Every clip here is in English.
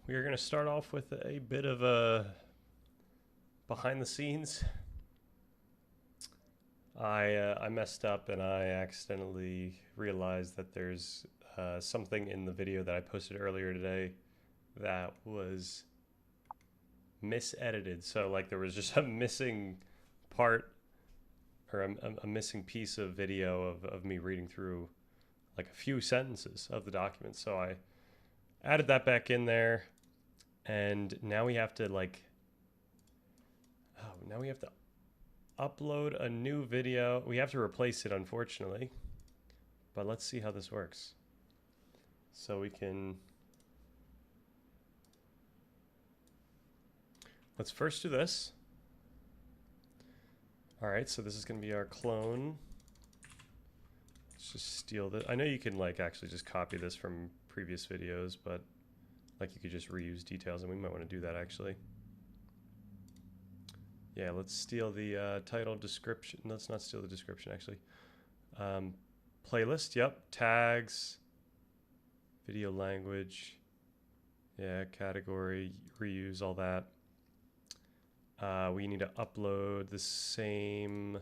We are going to start off with a bit of a behind the scenes. I messed up and I accidentally realized that there's something in the video that I posted earlier today that was misedited. So like there was just a missing part or a missing piece of video of me reading through like a few sentences of the document. So I added that back in there, and now we have to now we have to upload a new video. We have to replace it, unfortunately, but let's see how this works. So let's first do this. All right, so this is going to be our clone. Let's just steal this. I know you can actually just copy this from previous videos, but you could just reuse details, and we might want to do that actually. Yeah, let's steal the title, description. Let's not steal the description, actually. Playlist, yep. Tags, video language, yeah, category, reuse, all that. We need to upload the same.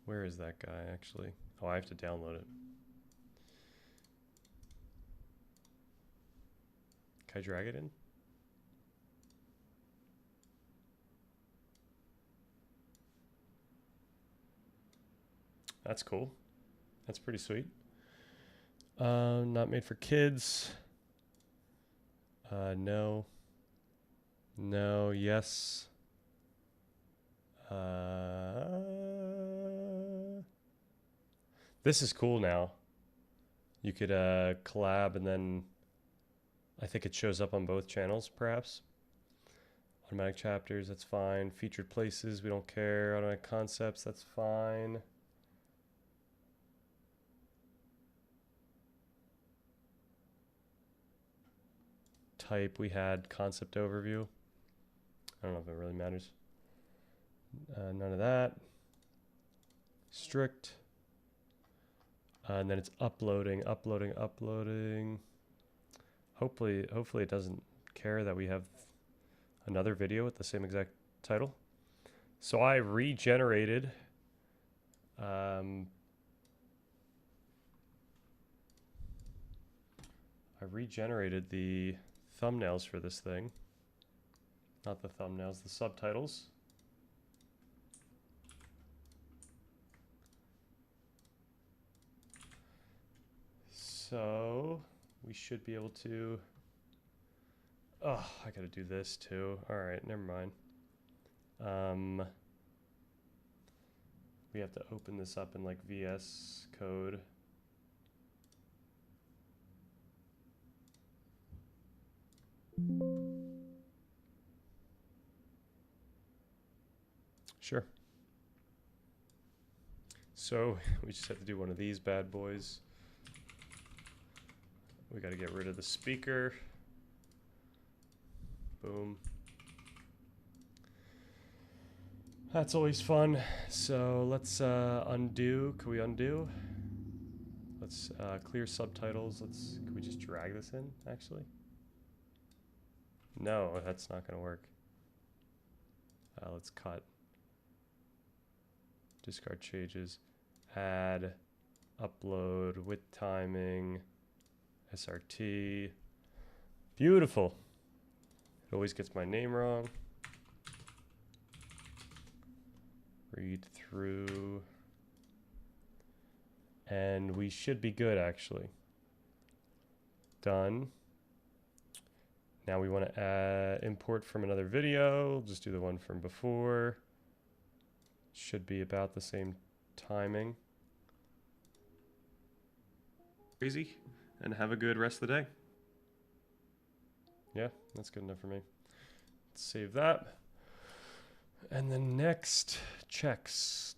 Where is that guy, actually? Oh, I have to download it. Can I drag it in? That's cool. That's pretty sweet. Not made for kids. No. No, yes. This is cool now. You could collab, and then I think it shows up on both channels, perhaps. Automatic chapters, that's fine. Featured places, we don't care. Automatic concepts, that's fine. Type, we had concept overview. I don't know if it really matters. None of that. Strict. And then it's uploading. Hopefully it doesn't care that we have another video with the same exact title. So I regenerated the thumbnails for this thing. Not the thumbnails, the subtitles. So we should be able to. Oh, I gotta do this too. All right, never mind. We have to open this up in VS Code. Sure. So we just have to do one of these bad boys. We got to get rid of the speaker. Boom. That's always fun. So let's undo. Can we undo? Let's clear subtitles. Can we just drag this in, actually? No, that's not going to work. Let's cut. Discard changes. Add. Upload with timing. SRT. Beautiful. It always gets my name wrong. Read through. And we should be good, actually. Done. Now we want to import from another video. We'll just do the one from before. Should be about the same timing. Crazy. And have a good rest of the day. Yeah, that's good enough for me. Let's save that. And then next, checks.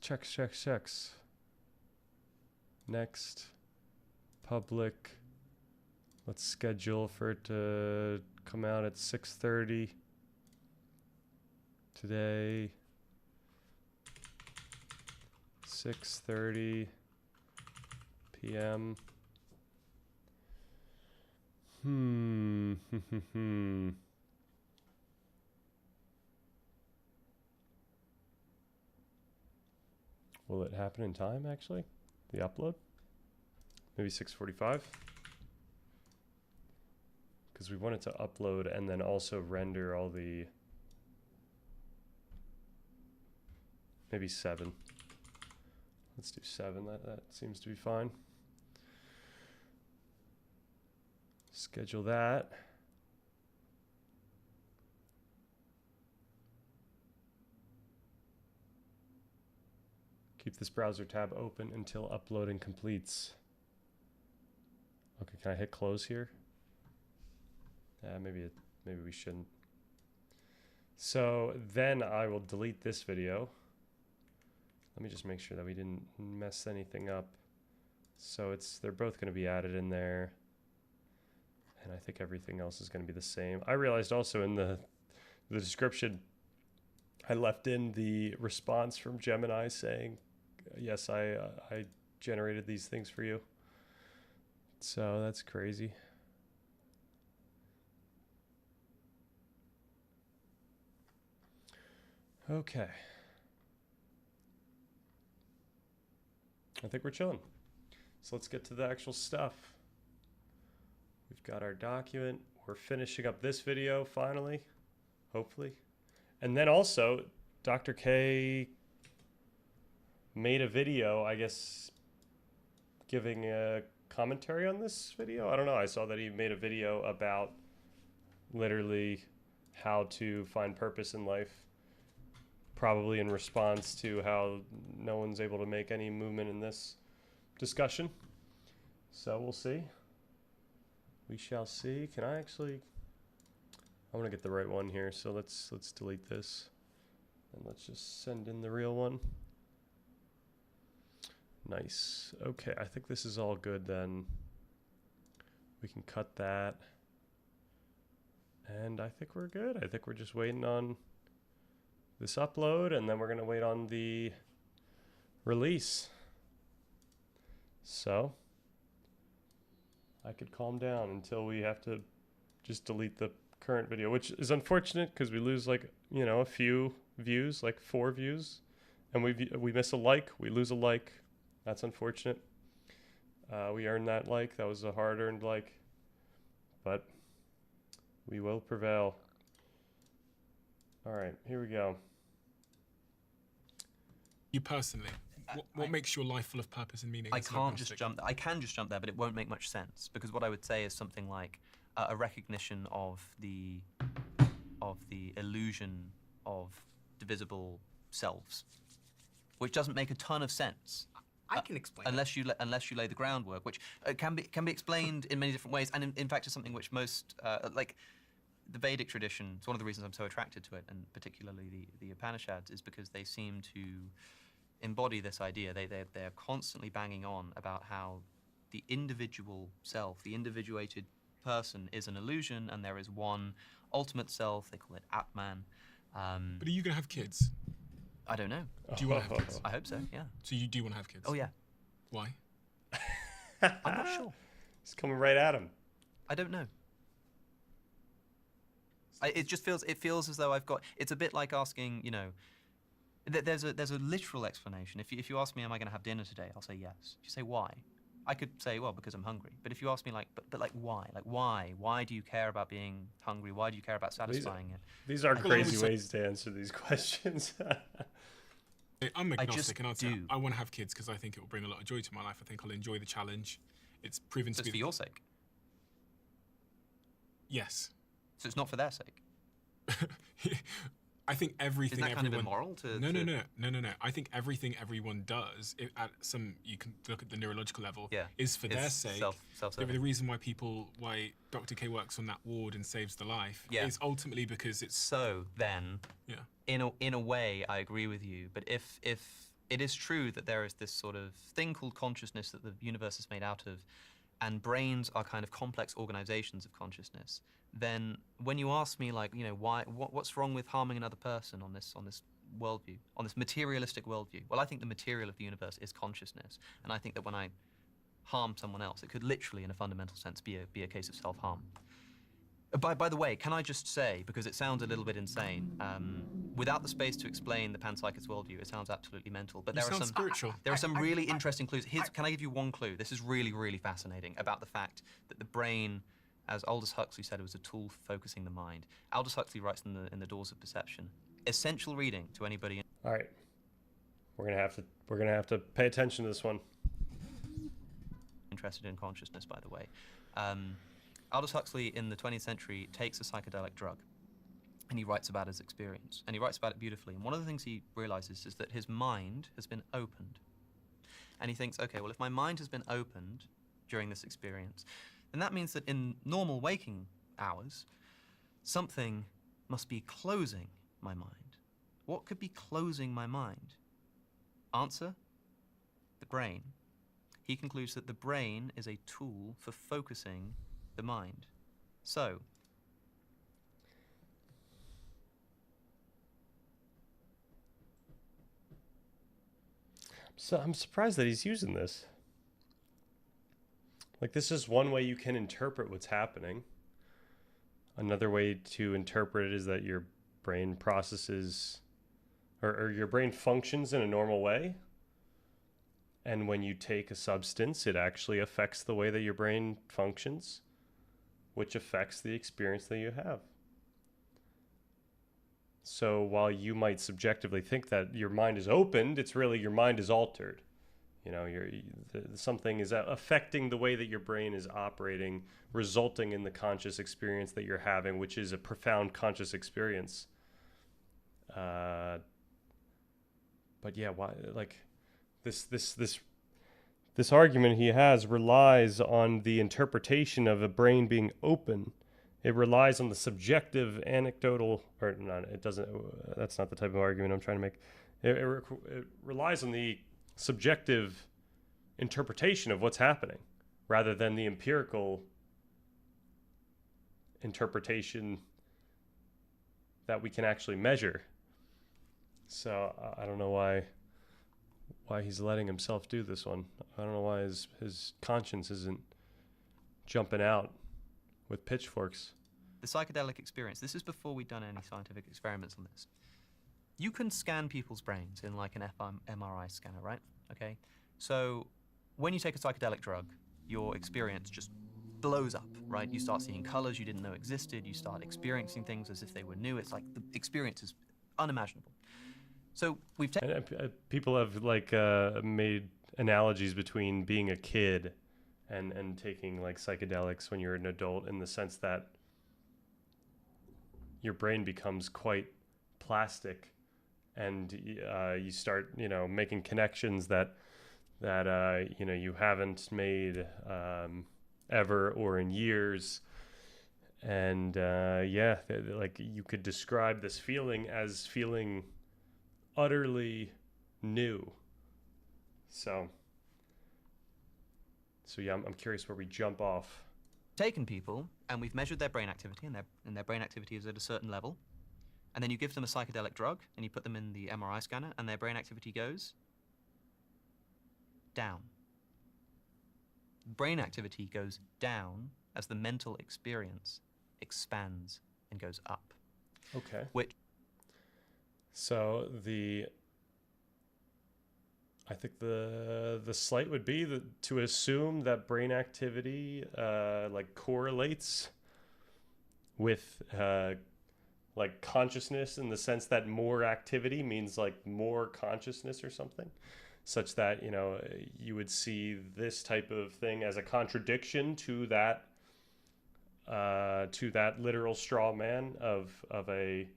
Next, public. Let's schedule for it to come out at 6:30 today. 6:30 p.m. Will it happen in time, actually? The upload? Maybe 6:45? Because we want it to upload and then also render all the... Maybe 7. Let's do 7. That seems to be fine. Schedule that. Keep this browser tab open until uploading completes. Okay, can I hit close here? Yeah, maybe we shouldn't. So then I will delete this video. Let me just make sure that we didn't mess anything up. So they're both going to be added in there. And I think everything else is going to be the same. I realized also in the description, I left in the response from Gemini saying, yes, I generated these things for you. So that's crazy. Okay. I think we're chilling. So let's get to the actual stuff. We've got our document. We're finishing up this video finally, hopefully. And then also, Dr. K made a video, I guess, giving a commentary on this video. I don't know. I saw that he made a video about literally how to find purpose in life, probably in response to how no one's able to make any movement in this discussion. So we'll see. We shall see. Can I actually... I want to get the right one here, so let's delete this. And let's just send in the real one. Nice. Okay, I think this is all good then. We can cut that. And I think we're good. I think we're just waiting on this upload, and then we're going to wait on the release. So I could calm down until we have to just delete the current video, which is unfortunate because we lose, like, you know, a few views, like 4 views, and we miss a like, we lose a like. That's unfortunate. We earned that like. That was a hard-earned like, but we will prevail. All right, here we go. You personally, what makes your life full of purpose and meaning? I can't just jump. I can just jump there, but it won't make much sense, because what I would say is something like a recognition of the illusion of divisible selves, which doesn't make a ton of sense. I can explain unless you lay the groundwork, which can be explained in many different ways, and in fact is something which most like the Vedic tradition. It's one of the reasons I'm so attracted to it, and particularly the Upanishads, is because they seem to embody this idea. They're constantly banging on about how the individual self, the individuated person, is an illusion, and there is one ultimate self. They call it Atman. But are you going to have kids? I don't know. Do you want to have kids? I hope so, yeah. So you do want to have kids? Oh, yeah. Why? I'm not sure. It's coming right at him. I don't know. It just feels as though I've got... It's a bit like asking, you know... There's a literal explanation. If you ask me, am I going to have dinner today? I'll say yes. If you say why, I could say, well, because I'm hungry. But if you ask me, like, but like, why? Like, why? Why do you care about being hungry? Why do you care about satisfying it? These are crazy ways to answer these questions. I'm agnostic, and I'll say I want to have kids because I think it will bring a lot of joy to my life. I think I'll enjoy the challenge. It's proven to be... So it's for your sake? Yes. So it's not for their sake? I think everything... Isn't that kind of immoral to... No. I think everything everyone does, you can look at the neurological level, is for their sake. Self-serving. The reason why Dr. K works on that ward and saves the life is ultimately because it's... So then, in a way, I agree with you. But if it is true that there is this sort of thing called consciousness that the universe is made out of, and brains are kind of complex organizations of consciousness, then when you ask me, like, you know, what's wrong with harming another person on this worldview, on this materialistic worldview? Well, I think the material of the universe is consciousness, and I think that when I harm someone else, it could literally, in a fundamental sense, be a case of self-harm. By the way, can I just say, because it sounds a little bit insane, without the space to explain the panpsychist worldview, it sounds absolutely mental. But there are some spiritual. There are some really interesting clues. Can I give you one clue? This is really, really fascinating about the fact that the brain, as Aldous Huxley said, was a tool for focusing the mind. Aldous Huxley writes in the Doors of Perception. Essential reading to anybody. All right, we're gonna have to pay attention to this one. Interested in consciousness, by the way. Aldous Huxley in the 20th century takes a psychedelic drug and he writes about his experience, and he writes about it beautifully. And one of the things he realizes is that his mind has been opened. And he thinks, okay, well, if my mind has been opened during this experience, then that means that in normal waking hours, something must be closing my mind. What could be closing my mind? Answer: the brain. He concludes that the brain is a tool for focusing the mind. So, I'm surprised that he's using this. Like, this is one way you can interpret what's happening. Another way to interpret it is that your brain processes, or your brain functions in a normal way. And when you take a substance, it actually affects the way that your brain functions, which affects the experience that you have. So while you might subjectively think that your mind is opened, it's really your mind is altered. You know, something is affecting the way that your brain is operating, resulting in the conscious experience that you're having, which is a profound conscious experience. But yeah, why? Like, this argument he has relies on the interpretation of a brain being open. It relies on the subjective anecdotal, or not, it doesn't, that's not the type of argument I'm trying to make. It relies on the subjective interpretation of what's happening rather than the empirical interpretation that we can actually measure. So I don't know why he's letting himself do this one. I don't know why his conscience isn't jumping out with pitchforks. The psychedelic experience, this is before we'd done any scientific experiments on this. You can scan people's brains in like an fMRI scanner, right? Okay. So when you take a psychedelic drug, your experience just blows up, right? You start seeing colors you didn't know existed. You start experiencing things as if they were new. It's like the experience is unimaginable. So we've taken... people have like made analogies between being a kid and taking like psychedelics when you're an adult, in the sense that your brain becomes quite plastic, and you start, making connections that you haven't made ever or in years. And like you could describe this feeling as feeling utterly new. So yeah, I'm curious where we jump off. Taken people and we've measured their brain activity, and their brain activity is at a certain level, and then you give them a psychedelic drug and you put them in the MRI scanner and their brain activity goes down. Brain activity goes down as the mental experience expands and goes up. Okay. So I think the slight would be to assume that brain activity like correlates with like consciousness, in the sense that more activity means like more consciousness or something, such that you would see this type of thing as a contradiction to that literal straw man of a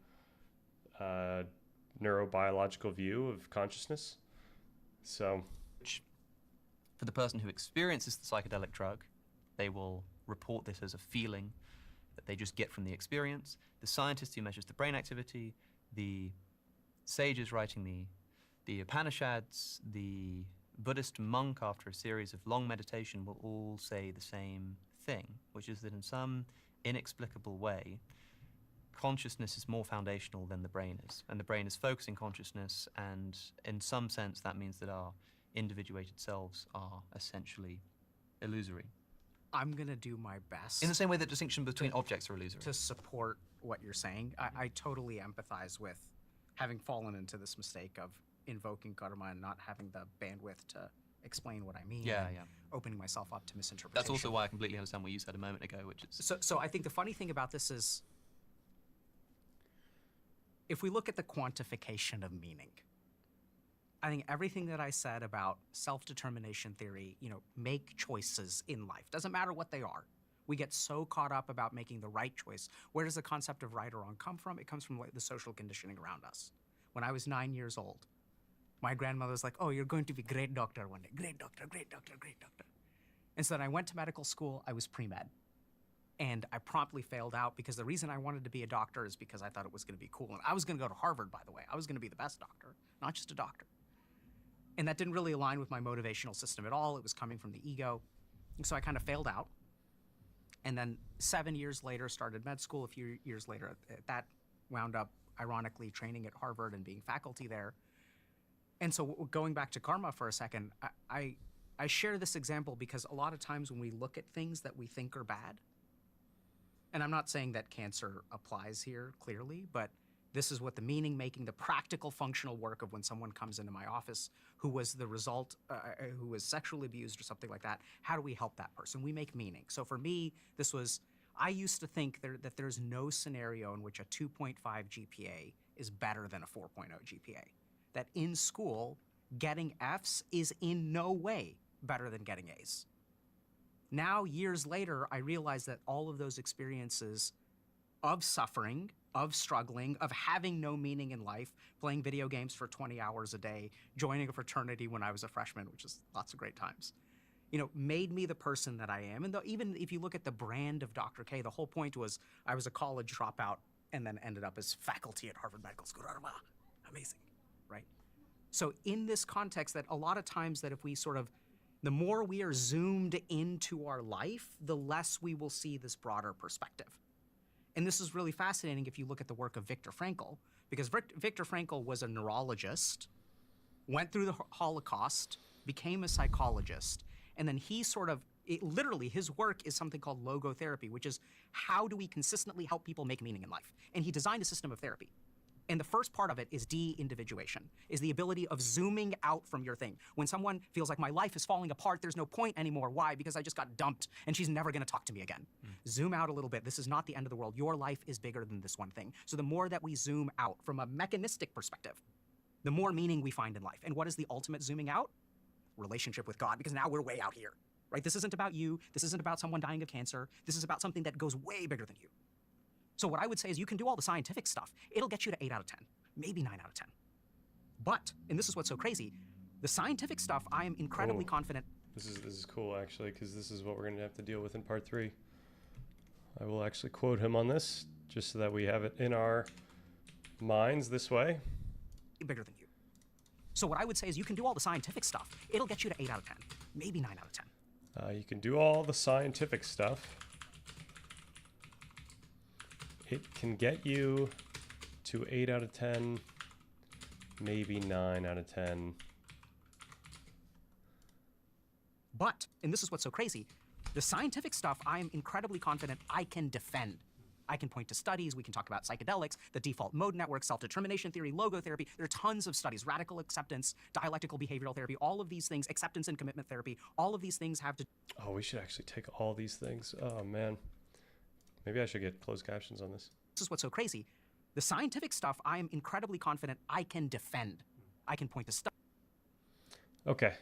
neurobiological view of consciousness. So, for the person who experiences the psychedelic drug, they will report this as a feeling that they just get from the experience. The scientist who measures the brain activity, the sages writing the Upanishads, the Buddhist monk after a series of long meditation will all say the same thing, which is that in some inexplicable way, consciousness is more foundational than the brain is, and the brain is focusing consciousness, and in some sense that means that our individuated selves are essentially illusory. I'm going to do my best. In the same way that distinction between objects are illusory. To support what you're saying. I totally empathize with having fallen into this mistake of invoking karma and not having the bandwidth to explain what I mean. Yeah. Opening myself up to misinterpretation. That's also why I completely understand what you said a moment ago, which is... So I think the funny thing about this is, if we look at the quantification of meaning, I think everything that I said about self-determination theory, make choices in life. Doesn't matter what they are. We get so caught up about making the right choice. Where does the concept of right or wrong come from? It comes from the social conditioning around us. When I was 9 years old, my grandmother was like, oh, you're going to be a great doctor one day. Great doctor, great doctor, great doctor. And so then I went to medical school. I was pre-med. And I promptly failed out because the reason I wanted to be a doctor is because I thought it was going to be cool. And I was going to go to Harvard, by the way. I was going to be the best doctor, not just a doctor. And that didn't really align with my motivational system at all. It was coming from the ego. And so I kind of failed out. And then 7 years later, started med school. A few years later, that wound up, ironically, training at Harvard and being faculty there. And so going back to karma for a second, I share this example because a lot of times when we look at things that we think are bad, and I'm not saying that cancer applies here clearly, but this is what the meaning-making, the practical functional work of when someone comes into my office who was the result, who was sexually abused or something like that, how do we help that person? We make meaning. So for me, I used to think that there's no scenario in which a 2.5 GPA is better than a 4.0 GPA. That in school, getting Fs is in no way better than getting As. Now, years later, I realize that all of those experiences of suffering, of struggling, of having no meaning in life, playing video games for 20 hours a day, joining a fraternity when I was a freshman, which is lots of great times, made me the person that I am. And even if you look at the brand of Dr. K, the whole point was I was a college dropout and then ended up as faculty at Harvard Medical School. Amazing, right? So in this context, that a lot of times that if we the more we are zoomed into our life, the less we will see this broader perspective. And this is really fascinating if you look at the work of Viktor Frankl, because Viktor Frankl was a neurologist, went through the Holocaust, became a psychologist, and then he literally his work is something called logotherapy, which is how do we consistently help people make meaning in life? And he designed a system of therapy. And the first part of it is de-individuation, is the ability of zooming out from your thing. When someone feels like my life is falling apart, there's no point anymore. Why? Because I just got dumped and she's never gonna talk to me again. Zoom out a little bit. This is not the end of the world. Your life is bigger than this one thing. So the more that we zoom out from a mechanistic perspective, the more meaning we find in life. And what is the ultimate zooming out? Relationship with God, because now we're way out here, right? This isn't about you. This isn't about someone dying of cancer. This is about something that goes way bigger than you. So what I would say is you can do all the scientific stuff. It'll get you to 8 out of 10, maybe 9 out of 10. But, and this is what's so crazy, the scientific stuff, I am incredibly confident. This is cool, actually, because this is what we're going to have to deal with in part 3. I will actually quote him on this, just so that we have it in our minds this way. Bigger than you. So what I would say is you can do all the scientific stuff. It'll get you to 8 out of 10, maybe 9 out of 10. You can do all the scientific stuff. It can get you to 8 out of 10, maybe 9 out of 10. But, and this is what's so crazy, the scientific stuff I am incredibly confident I can defend. I can point to studies, we can talk about psychedelics, the default mode network, self-determination theory, logotherapy. There are tons of studies, radical acceptance, dialectical behavioral therapy, all of these things, acceptance and commitment therapy, all of these things have to... Oh, we should actually take all these things. Oh, man. Maybe I should get closed captions on this. This is what's so crazy. The scientific stuff I am incredibly confident I can defend. I can point to stuff. Okay. ...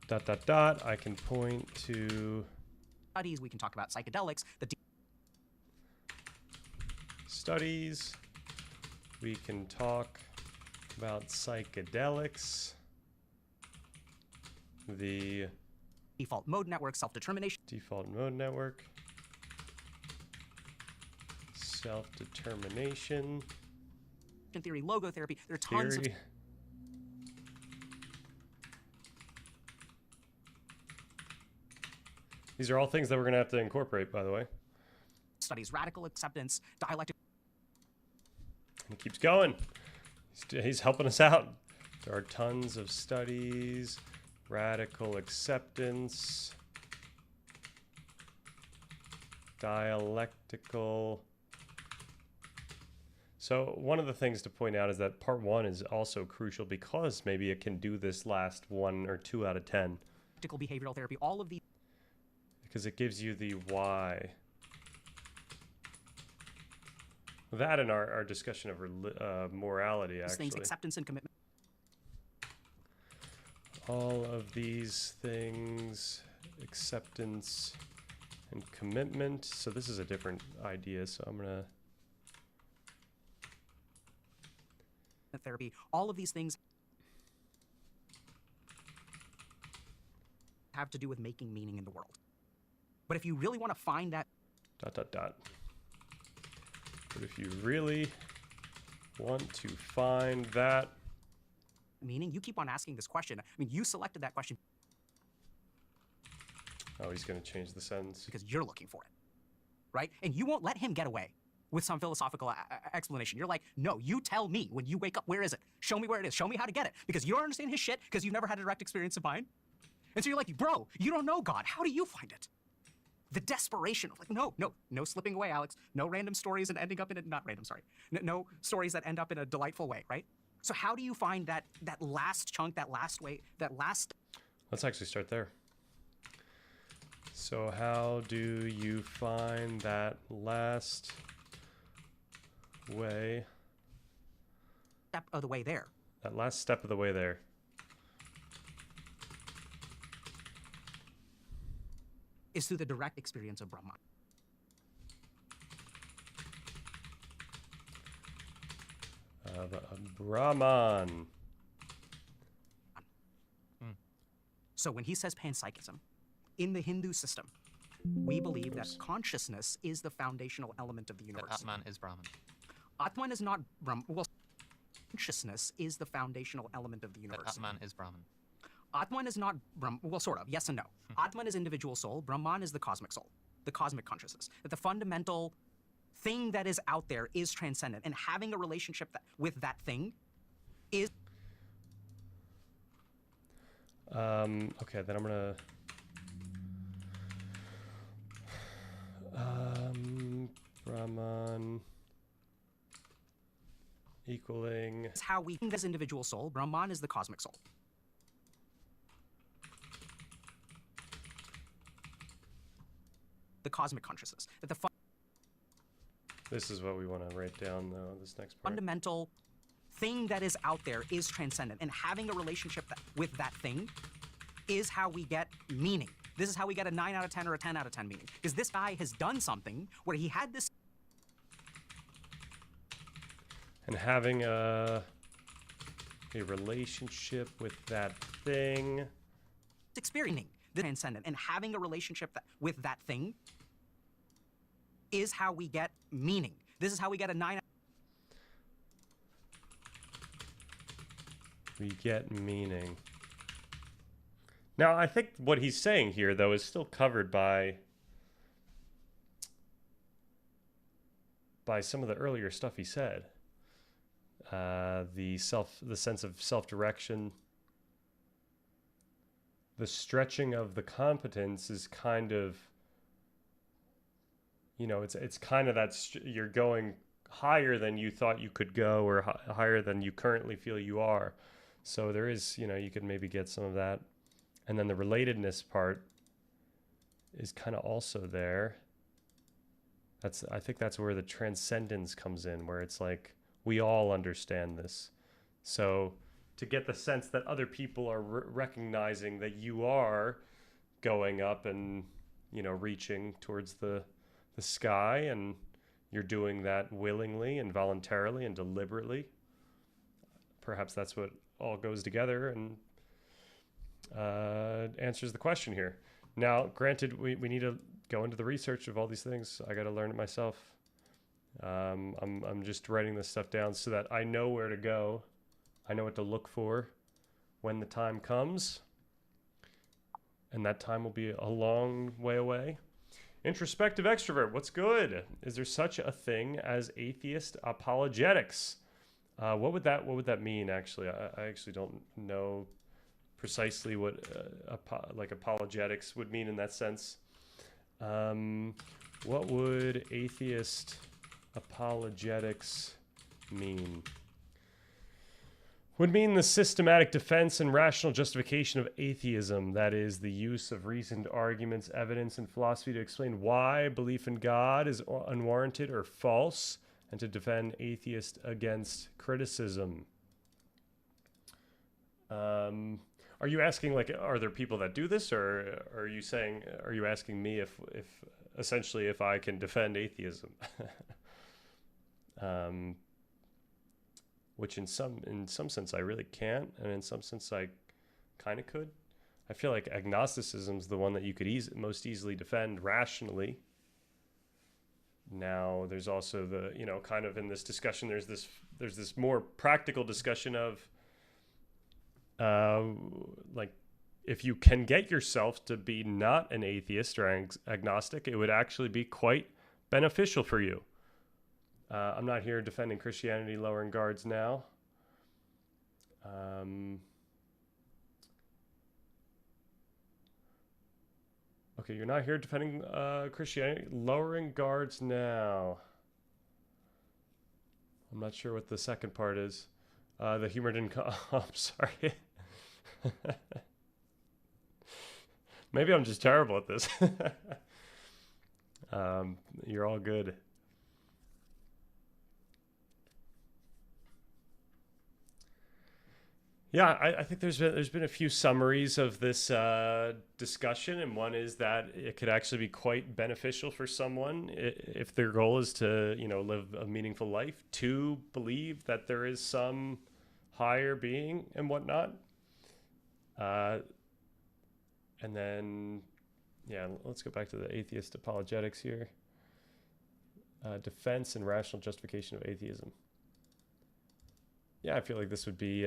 I can point to... Studies, we can talk about psychedelics, Studies, we can talk about psychedelics, the default mode network, self-determination. Default mode network, self-determination theory, logotherapy. There are tons of... These are all things that we're going to have to incorporate, by the way. Studies, radical acceptance, dialectic... And he keeps going. He's helping us out. There are tons of studies, radical acceptance, dialectical. So one of the things to point out is that part 1 is also crucial because maybe it can do this last 1 or 2 out of 10. Practical behavioral therapy, all of these. Because it gives you the why. That and our discussion of morality, actually. Things, acceptance and commitment. All of these things, acceptance and commitment. So this is a different idea, so I'm gonna... Therapy, all of these things have to do with making meaning in the world. But if you really want to find that... ... But if you really want to find that... meaning, you keep on asking this question. I mean, you selected that question. Oh, he's going to change the sentence. Because you're looking for it, right? And you won't let him get away with some philosophical explanation. You're like, no, you tell me when you wake up, where is it? Show me where it is. Show me how to get it. Because you don't understand his shit because you've never had a direct experience of mine. And so you're like, bro, you don't know God. How do you find it? The desperation of like, no slipping away, Alex. No random stories and ending up in a, not random, sorry. No stories that end up in a delightful way, right? So how do you find that last chunk, that last way, that last... Let's actually start there. So how do you find that last way? Step of the way there. That last step of the way there. Is through the direct experience of Brahman. Brahman. So when he says panpsychism, in the Hindu system, we believe that consciousness is the foundational element of the universe. That Atman is Brahman. Atman is not Brahman. Well, consciousness is the foundational element of the universe. That Atman is Brahman. Atman is not Brahman. Well, sort of. Yes and no. Atman is individual soul. Brahman is the cosmic soul, the cosmic consciousness. That the fundamental thing that is out there is transcendent, and having a relationship with that thing is... Okay, then I'm gonna... Brahman equaling... It's how we think as individual soul. Brahman is the cosmic soul. The cosmic consciousness. That the This is what we want to write down, though, this next part. Fundamental thing that is out there is transcendent, and having a relationship with that thing is how we get meaning. This is how we get a 9 out of 10 or a 10 out of 10 meaning. Because this guy has done something where he had this... And having a relationship with that thing... Experiencing the transcendent, and having a relationship with that thing is how we get meaning. This is how we get a 9... We get meaning. Now, I think what he's saying here, though, is still covered by some of the earlier stuff he said. The sense of self-direction, the stretching of the competence is kind of, you know, it's kind of that you're going higher than you thought you could go, or higher than you currently feel you are. So there is, you know, you could maybe get some of that. And then the relatedness part is kind of also there. I think that's where the transcendence comes in, where it's like, we all understand this. So to get the sense that other people are recognizing that you are going up and, you know, reaching towards the sky, and you're doing that willingly and voluntarily and deliberately. Perhaps that's what all goes together and answers the question here. Now, granted, we need to go into the research of all these things. I got to learn it myself. I'm just writing this stuff down so that I know where to go. I know what to look for when the time comes. And that time will be a long way away. Introspective extrovert, what's good? Is there such a thing as atheist apologetics? What would that mean, actually? I actually don't know precisely what like apologetics would mean in that sense. What would atheist apologetics mean? Would mean the systematic defense and rational justification of atheism. That is, the use of reasoned arguments, evidence, and philosophy to explain why belief in God is unwarranted or false, and to defend atheists against criticism. Are you asking, like, are there people that do this, or are you asking me if essentially if I can defend atheism? Which in some sense I really can't, and in some sense I kind of could. I feel like agnosticism is the one that you could most easily defend rationally. Now there's also the, kind of in this discussion there's this more practical discussion of like, if you can get yourself to be not an atheist or agnostic, it would actually be quite beneficial for you. I'm not here defending Christianity, lowering guards now. Okay, you're not here defending Christianity, lowering guards now. I'm not sure what the second part is. The humor didn't come. I'm sorry. Maybe I'm just terrible at this. You're all good. Yeah, I think there's been a few summaries of this discussion, and one is that it could actually be quite beneficial for someone if their goal is to, live a meaningful life, to believe that there is some higher being and whatnot. And then, yeah, let's go back to the atheist apologetics here. Defense and rational justification of atheism. Yeah, I feel like this would be,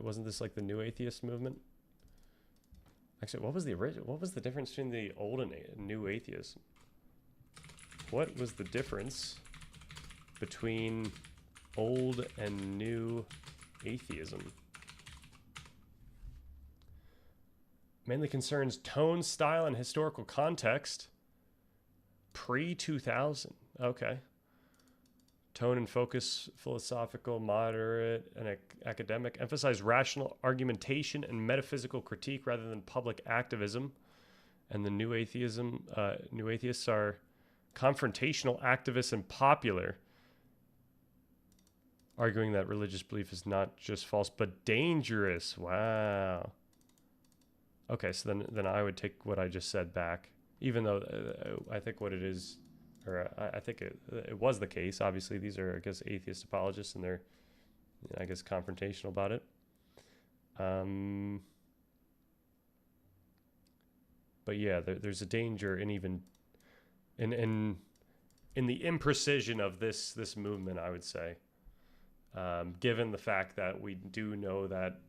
wasn't this like the new atheist movement? Actually, what was the difference between the old and new atheism? What was the difference between old and new atheism? Mainly concerns tone, style, and historical context. Pre-2000. Okay. Tone and focus, philosophical, moderate, and academic. Emphasize rational argumentation and metaphysical critique rather than public activism. And the new atheists are confrontational, activists, and popular, arguing that religious belief is not just false but dangerous. Wow. Okay, so then I would take what I just said back, even though I think what it is, or I think it was the case. Obviously, these are, I guess, atheist apologists, and they're, I guess, confrontational about it. But yeah, there's a danger in even in the imprecision of this movement, I would say, given the fact that we do know that,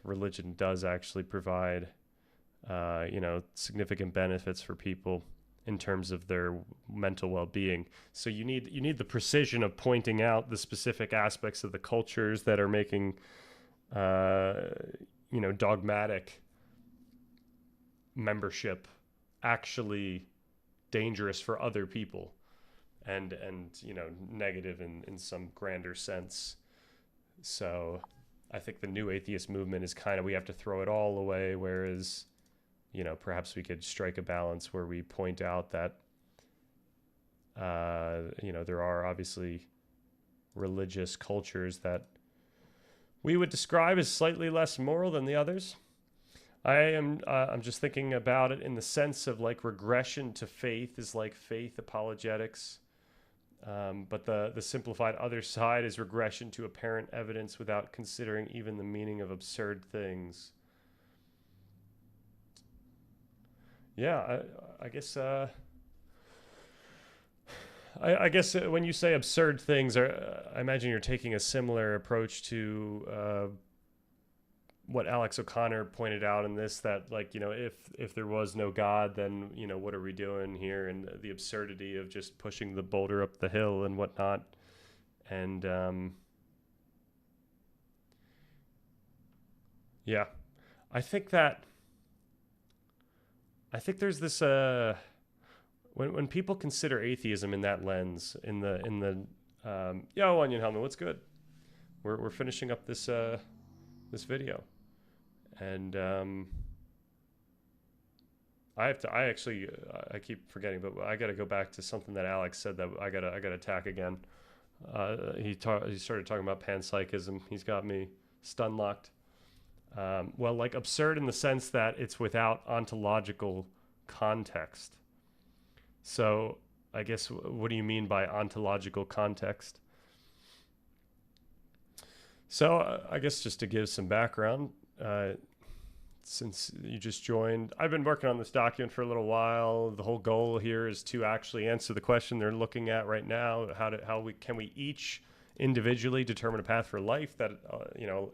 religion does actually provide, significant benefits for people in terms of their mental well-being. So you need the precision of pointing out the specific aspects of the cultures that are making, dogmatic membership actually dangerous for other people, and negative in some grander sense. So I think the new atheist movement is kind of, we have to throw it all away, whereas, perhaps we could strike a balance where we point out that, there are obviously religious cultures that we would describe as slightly less moral than the others. I'm just thinking about it in the sense of like regression to faith is like faith apologetics. But the simplified other side is regression to apparent evidence without considering even the meaning of absurd things. Yeah, I guess I guess when you say absurd things, I imagine you're taking a similar approach to what Alex O'Connor pointed out in this, that like, if there was no God, then, what are we doing here? And the absurdity of just pushing the boulder up the hill and whatnot. And yeah, I think there's this, when people consider atheism in that lens, in the yo, Onion Helmet, what's good? We're finishing up this this video, and I keep forgetting, but I got to go back to something that Alex said that I gotta attack again. He started talking about panpsychism. He's got me stun locked. Well, like absurd in the sense that it's without ontological context. So I guess, what do you mean by ontological context? So I guess just to give some background, since you just joined, I've been working on this document for a little while. The whole goal here is to actually answer the question they're looking at right now: how we each individually determine a path for life that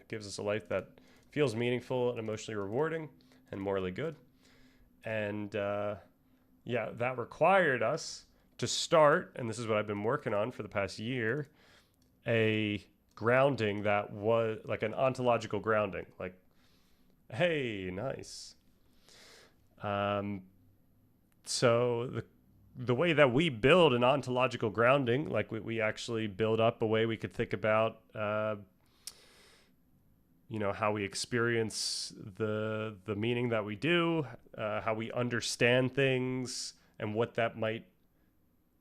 gives us a life that feels meaningful and emotionally rewarding and morally good. And that required us to start, and this is what I've been working on for the past year, a grounding that was like an ontological grounding. Like, hey, nice. So the way that we build an ontological grounding, like we actually build up a way we could think about how we experience the meaning that we do, how we understand things, and what that might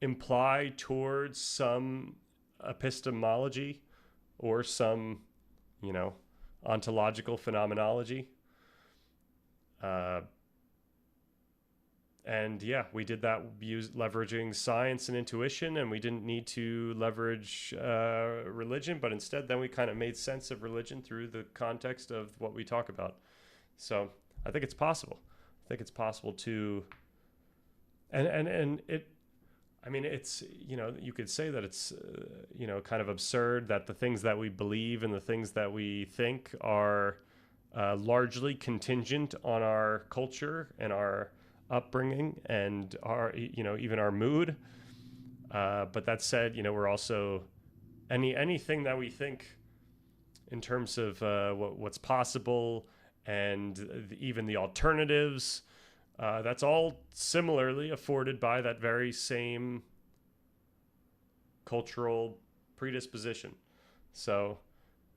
imply towards some epistemology or some, ontological phenomenology. And yeah, we did that leveraging science and intuition, and we didn't need to leverage religion, but instead then we kind of made sense of religion through the context of what we talk about. So I think it's possible. I think it's possible to, and it, I mean, it's, you could say that it's, kind of absurd that the things that we believe and the things that we think are largely contingent on our culture and our upbringing and our, even our mood. But that said, we're also anything that we think in terms of what's possible and even the alternatives, that's all similarly afforded by that very same cultural predisposition. So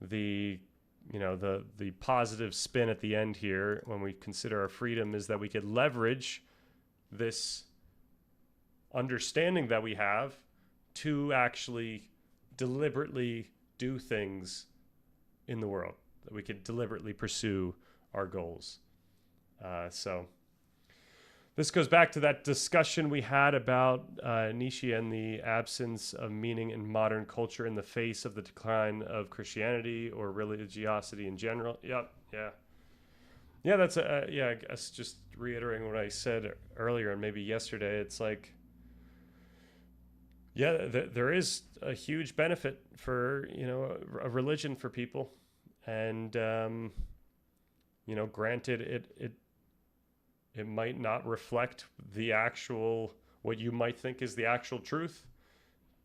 the positive spin at the end here, when we consider our freedom, is that we could leverage this understanding that we have to actually deliberately do things in the world, that we could deliberately pursue our goals. So this goes back to that discussion we had about Nietzsche and the absence of meaning in modern culture in the face of the decline of Christianity or religiosity in general. Yep, yeah. Yeah, that's I guess just reiterating what I said earlier and maybe yesterday, it's like, yeah, there is a huge benefit for, a religion for people. And, granted, it might not reflect the actual, what you might think is the actual truth,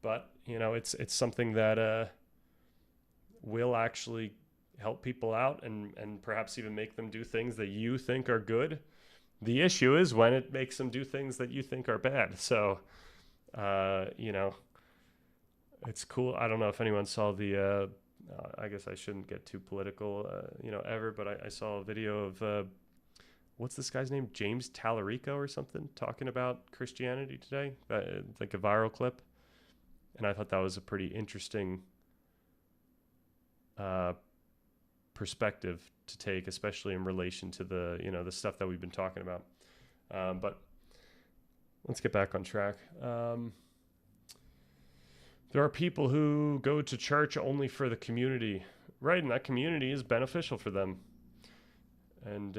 but it's something that will actually help people out and perhaps even make them do things that you think are good. The issue is when it makes them do things that you think are bad. So, it's cool. I don't know if anyone saw the, I guess I shouldn't get too political, ever, but I saw a video of, what's this guy's name? James Tallarico or something, talking about Christianity today, like a viral clip. And I thought that was a pretty interesting perspective to take, especially in relation to the, the stuff that we've been talking about. But let's get back on track. There are people who go to church only for the community, right? And that community is beneficial for them. And,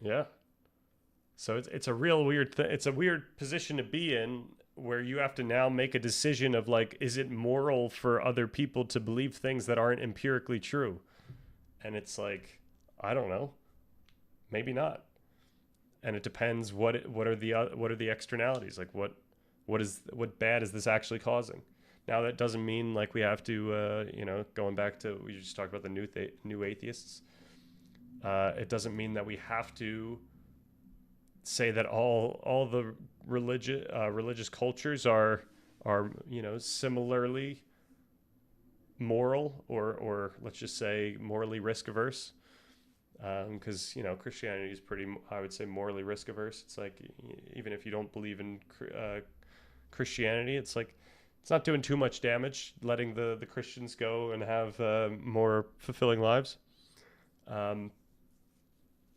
yeah. So it's a real weird thing. It's a weird position to be in, where you have to now make a decision of like, is it moral for other people to believe things that aren't empirically true? And it's like, I don't know, maybe not. And it depends what are the externalities, like what bad is this actually causing? Now that doesn't mean like we have to going back to, we just talked about the new atheists. It doesn't mean that we have to say that all the religious cultures are similarly moral, or let's just say morally risk averse, because Christianity is pretty, I would say, morally risk averse. It's like, even if you don't believe in Christianity, it's like it's not doing too much damage letting the Christians go and have more fulfilling lives.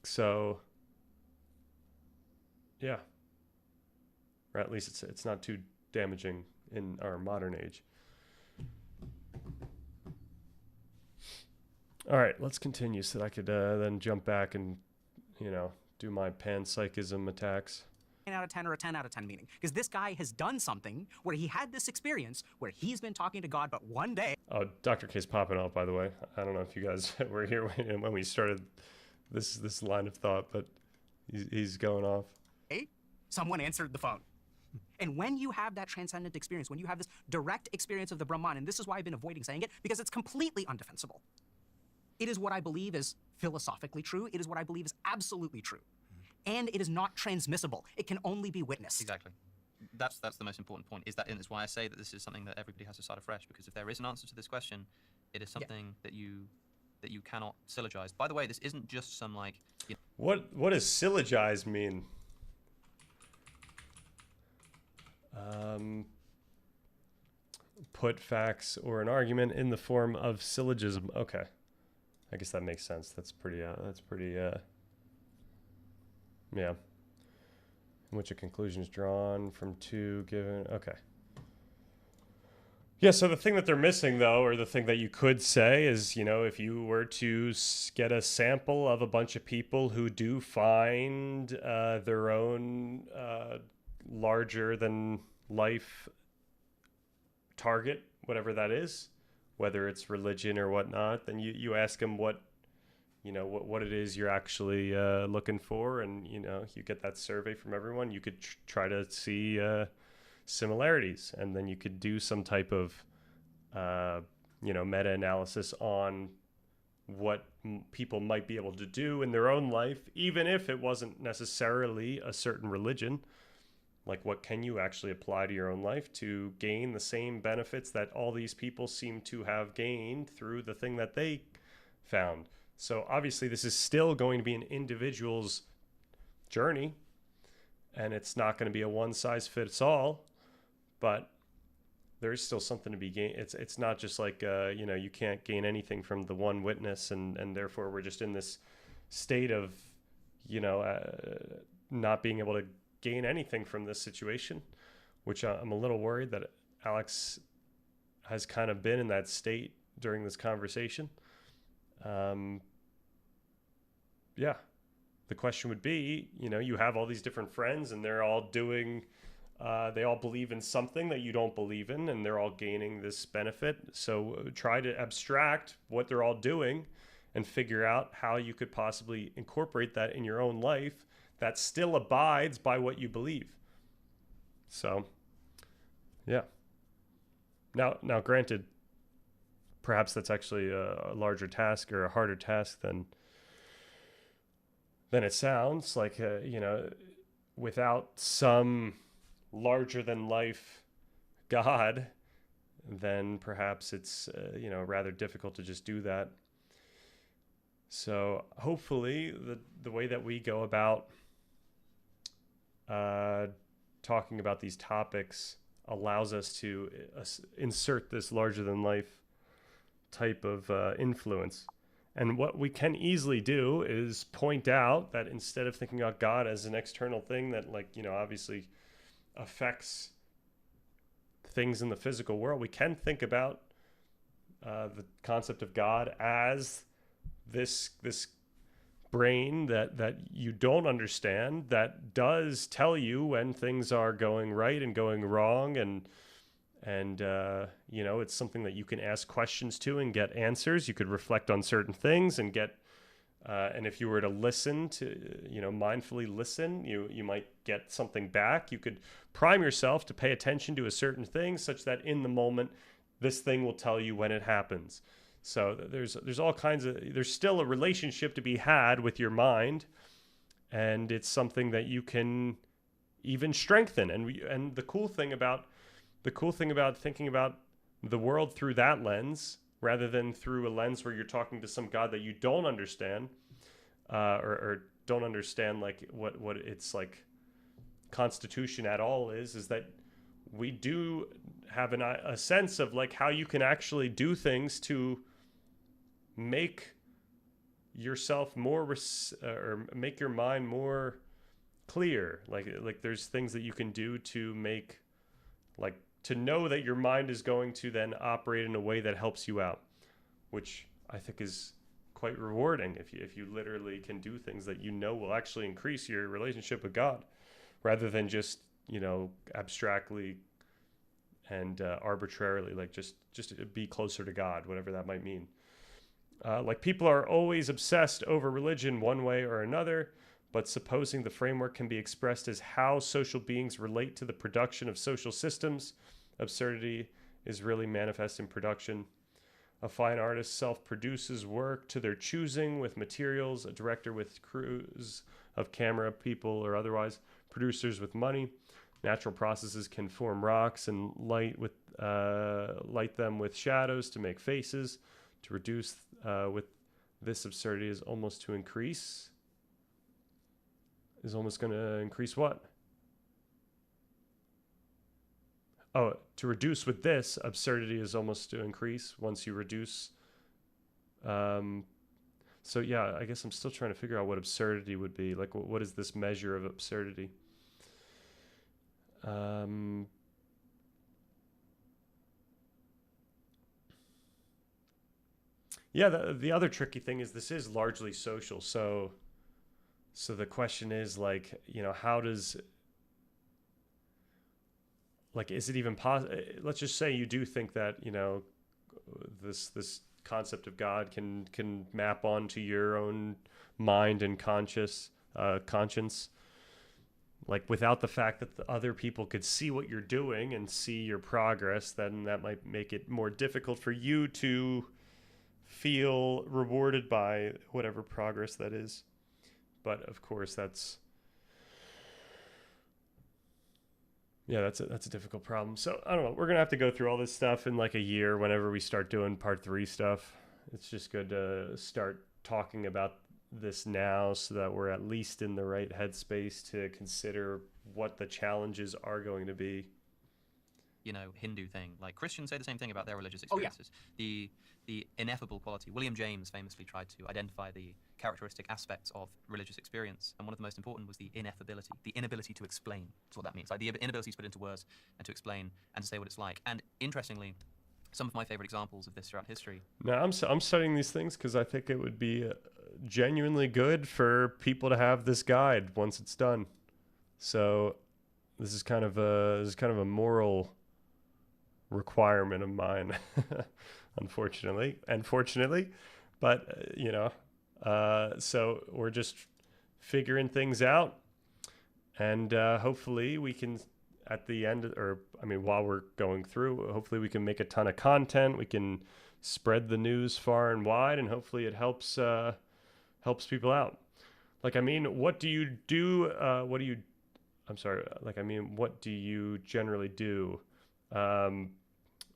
So yeah, or at least it's not too damaging in our modern age. All right, let's continue so that I could then jump back and, do my panpsychism attacks. 9 out of 10 or a 10 out of 10 meaning. Because this guy has done something where he had this experience where he's been talking to God, but one day... Oh, Dr. K's popping up, by the way. I don't know if you guys were here when we started this line of thought, but he's going off. Someone answered the phone. And when you have that transcendent experience, when you have this direct experience of the Brahman, and this is why I've been avoiding saying it, because it's completely undefensible. It is what I believe is philosophically true. It is what I believe is absolutely true. And it is not transmissible. It can only be witnessed. Exactly. That's the most important point, and it's why I say that this is something that everybody has to start afresh, because if there is an answer to this question, it is something that you cannot syllogize. By the way, this isn't just some What does syllogize mean? Put facts or an argument in the form of syllogism. Okay, I guess that makes sense. That's pretty. Yeah. In which a conclusion is drawn from two given. Okay. Yeah. So the thing that they're missing, though, or the thing that you could say is, if you were to get a sample of a bunch of people who do find their own larger than life target, whatever that is, whether it's religion or whatnot, then you ask them what it is you're actually looking for, and you get that survey from everyone. You could try to see similarities, and then you could do some type of meta-analysis on what people might be able to do in their own life, even if it wasn't necessarily a certain religion. Like, what can you actually apply to your own life to gain the same benefits that all these people seem to have gained through the thing that they found? So obviously this is still going to be an individual's journey, and it's not going to be a one-size-fits-all, but there's still something to be gained. It's not just like, you can't gain anything from the one witness, and therefore we're just in this state of, not being able to gain anything from this situation, which I'm a little worried that Alex has kind of been in that state during this conversation. Yeah, the question would be, you have all these different friends, and they're all doing, they all believe in something that you don't believe in, and they're all gaining this benefit. So try to abstract what they're all doing and figure out how you could possibly incorporate that in your own life that still abides by what you believe. So, yeah. Now, granted, perhaps that's actually a larger task or a harder task than it sounds like. Without some larger than life God, then perhaps it's rather difficult to just do that. So hopefully the way that we go about talking about these topics allows us to insert this larger than life type of influence. And what we can easily do is point out that instead of thinking about God as an external thing that, obviously affects things in the physical world, we can think about the concept of God as this brain that you don't understand, that does tell you when things are going right and going wrong, and it's something that you can ask questions to and get answers. You could reflect on certain things and get and if you were to listen to, mindfully listen, you might get something back. You could prime yourself to pay attention to a certain thing such that in the moment this thing will tell you when it happens. So there's all kinds of, there's still a relationship to be had with your mind, and it's something that you can even strengthen. And the cool thing about thinking about the world through that lens, rather than through a lens where you're talking to some God that you don't understand, or don't understand like what its like constitution at all is that we do have a sense of like how you can actually do things to make yourself more or make your mind more clear. Like there's things that you can do to make, like, to know that your mind is going to then operate in a way that helps you out, which I think is quite rewarding if you literally can do things that you know will actually increase your relationship with God, rather than just, you know, abstractly and arbitrarily, like just be closer to God, whatever that might mean. Like, people are always obsessed over religion one way or another, but supposing the framework can be expressed as how social beings relate to the production of social systems, absurdity is really manifest in production. A fine artist self-produces work to their choosing with materials, a director with crews of camera people or otherwise, producers with money. Natural processes can form rocks and light them with shadows to make faces. To reduce with this absurdity is almost to increase. Is almost going to increase what? Oh, to reduce with this absurdity is almost to increase once you reduce. So yeah, I guess I'm still trying to figure out what absurdity would be. Like, what is this measure of absurdity? Yeah, the other tricky thing is this is largely social. So the question is, like, you know, how does, like, is it even possible? Let's just say you do think that, you know, this concept of God can map onto your own mind and conscience, like, without the fact that the other people could see what you're doing and see your progress, then that might make it more difficult for you to feel rewarded by whatever progress that is. But of course, that's a difficult problem. So I don't know. We're gonna have to go through all this stuff in like a year whenever we start doing part 3 stuff. It's just good to start talking about this now so that we're at least in the right headspace to consider what the challenges are going to be. You know, Hindu thing. Like, Christians say the same thing about their religious experiences. Oh, yeah. The ineffable quality. William James famously tried to identify the characteristic aspects of religious experience, and one of the most important was the ineffability, the inability to explain. That's what that means. Like, the inability to put into words and to explain and to say what it's like. And interestingly, some of my favorite examples of this throughout history. Now, I'm studying these things because I think it would be genuinely good for people to have this guide once it's done. So this is kind of a moral requirement of mine, unfortunately and fortunately, but you know, so we're just figuring things out, and hopefully we can, at the end, or I mean while we're going through, hopefully we can make a ton of content, we can spread the news far and wide, and hopefully it helps people out. Like, I mean, what do you do, what do you generally do?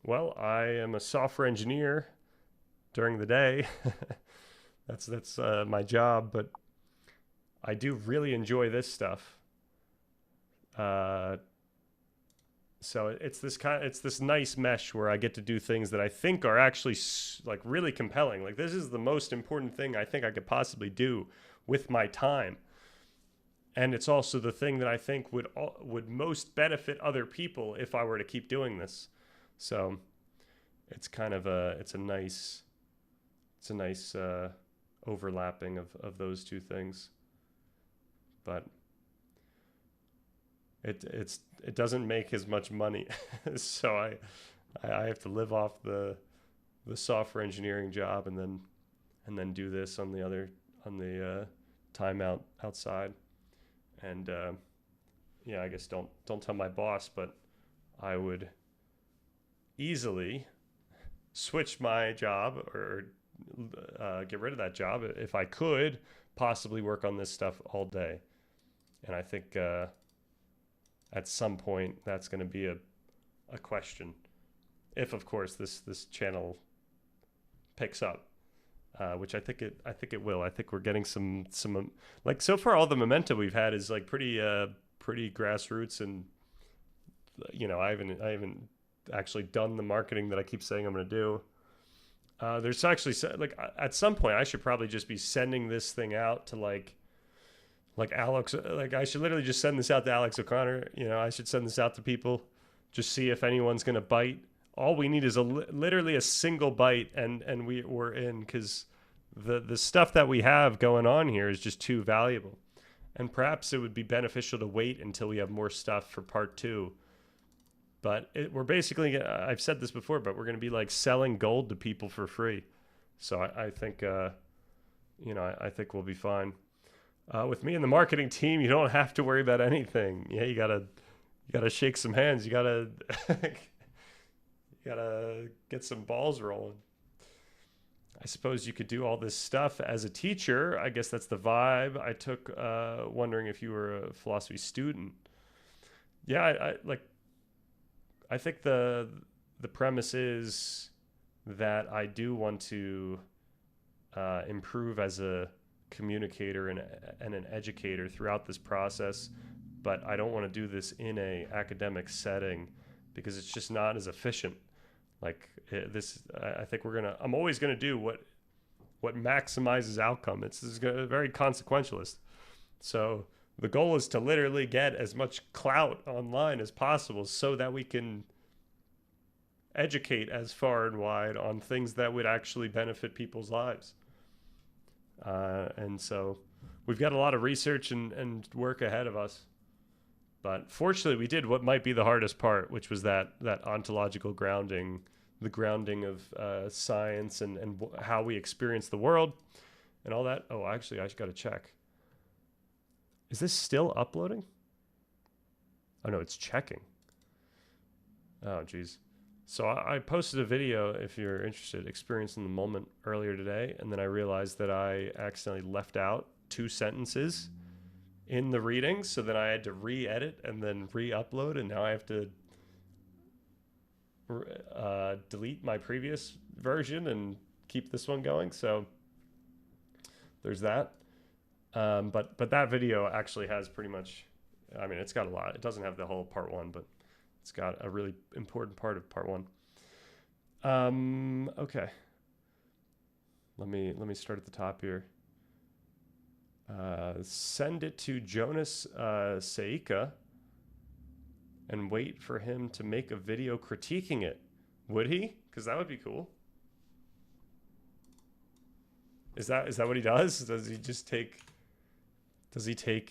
Well, I am a software engineer during the day. that's my job, but I do really enjoy this stuff. So it's this nice mesh where I get to do things that I think are actually like really compelling. Like, this is the most important thing I think I could possibly do with my time. And it's also the thing that I think would most benefit other people if I were to keep doing this. So it's kind of a nice overlapping of those two things. But it doesn't make as much money, so I have to live off the software engineering job and then do this on the time outside. And yeah, I guess don't tell my boss, but I would easily switch my job or get rid of that job if I could possibly work on this stuff all day. And I think at some point that's going to be a question, if of course this channel picks up, which I think it will. I think we're getting some like, so far all the momentum we've had is like pretty grassroots, and you know, I haven't actually done the marketing that I keep saying I'm going to do. There's actually, like, at some point I should probably just be sending this thing out to like Alex. Like, I should literally just send this out to Alex O'Connor. You know, I should send this out to people, just see if anyone's going to bite. All we need is literally a single bite, and we're in, because the stuff that we have going on here is just too valuable. And perhaps it would be beneficial to wait until we have more stuff for part 2. But we're basically, I've said this before, but we're going to be like selling gold to people for free. So I think, you know, I think we'll be fine. With me and the marketing team, you don't have to worry about anything. Yeah, you gotta shake some hands. You gotta get some balls rolling. I suppose you could do all this stuff as a teacher. I guess that's the vibe I took, wondering if you were a philosophy student. Yeah, I think the premise is that I do want to improve as a communicator and an educator throughout this process, but I don't want to do this in a academic setting because it's just not as efficient. Like this, I think I'm always gonna do what maximizes outcome. This is very consequentialist. So the goal is to literally get as much clout online as possible so that we can educate as far and wide on things that would actually benefit people's lives. And so we've got a lot of research and work ahead of us. But fortunately, we did what might be the hardest part, which was that ontological grounding, the grounding of science and how we experience the world and all that. Oh, actually, I just got to check. Is this still uploading? Oh, no, it's checking. Oh, geez. So I posted a video, if you're interested, experiencing the moment earlier today, and then I realized that I accidentally left out 2 sentences in the reading, so then I had to re-edit and then re-upload, and now I have to delete my previous version and keep this one going. So there's that. But that video actually has pretty much, I mean, it's got a lot. It doesn't have the whole part 1, but it's got a really important part of part 1. Okay. Let me start at the top here. Send it to Jonas Seika and wait for him to make a video critiquing it. Would he? Because that would be cool. Is that what he does? Does he take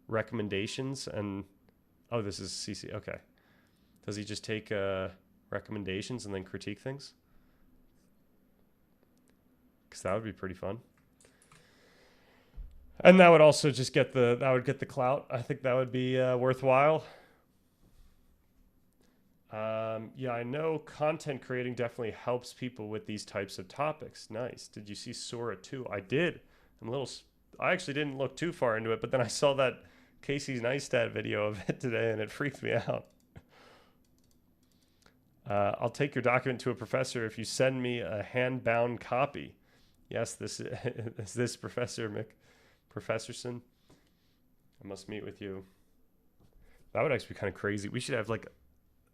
recommendations and... Oh, this is CC. Okay. Does he just take recommendations and then critique things? Because that would be pretty fun. And that would also just get the clout. I think that would be worthwhile. Yeah, I know content creating definitely helps people with these types of topics. Nice. Did you see Sora 2? I did. I actually didn't look too far into it, but then I saw that Casey Neistat video of it today, and it freaked me out. I'll take your document to a professor if you send me a hand-bound copy. Yes, this is this Professor Professorson. I must meet with you. That would actually be kind of crazy. We should have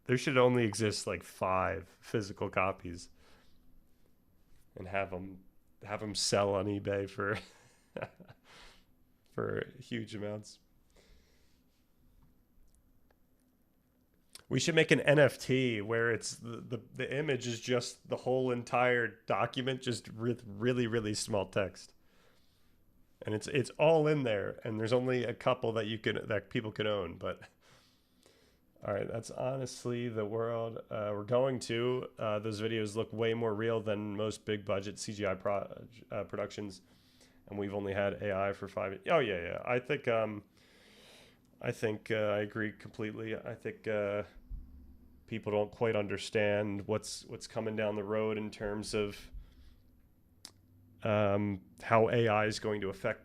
there should only exist 5 physical copies, and have them sell on eBay for for huge amounts. We should make an NFT where it's the image is just the whole entire document, just with really, really small text. And it's all in there, and there's only a couple that people can own. But all right, that's honestly the world we're going to. Those videos look way more real than most big budget CGI productions, and we've only had AI for 5. Oh yeah. I think I agree completely. I think people don't quite understand what's coming down the road in terms of how AI is going to affect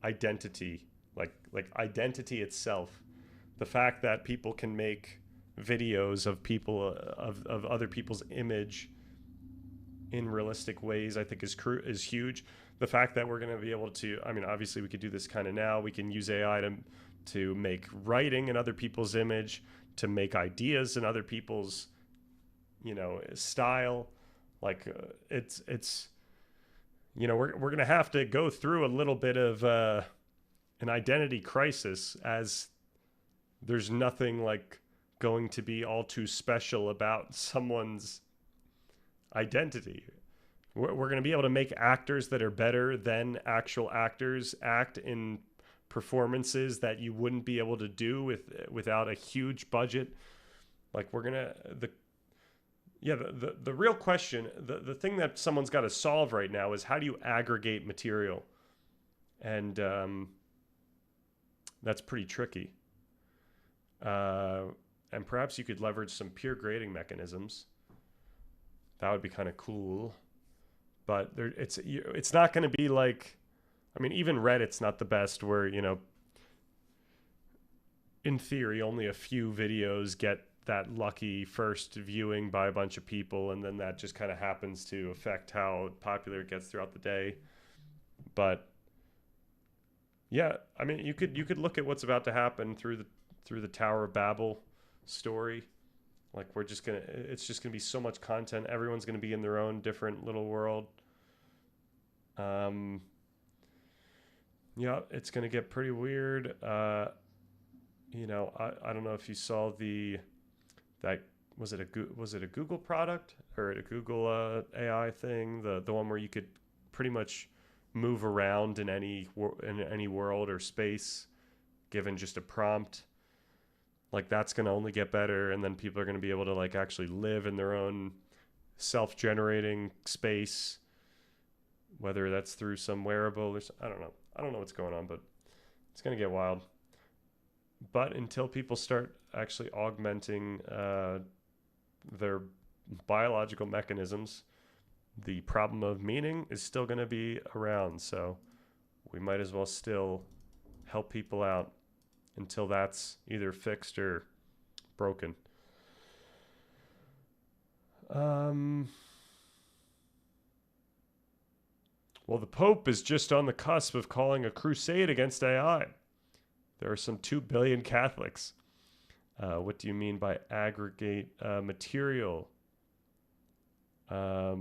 identity, like identity itself. The fact that people can make videos of people of other people's image in realistic ways, I think is huge. The fact that we're going to be able to, I mean, obviously we could do this kind of now. We can use AI to make writing in other people's image, to make ideas in other people's, style. Like it's we're going to have to go through a little bit of an identity crisis, as there's nothing like going to be all too special about someone's identity. We're going to be able to make actors that are better than actual actors act in performances that you wouldn't be able to do without a huge budget. Like we're going to the real question, the thing that someone's got to solve right now is, how do you aggregate material? And that's pretty tricky. And perhaps you could leverage some peer grading mechanisms. That would be kind of cool. But it's not going to be like, I mean, even Reddit's not the best, where, in theory, only a few videos get that lucky first viewing by a bunch of people, and then that just kind of happens to affect how popular it gets throughout the day. But yeah, I mean, you could look at what's about to happen through the Tower of Babel story. Like it's just gonna be so much content. Everyone's gonna be in their own different little world. Yeah, it's gonna get pretty weird. I don't know if you saw was it a Google product or a Google AI thing? The one where you could pretty much move around in any world or space, given just a prompt. Like that's going to only get better, and then people are going to be able to like actually live in their own self-generating space, whether that's through some wearable or I don't know what's going on, but it's going to get wild. But until people start actually augmenting their biological mechanisms, the problem of meaning is still going to be around. So we might as well still help people out until that's either fixed or broken. Well, the Pope is just on the cusp of calling a crusade against AI. There are some 2 billion Catholics. What do you mean by aggregate material? I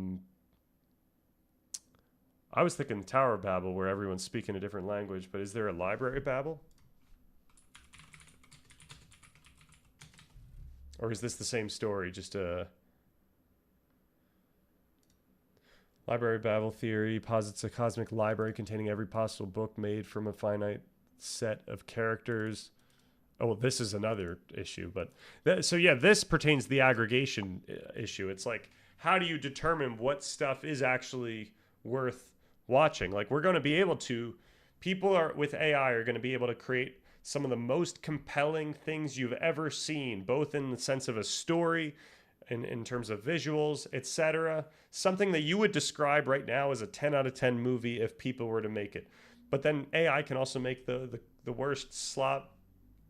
was thinking Tower of Babel, where everyone's speaking a different language, but is there a Library Babel? Or is this the same story, just a... Library Babel theory posits a cosmic library containing every possible book made from a finite set of characters. Oh, well, this is another issue, but... this pertains to the aggregation issue. It's like, how do you determine what stuff is actually worth watching? Like, we're going to be able to... with AI are going to be able to create some of the most compelling things you've ever seen, both in the sense of a story, in terms of visuals, etc. Something that you would describe right now as a 10 out of 10 movie if people were to make it. But then AI can also make the worst slop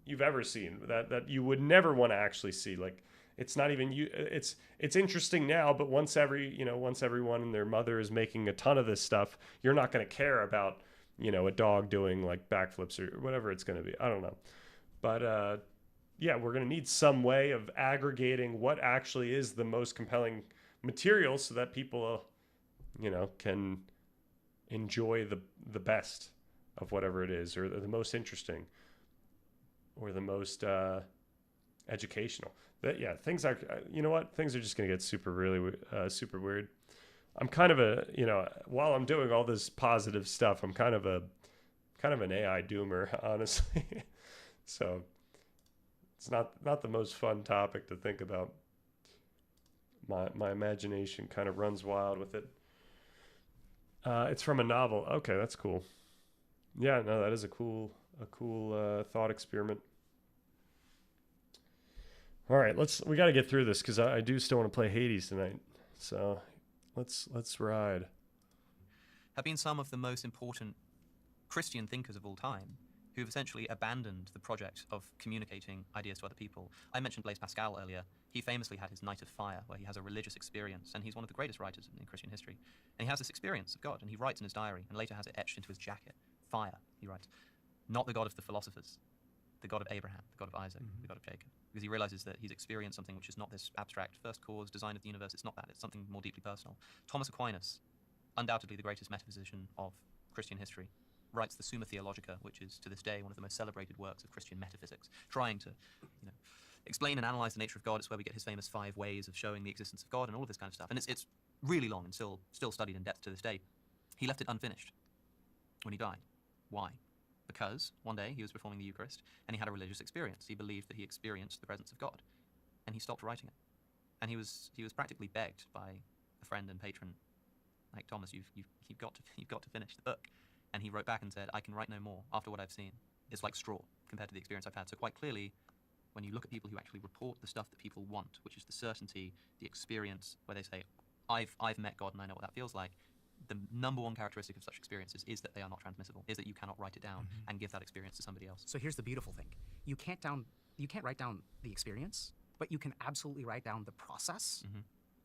you've ever seen, that you would never want to actually see. Like, it's not even you. It's interesting now, but once everyone and their mother is making a ton of this stuff, you're not going to care about a dog doing like backflips or whatever it's going to be. I don't know. But we're going to need some way of aggregating what actually is the most compelling material so that people, can enjoy the best of whatever it is, or the most interesting, or the most educational. Things are, things are just going to get super weird. I'm kind of while I'm doing all this positive stuff, I'm kind of an AI doomer, honestly. So it's not the most fun topic to think about. My imagination kind of runs wild with it. It's from a novel. Okay, that's cool. Yeah, no, that is a cool thought experiment. All right, we got to get through this because I do still want to play Hades tonight. So let's ride. Have been some of the most important Christian thinkers of all time who've essentially abandoned the project of communicating ideas to other people. I mentioned Blaise Pascal earlier. He famously had his Night of Fire, where he has a religious experience, and he's one of the greatest writers in Christian history. And he has this experience of God, and he writes in his diary, and later has it etched into his jacket. Fire, he writes. Not the God of the philosophers, the God of Abraham, the God of Isaac, the God of Jacob. Because he realizes that he's experienced something which is not this abstract first cause, design of the universe. It's not that. It's something more deeply personal. Thomas Aquinas, undoubtedly the greatest metaphysician of Christian history, writes the Summa Theologica, which is to this day one of the most celebrated works of Christian metaphysics, trying to explain and analyze the nature of God. It's where we get his famous 5 ways of showing the existence of God and all of this kind of stuff. And it's really long and still studied in depth to this day. He left it unfinished when he died. Why? Because one day he was performing the Eucharist and he had a religious experience. He believed that he experienced the presence of God, and he stopped writing it. And he was practically begged by a friend and patron like, Thomas, you've got to finish the book. And he wrote back and said, I can write no more after what I've seen. It's like straw compared to the experience I've had. So quite clearly, when you look at people who actually report the stuff that people want, which is the certainty, the experience, where they say, I've met God and I know what that feels like, the number one characteristic of such experiences is that they are not transmissible, is that you cannot write it down and give that experience to somebody else. So here's the beautiful thing. You can't write down the experience, but you can absolutely write down the process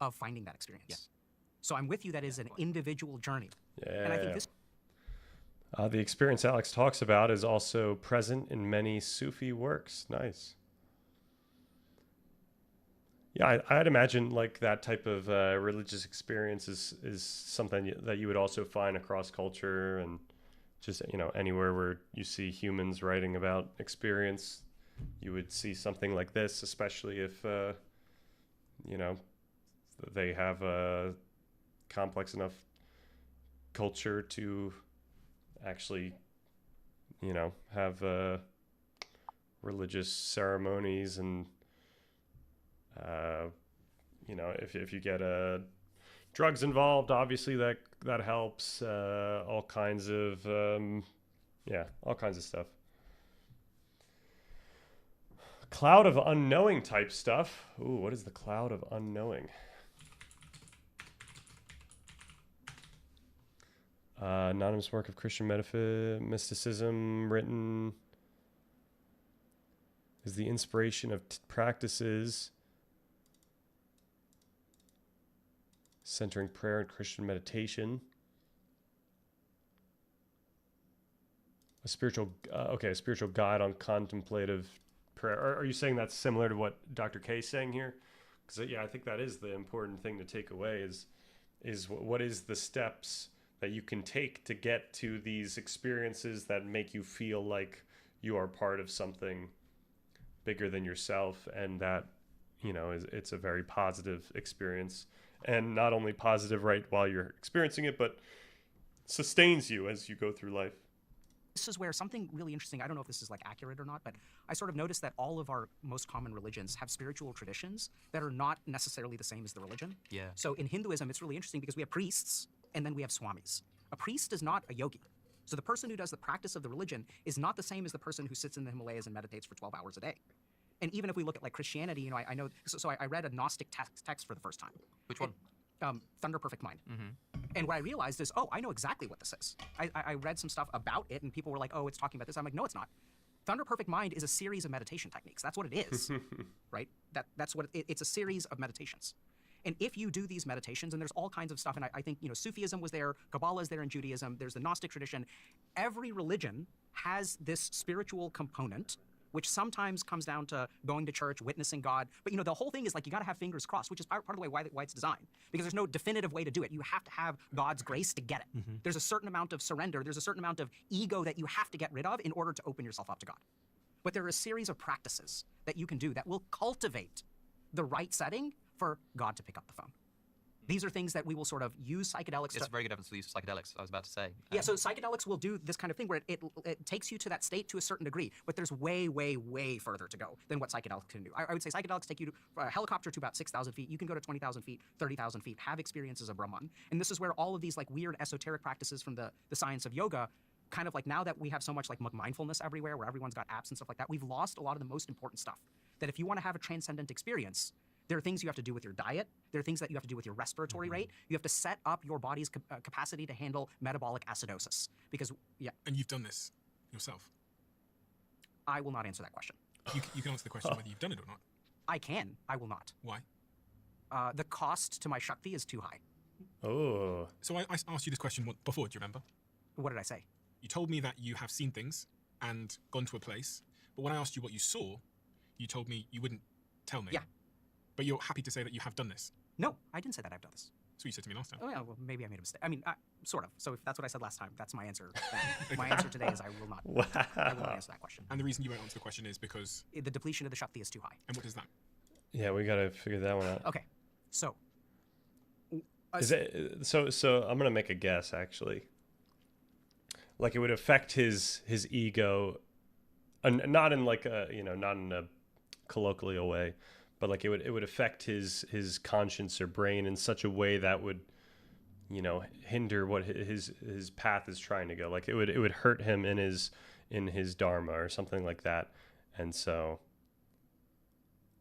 of finding that experience. Yes. So I'm with you, that is an individual journey. Yeah. And I think this... the experience Alex talks about is also present in many Sufi works. Nice. Yeah, I'd imagine like that type of religious experience is something that you would also find across culture, and just, anywhere where you see humans writing about experience, you would see something like this, especially if, they have a complex enough culture to actually, have religious ceremonies. And if you get drugs involved, obviously that helps. All kinds of all kinds of stuff. Cloud of unknowing type stuff. Ooh, what is the cloud of unknowing? Anonymous work of Christian mysticism written is the inspiration of practices centering prayer and Christian meditation. A spiritual guide on contemplative prayer. Are you saying that's similar to what Dr. K is saying here? Because I think that is the important thing to take away is what is the steps that you can take to get to these experiences that make you feel like you are part of something bigger than yourself, and that it's a very positive experience, and not only positive right while you're experiencing it, but sustains you as you go through life. This is where something really interesting, I don't know if this is like accurate or not, but I sort of noticed that all of our most common religions have spiritual traditions that are not necessarily the same as the religion. Yeah. So in Hinduism, it's really interesting because we have priests and then we have swamis. A priest is not a yogi. So the person who does the practice of the religion is not the same as the person who sits in the Himalayas and meditates for 12 hours a day. And even if we look at like Christianity, I know, so I read a Gnostic text for the first time. Which one? Thunder Perfect Mind. And what I realized is, I know exactly what this is. I read some stuff about it, and people were like, it's talking about this. I'm like, no, it's not. Thunder Perfect Mind is a series of meditation techniques. That's what it is, right? That's what it's a series of meditations. And if you do these meditations, and there's all kinds of stuff, and I think, Sufism was there, Kabbalah is there in Judaism, there's the Gnostic tradition. Every religion has this spiritual component, which sometimes comes down to going to church, witnessing God. But, the whole thing is like, you got to have fingers crossed, which is part of the way why it's designed. Because there's no definitive way to do it. You have to have God's grace to get it. There's a certain amount of surrender. There's a certain amount of ego that you have to get rid of in order to open yourself up to God. But there are a series of practices that you can do that will cultivate the right setting for God to pick up the phone. These are things that we will sort of use psychedelics It's a very good evidence for the use of psychedelics, I was about to say. Yeah, so psychedelics will do this kind of thing where it takes you to that state to a certain degree, but there's way, way, way further to go than what psychedelics can do. I would say psychedelics take you to a helicopter to about 6,000 feet. You can go to 20,000 feet, 30,000 feet, have experiences of Brahman. And this is where all of these like weird esoteric practices from the science of yoga, kind of like now that we have so much like mindfulness everywhere, where everyone's got apps and stuff like that, we've lost a lot of the most important stuff. that if you want to have a transcendent experience, there are things you have to do with your diet. There are things that you have to do with your respiratory rate. You have to set up your body's capacity to handle metabolic acidosis. Because, yeah. And you've done this yourself? I will not answer that question. You can answer the question whether you've done it or not. I can. I will not. Why? The cost to my Shakti is too high. Oh. So I asked you this question before, do you remember? What did I say? You told me that you have seen things and gone to a place, but when I asked you what you saw, you told me you wouldn't tell me. Yeah. But you're happy to say that you have done this. No, I didn't say that I've done this. That's what you said to me last time. Oh, yeah, well, maybe I made a mistake. I mean, sort of. So if that's what I said last time, that's my answer. My answer today is I will not. Wow. I will not answer that question. And the reason you won't answer the question is because... The depletion of the Shakti is too high. And what is that? Yeah, we got to figure that one out. Okay, so... Is it, so I'm going to make a guess, actually. Like, it would affect his ego, not in like a, not in a colloquial way, but like it would affect his conscience or brain in such a way that would, hinder what his path is trying to go. Like it would hurt him in his dharma or something like that. And so,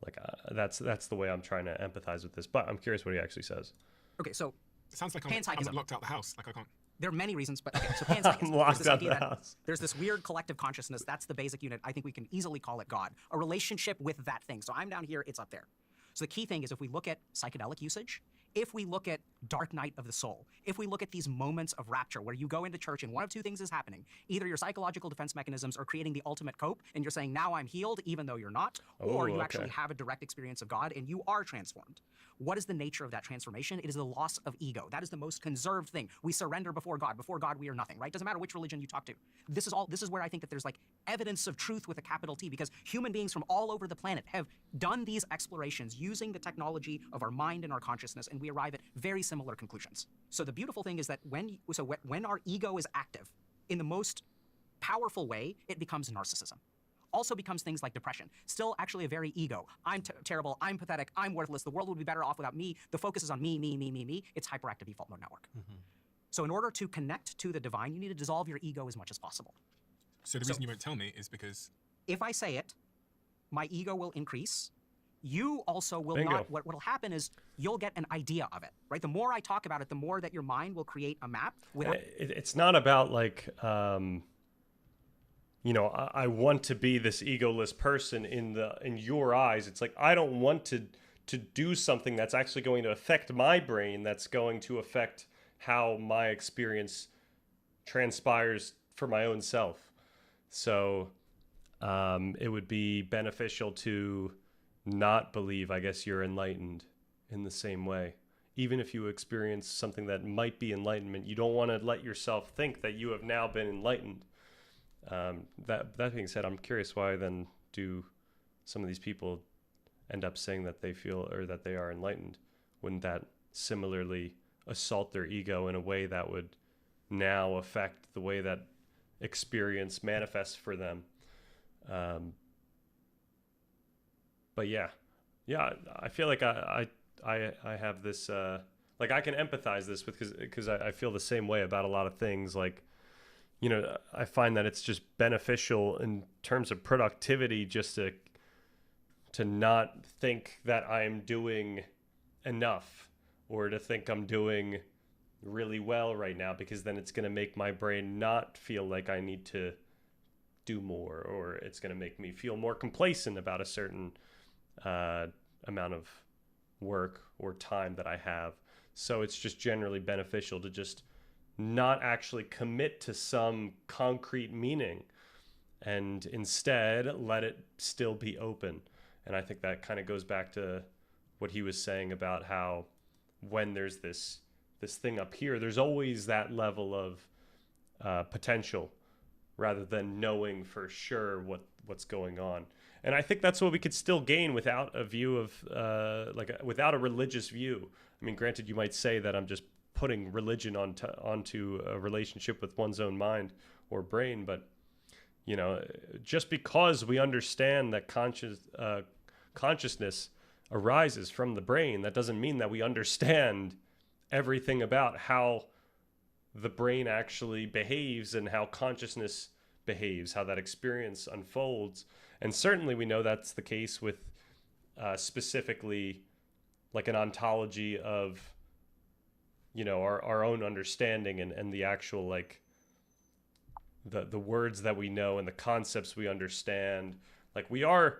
like that's the way I'm trying to empathize with this. But I'm curious what he actually says. Okay, so it sounds like I'm locked out the house. Like I can't. There are many reasons, but okay, so panpsychism. Locked out the house. There's this weird collective consciousness. That's the basic unit. I think we can easily call it God. A relationship with that thing. So I'm down here, it's up there. So the key thing is if we look at psychedelic usage, if we look at dark night of the soul, if we look at these moments of rapture where you go into church and one of two things is happening, either your psychological defense mechanisms are creating the ultimate cope and you're saying, now I'm healed, even though you're not, or you actually have a direct experience of God and you are transformed. What is the nature of that transformation? It is the loss of ego. That is the most conserved thing. We surrender before God. Before God, we are nothing, right? Doesn't matter which religion you talk to. This is where I think that there's like evidence of truth with a capital T, because human beings from all over the planet have done these explorations using the technology of our mind and our consciousness, and we arrive at very similar conclusions. So the beautiful thing is that when our ego is active in the most powerful way, it becomes narcissism. Also becomes things like depression. Still actually a very ego. I'm terrible, I'm pathetic, I'm worthless, the world would be better off without me. The focus is on me, me, me, me, me. It's hyperactive default mode network. So in order to connect to the divine, you need to dissolve your ego as much as possible. So the reason you won't tell me is because... If I say it, my ego will increase. You also will not. What will happen is you'll get an idea of it, right? The more I talk about it, the more that your mind will create a map. It's not about like... I want to be this egoless person in your eyes. It's like, I don't want to do something that's actually going to affect my brain, that's going to affect how my experience transpires for my own self. So it would be beneficial to not believe, I guess, you're enlightened in the same way. Even if you experience something that might be enlightenment, you don't want to let yourself think that you have now been enlightened. That being said, I'm curious why then do some of these people end up saying that they feel or that they are enlightened? Wouldn't that similarly assault their ego in a way that would now affect the way that experience manifests for them? But yeah, I feel like I have this like I can empathize this with because I feel the same way about a lot of things. Like, I find that it's just beneficial in terms of productivity just to not think that I'm doing enough or to think I'm doing really well right now, because then it's going to make my brain not feel like I need to do more, or it's going to make me feel more complacent about a certain amount of work or time that I have. So it's just generally beneficial to just not actually commit to some concrete meaning and instead let it still be open. And I think that kind of goes back to what he was saying about how when there's this thing up here, there's always that level of potential rather than knowing for sure what's going on. And I think that's what we could still gain without a view of without a religious view. I mean, granted, you might say that I'm just putting religion onto a relationship with one's own mind or brain, but just because we understand that consciousness arises from the brain, that doesn't mean that we understand everything about how the brain actually behaves and how consciousness behaves, how that experience unfolds. And certainly we know that's the case with specifically like an ontology of, you know, our own understanding and the actual like the words that we know and the concepts we understand. Like we are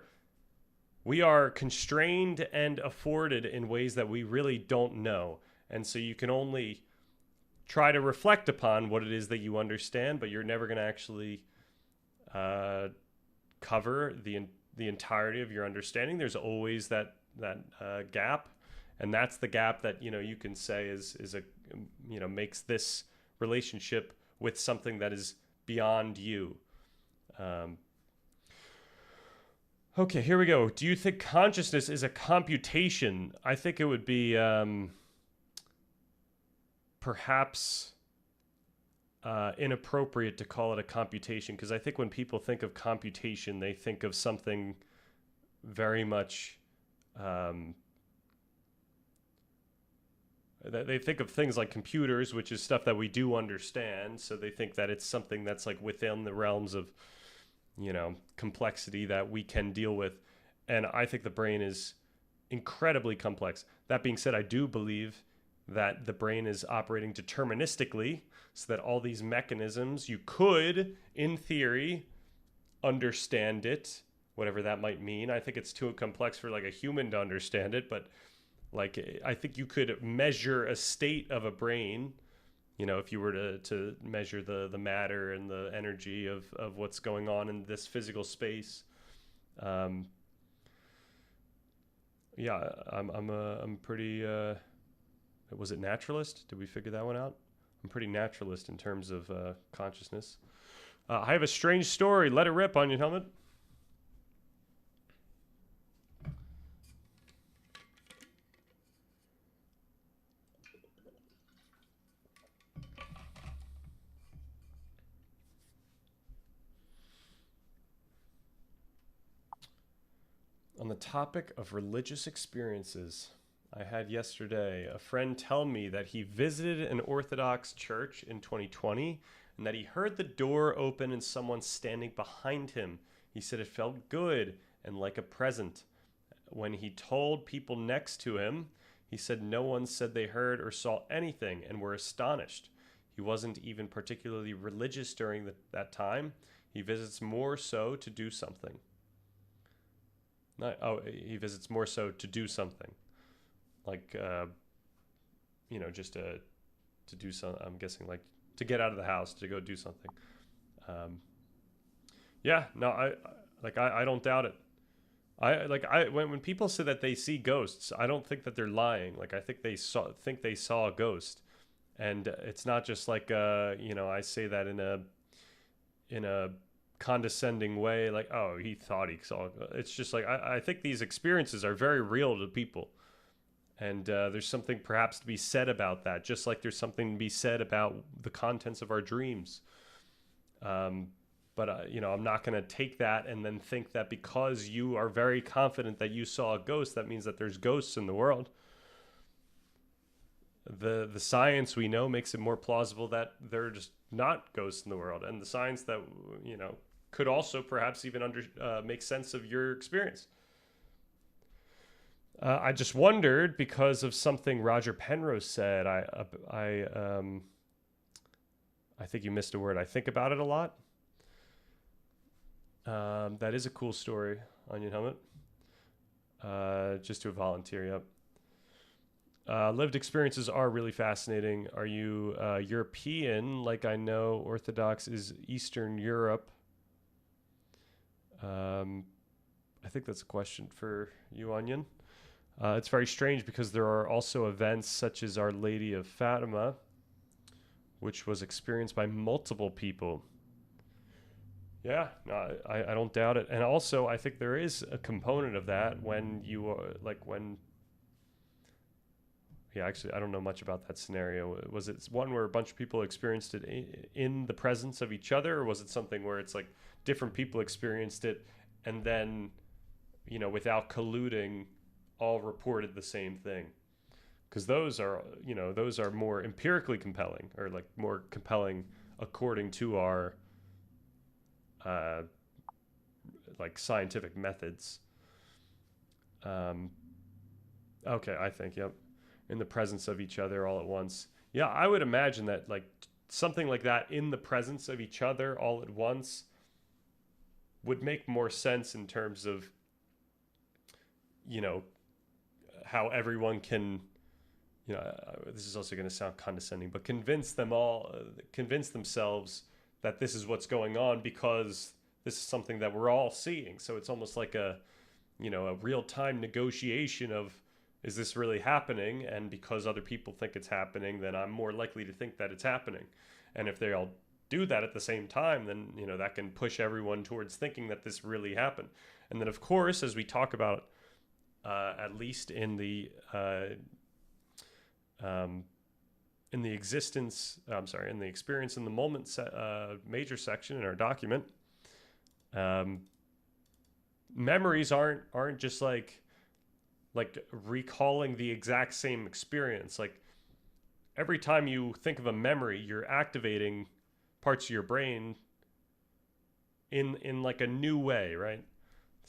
constrained and afforded in ways that we really don't know. And so you can only try to reflect upon what it is that you understand, but you're never going to actually cover the entirety of your understanding. There's always that gap, and that's the gap that, you know, you can say is a, you know, makes this relationship with something that is beyond you. Okay, here we go. Do you think consciousness is a computation? I think it would be perhaps inappropriate to call it a computation, because I think when people think of computation, they think of something very much they think of things like computers, which is stuff that we do understand. So they think that it's something that's like within the realms of, you know, complexity that we can deal with. And I think the brain is incredibly complex. That being said, I do believe that the brain is operating deterministically, so that all these mechanisms, you could, in theory, understand it, whatever that might mean. I think it's too complex for like a human to understand it, but like I think you could measure a state of a brain, you know, if you were to measure the matter and the energy of what's going on in this physical space. Yeah, I'm pretty was it naturalist? Did we figure that one out? I'm pretty naturalist in terms of consciousness. I have a strange story. Let it rip, Onion Helmet. On the topic of religious experiences, I had yesterday a friend tell me that he visited an Orthodox church in 2020 and that he heard the door open and someone standing behind him. He said it felt good and like a present. When he told people next to him, he said no one said they heard or saw anything and were astonished. He wasn't even particularly religious during that time. He visits more so to do something. He visits more so to do something, like, you know, just to do something. I'm guessing like to get out of the house to go do something. Yeah, no, I don't doubt it. When people say that they see ghosts, I don't think that they're lying. Like I think they saw a ghost, and it's not just like you know, I say that in a condescending way, like, oh, he thought he saw. It's just like I think these experiences are very real to people, and there's something perhaps to be said about that, just like there's something to be said about the contents of our dreams. But you know, I'm not going to take that and then think that because you are very confident that you saw a ghost, that means that there's ghosts in the world. The science we know makes it more plausible that there are just not ghosts in the world, and the science that, you know, could also perhaps even make sense of your experience. I just wondered, because of something Roger Penrose said. I think you missed a word. I think about it a lot. That is a cool story, Onion Helmet. Just to volunteer, yep. Lived experiences are really fascinating. Are you European? Like I know Orthodox is Eastern Europe. I think that's a question for you, Onion. It's very strange because there are also events such as Our Lady of Fatima, which was experienced by multiple people. Yeah, no, I don't doubt it. And also, I think there is a component of that when you yeah, actually, I don't know much about that scenario. Was it one where a bunch of people experienced it in the presence of each other, or was it something where it's like different people experienced it and then, you know, without colluding, all reported the same thing? Because those are more empirically compelling, or like more compelling according to our like scientific methods. Okay, I think, yep. In the presence of each other all at once. Yeah, I would imagine that like something like that in the presence of each other all at once would make more sense in terms of, you know, how everyone can, you know, this is also going to sound condescending, but convince themselves that this is what's going on because this is something that we're all seeing. So it's almost like a, you know, a real-time negotiation of, is this really happening? And because other people think it's happening, then I'm more likely to think that it's happening. And if they all do that at the same time, then, you know, that can push everyone towards thinking that this really happened. And then, of course, as we talk about, at least in the experience in the moment major section in our document, memories aren't just like recalling the exact same experience. Like every time you think of a memory, you're activating parts of your brain in like a new way, right?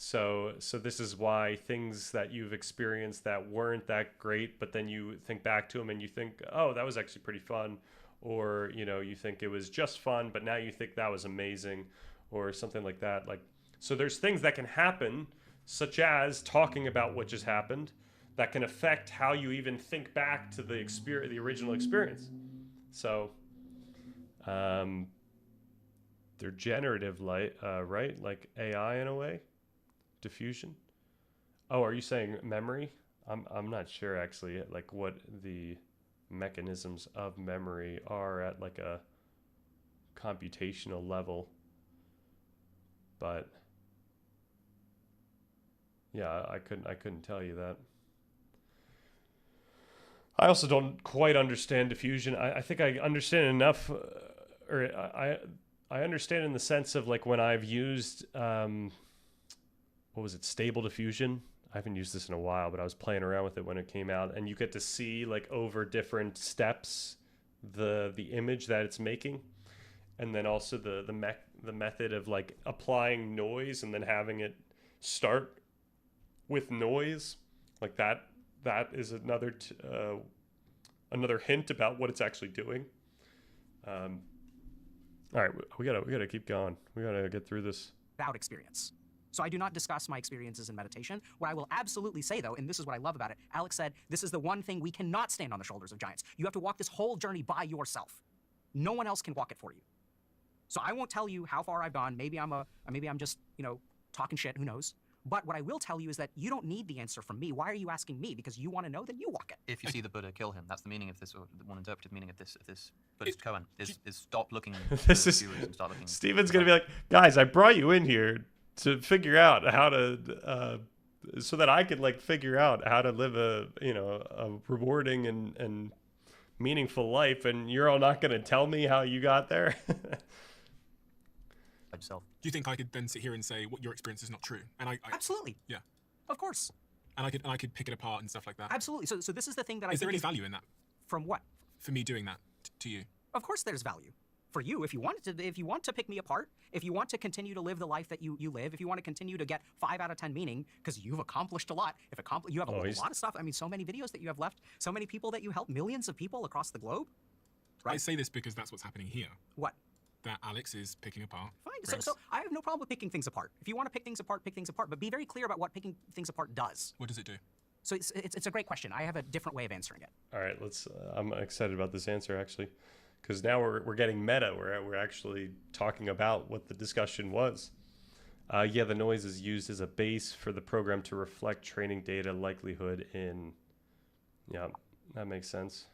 So this is why things that you've experienced that weren't that great, but then you think back to them and you think, oh, that was actually pretty fun. Or, you know, you think it was just fun, but now you think that was amazing or something like that. Like, so there's things that can happen, such as talking about what just happened, that can affect how you even think back to the original experience. So, they're generative, right? Like AI in a way. Diffusion. Oh, are you saying memory? I'm not sure actually, like what the mechanisms of memory are at like a computational level, but yeah, I couldn't tell you that. I also don't quite understand diffusion. I think I understand enough, or I understand in the sense of like when I've used what was it, Stable Diffusion? I haven't used this in a while, but I was playing around with it when it came out, and you get to see like over different steps the image that it's making, and then also the method of like applying noise and then having it start with noise, like that is another hint about what it's actually doing. All right, we gotta keep going. We gotta get through this. Without experience. So I do not discuss my experiences in meditation. What I will absolutely say, though, and this is what I love about it, Alex said, this is the one thing we cannot stand on the shoulders of giants. You have to walk this whole journey by yourself. No one else can walk it for you. So I won't tell you how far I've gone. Maybe I'm just, you know, talking shit, who knows? But what I will tell you is that you don't need the answer from me. Why are you asking me? Because you want to know, then you walk it. If you see the Buddha kill him, that's the meaning of this, or one interpreted meaning of this Buddhist koan is stop looking this is and start looking. Steven's gonna be like, guys, I brought you in here to figure out how to so that I could like figure out how to live a rewarding and meaningful life, and you're all not gonna tell me how you got there. Yourself. Do you think I could then sit here and say what your experience is not true? And I absolutely. Yeah. Of course. And I could pick it apart and stuff like that. Absolutely. So this is the thing that is there any value in that? From what? For me doing that to you. Of course there's value. For you, if you want to pick me apart, if you want to continue to live the life that you live, if you want to continue to get 5 out of 10 meaning, because you've accomplished a lot. You have a lot of stuff. I mean, so many videos that you have left, so many people that you help, millions of people across the globe. Right? I say this because that's what's happening here. What? That Alex is picking apart. Fine. So I have no problem with picking things apart. If you want to pick things apart, but be very clear about what picking things apart does. What does it do? So it's a great question. I have a different way of answering it. All right, I'm excited about this answer actually, because now we're getting meta. We're actually talking about what the discussion was. Yeah, the noise is used as a base for the program to reflect training data likelihood in. Yeah, that makes sense.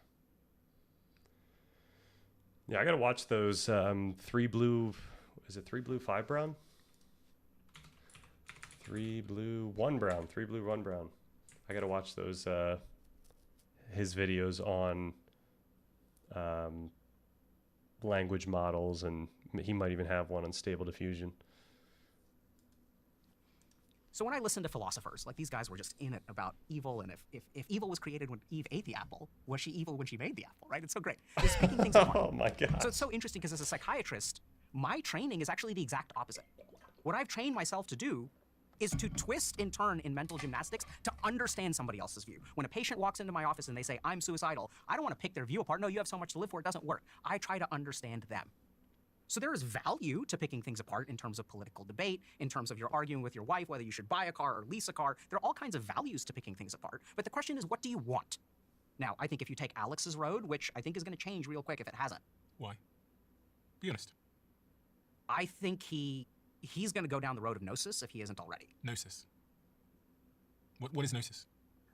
Yeah, I gotta watch those 3 blue. Is it 3 blue, 5 brown? 3 blue, 1 brown. 3 blue, 1 brown. I gotta watch those his videos on language models, and he might even have one on Stable Diffusion. So when I listen to philosophers, like these guys were just in it about evil, and if evil was created when Eve ate the apple, was she evil when she made the apple, right? It's so great. It's picking things apart. Oh my God. So it's so interesting because as a psychiatrist, my training is actually the exact opposite. What I've trained myself to do is to twist and turn in mental gymnastics to understand somebody else's view. When a patient walks into my office and they say, I'm suicidal, I don't want to pick their view apart. No, you have so much to live for, it doesn't work. I try to understand them. So there is value to picking things apart in terms of political debate, in terms of you're arguing with your wife whether you should buy a car or lease a car. There are all kinds of values to picking things apart. But the question is, what do you want? Now, I think if you take Alex's road, which I think is going to change real quick if it hasn't. Why? Be honest. I think he's going to go down the road of gnosis if he isn't already. Gnosis. What is gnosis?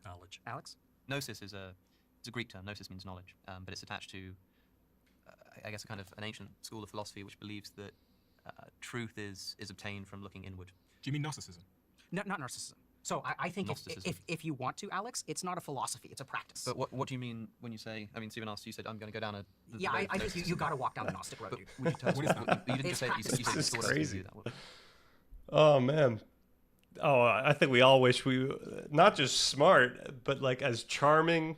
Knowledge. Alex? Gnosis is a Greek term. Gnosis means knowledge, but it's attached to, I guess, a kind of an ancient school of philosophy which believes that truth is obtained from looking inward. Do you mean narcissism? No, not narcissism. So I think if you want to, Alex, it's not a philosophy, it's a practice. But what do you mean when you say, I mean, Stephen asked, you said, I'm going to go down a... Yeah, I think you got to walk down the Gnostic road, dude. Would you tell us What is that? You didn't just say it, you said This is sort of crazy. do that. Oh man. Oh, I think we all wish we not just smart, but like as charming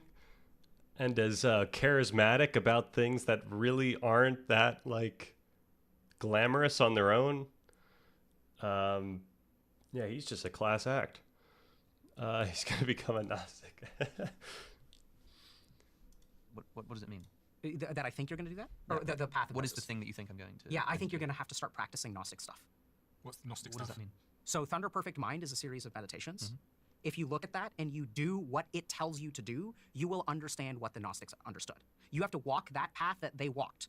and as charismatic about things that really aren't that like glamorous on their own. Yeah, he's just a class act. He's gonna become a Gnostic. What does it mean? That I think you're going to do that? Or the path of What Gnosis? is the thing that you think I'm going to... Yeah, I think you're going to have to start practicing Gnostic stuff. What's the Gnostic What does stuff? that mean? So Thunder Perfect Mind is a series of meditations. Mm-hmm. If you look at that and you do what it tells you to do, you will understand what the Gnostics understood. You have to walk that path that they walked.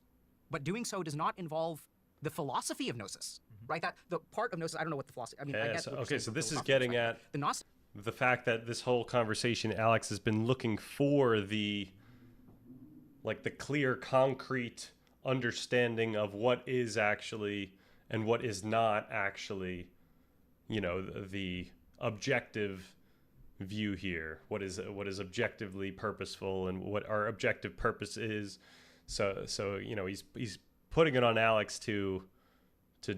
But doing so does not involve the philosophy of Gnosis, right? That the part of Gnosis, I don't know what the philosophy, I mean, I Yeah, get so, what you're okay, saying so from a this is philosophical getting perspective. at The Gnostic the fact that this whole conversation, Alex has been looking for the clear, concrete understanding of what is actually and what is not actually, you know, the objective view here. What is objectively purposeful and what our objective purpose is. So you know, he's putting it on Alex to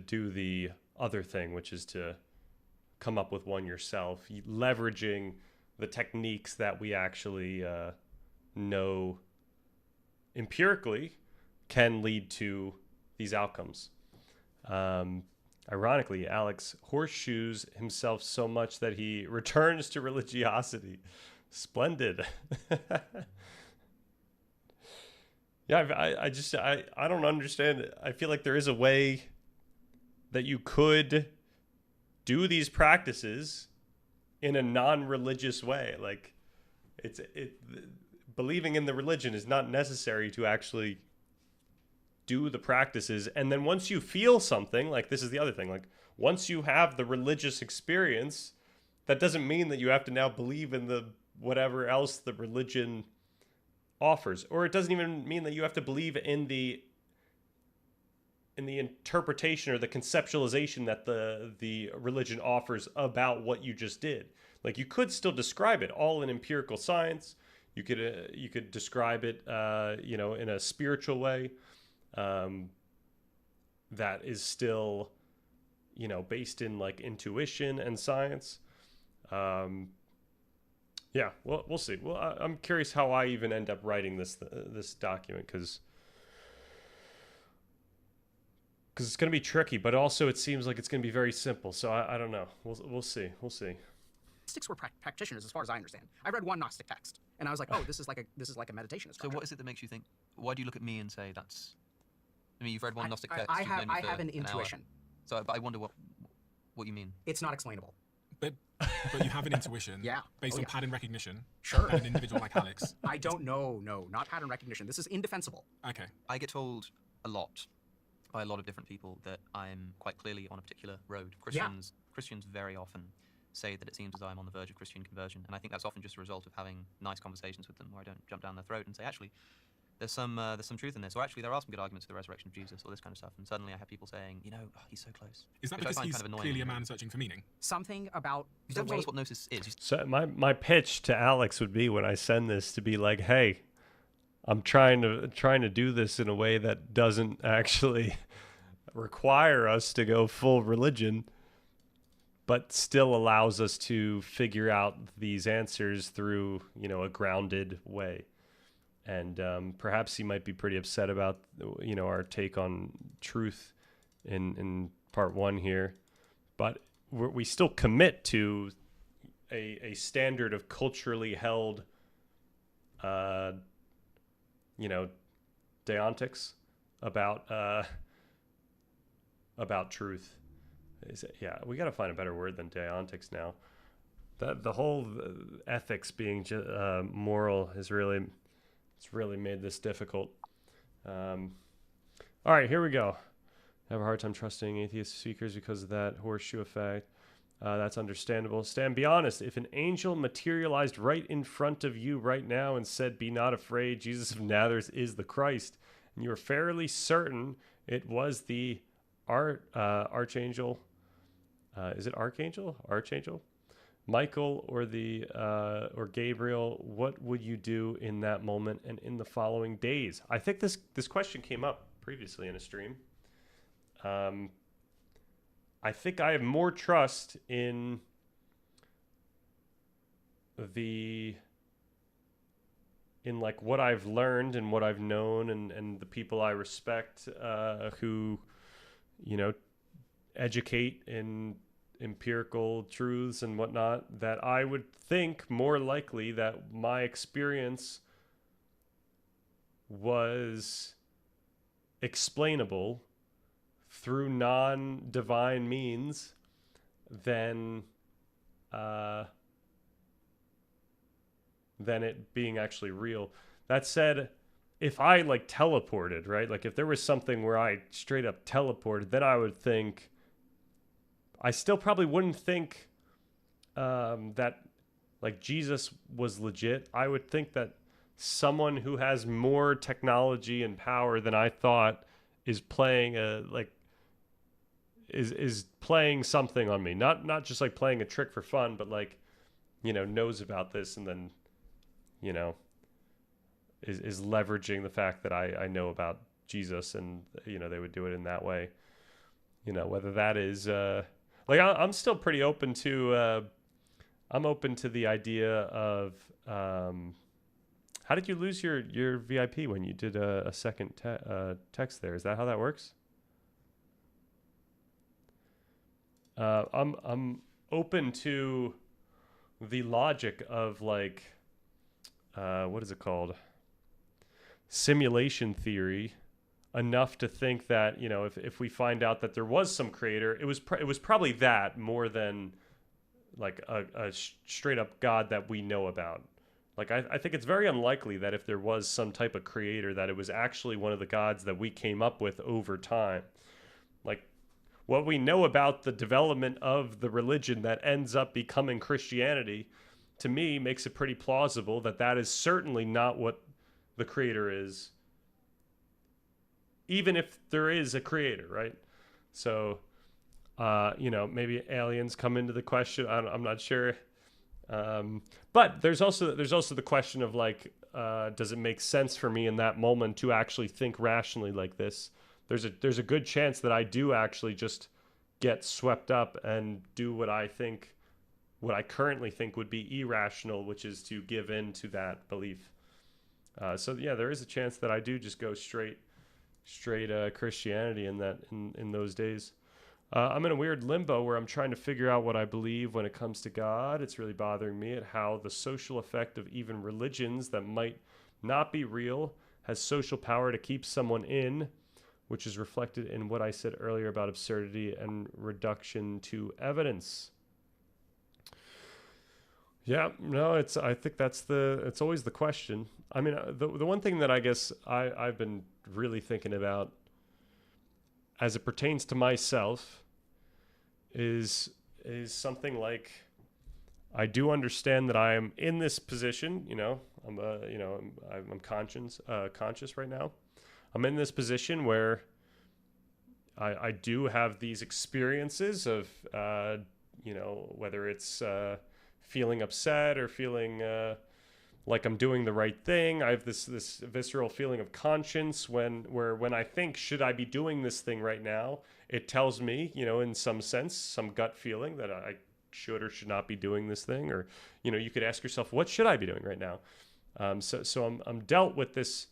do the other thing, which is to come up with one yourself, leveraging the techniques that we actually know empirically can lead to these outcomes. Ironically, Alex horseshoes himself so much that he returns to religiosity. Splendid. Yeah, I don't understand. I feel like there is a way that you could do these practices in a non-religious way. Like believing in the religion is not necessary to actually do the practices. And then once you feel something, like this is the other thing, like once you have the religious experience, that doesn't mean that you have to now believe in the whatever else the religion offers, or it doesn't even mean that you have to believe in the interpretation or the conceptualization that the religion offers about what you just did. Like you could still describe it all in empirical science. You could describe it, you know, in a spiritual way that is still, you know, based in like intuition and science. Yeah, well, we'll see. Well, I'm curious how I even end up writing this document because it's going to be tricky, but also it seems like it's going to be very simple. So I don't know. We'll see. We'll see. Gnostics were practitioners, as far as I understand. I read one Gnostic text, and I was like, oh, this is like a meditation. So what is it that makes you think? Why do you look at me and say that's? I mean, you've read one Gnostic text. I you've known me have for an hour. intuition. So, but I wonder what you mean. It's not explainable. But you have an intuition Yeah. based Oh, on yeah. pattern recognition. Sure. An individual like Alex. I don't know. No, not pattern recognition. This is indefensible. Okay. I get told a lot by a lot of different people that I'm quite clearly on a particular road. Christians very often say that it seems as though I'm on the verge of Christian conversion, and I think that's often just a result of having nice conversations with them where I don't jump down their throat and say, actually, there's some truth in this, or actually there are some good arguments for the resurrection of Jesus, or this kind of stuff. And suddenly I have people saying, you know, oh, he's so close. Is that Which I because find he's kind of annoying. clearly a man searching for meaning? Something about You the don't tell way us what gnosis is. So my pitch to Alex would be when I send this to be like, hey, I'm trying to do this in a way that doesn't actually require us to go full religion, but still allows us to figure out these answers through, you know, a grounded way. And perhaps he might be pretty upset about, you know, our take on truth in part one here. but we still commit to a standard of culturally held, deontics about truth. We got to find a better word than deontics now. The whole ethics being moral it's really made this difficult. All right, here we go. I have a hard time trusting atheist speakers because of that horseshoe effect. That's understandable. Stan, be honest. If an angel materialized right in front of you right now and said, "Be not afraid, Jesus of Nazareth is the Christ," and you were fairly certain it was the archangel, is it archangel? Archangel? Michael or Gabriel, what would you do in that moment and in the following days? I think this question came up previously in a stream. I think I have more trust in like what I've learned and what I've known and the people I respect who, educate in empirical truths and whatnot, that I would think more likely that my experience was explainable through non-divine means than it being actually real. That said, if I teleported, right? Like if there was something where I straight up teleported, then I would think, I still probably wouldn't think that Jesus was legit. I would think that someone who has more technology and power than I thought is playing is playing something on me. Not just playing a trick for fun, but knows about this and then, is leveraging the fact that I know about Jesus and, they would do it in that way. Whether that is, I'm still pretty open to, I'm open to the idea of, how did you lose your VIP when you did a second text there? Is that how that works? I'm open to the logic of what is it called? Simulation theory, enough to think that if we find out that there was some creator, it was probably that more than a straight up God that we know about. I think it's very unlikely that if there was some type of creator, that it was actually one of the gods that we came up with over time. What we know about the development of the religion that ends up becoming Christianity, to me, makes it pretty plausible that that is certainly not what the creator is, even if there is a creator, right? So, maybe aliens come into the question. I'm not sure. But there's also the question of does it make sense for me in that moment to actually think rationally like this? There's a good chance that I do actually just get swept up and do what I currently think would be irrational, which is to give in to that belief. So yeah, there is a chance that I do just go straight Christianity in those days. I'm in a weird limbo where I'm trying to figure out what I believe when it comes to God. It's really bothering me at how the social effect of even religions that might not be real has social power to keep someone in, which is reflected in what I said earlier about absurdity and reduction to evidence. Yeah, no, I think it's always the question. I mean, the one thing that I guess I've been really thinking about as it pertains to myself is something like, I do understand that I am in this position, I'm conscious right now. I'm in this position where I do have these experiences of, whether it's feeling upset or feeling like I'm doing the right thing. I have this visceral feeling of conscience when I think, should I be doing this thing right now? It tells me, in some sense, some gut feeling that I should or should not be doing this thing. Or, you could ask yourself, what should I be doing right now? So I'm dealt with this,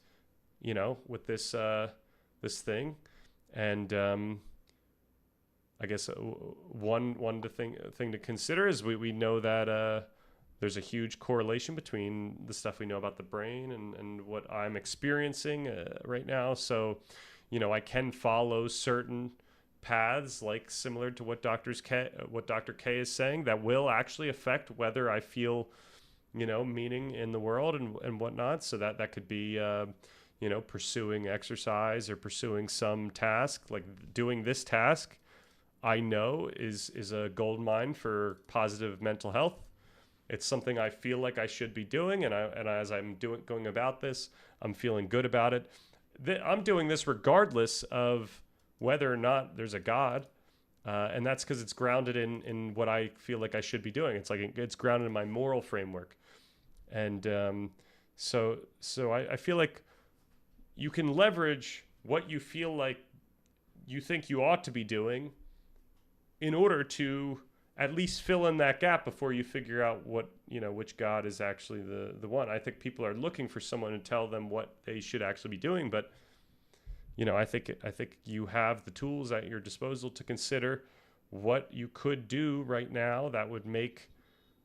with this thing. And I guess one thing to consider is we know that there's a huge correlation between the stuff we know about the brain and what I'm experiencing right now. So, I can follow certain paths, like similar to what Dr. K is saying, that will actually affect whether I feel, meaning in the world and whatnot. So that could be, pursuing exercise or pursuing some task, like doing this task. I know is a gold mine for positive mental health. It's something I feel like I should be doing, and as I'm going about this, I'm feeling good about it. I'm doing this regardless of whether or not there's a God, and that's because it's grounded in what I feel like I should be doing. It's like it's grounded in my moral framework, and so I feel like you can leverage what you feel like you think you ought to be doing in order to at least fill in that gap before you figure out what, which God is actually the one. I think people are looking for someone to tell them what they should actually be doing, but I think you have the tools at your disposal to consider what you could do right now that would make,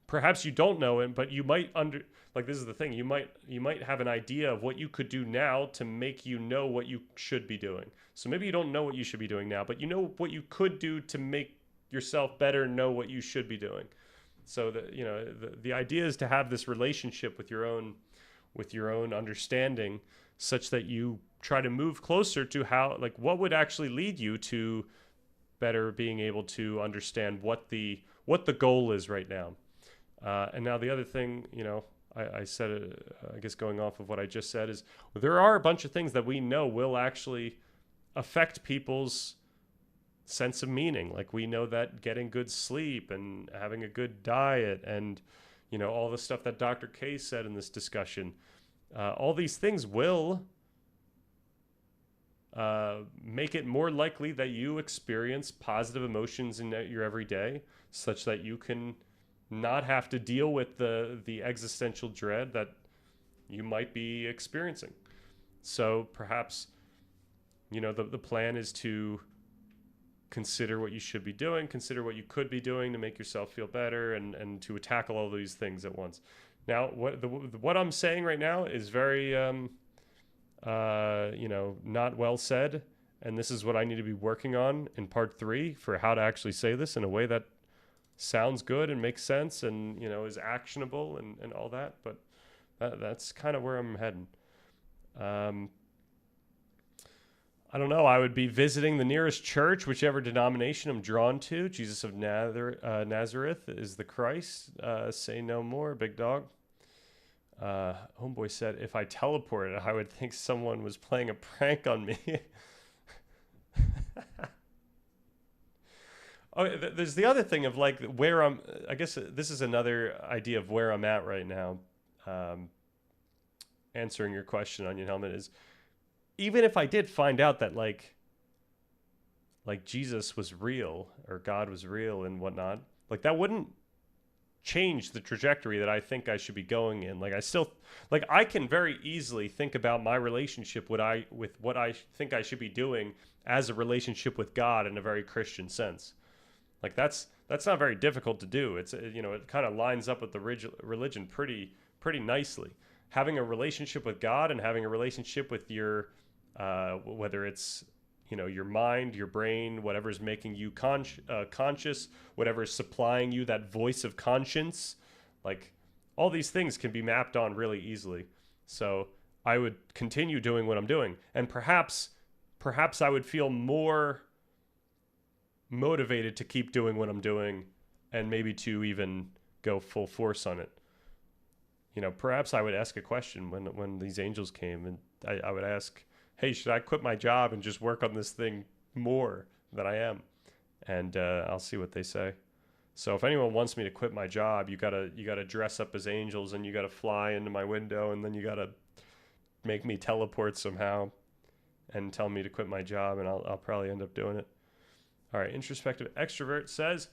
perhaps you don't know it, but you might this is the thing, you might have an idea of what you could do now to make what you should be doing. So maybe you don't know what you should be doing now, but you know what you could do to make yourself better know what you should be doing. So the idea is to have this relationship with your own understanding, such that you try to move closer to what would actually lead you to better being able to understand what the goal is right now. And now the other thing, I said, I guess going off of what I just said, is there are a bunch of things that we know will actually affect people's sense of meaning. Like, we know that getting good sleep and having a good diet and, all the stuff that Dr. K said in this discussion, all these things will make it more likely that you experience positive emotions in your everyday, such that you can not have to deal with the existential dread that you might be experiencing. So perhaps, the plan is to consider what you should be doing, consider what you could be doing to make yourself feel better, and to tackle all these things at once. Now, what I'm saying right now is very, not well said, and this is what I need to be working on in part 3 for how to actually say this in a way that sounds good and makes sense and, is actionable and all that. But that's kind of where I'm heading. I don't know. I would be visiting the nearest church, whichever denomination I'm drawn to. Jesus of Nazareth is the Christ. Say no more, big dog. Homeboy said, if I teleported, I would think someone was playing a prank on me. Oh, there's the other thing of where I guess this is another idea of where I'm at right now. Answering your question, Onion Helmet, is even if I did find out that like Jesus was real or God was real and whatnot, that wouldn't change the trajectory that I think I should be going in. I can very easily think about my relationship with what I think I should be doing as a relationship with God in a very Christian sense. That's not very difficult to do. It's it kind of lines up with the religion pretty nicely. Having a relationship with God and having a relationship with your whether it's your mind, your brain, whatever's making you conscious, whatever is supplying you that voice of conscience, all these things can be mapped on really easily. So I would continue doing what I'm doing, and perhaps I would feel more motivated to keep doing what I'm doing, and maybe to even go full force on it. Perhaps I would ask a question when these angels came, and I would ask, hey, should I quit my job and just work on this thing more than I am? And I'll see what they say. So if anyone wants me to quit my job, you gotta dress up as angels, and you gotta fly into my window, and then you gotta make me teleport somehow and tell me to quit my job, and I'll probably end up doing it. All right, introspective extrovert says,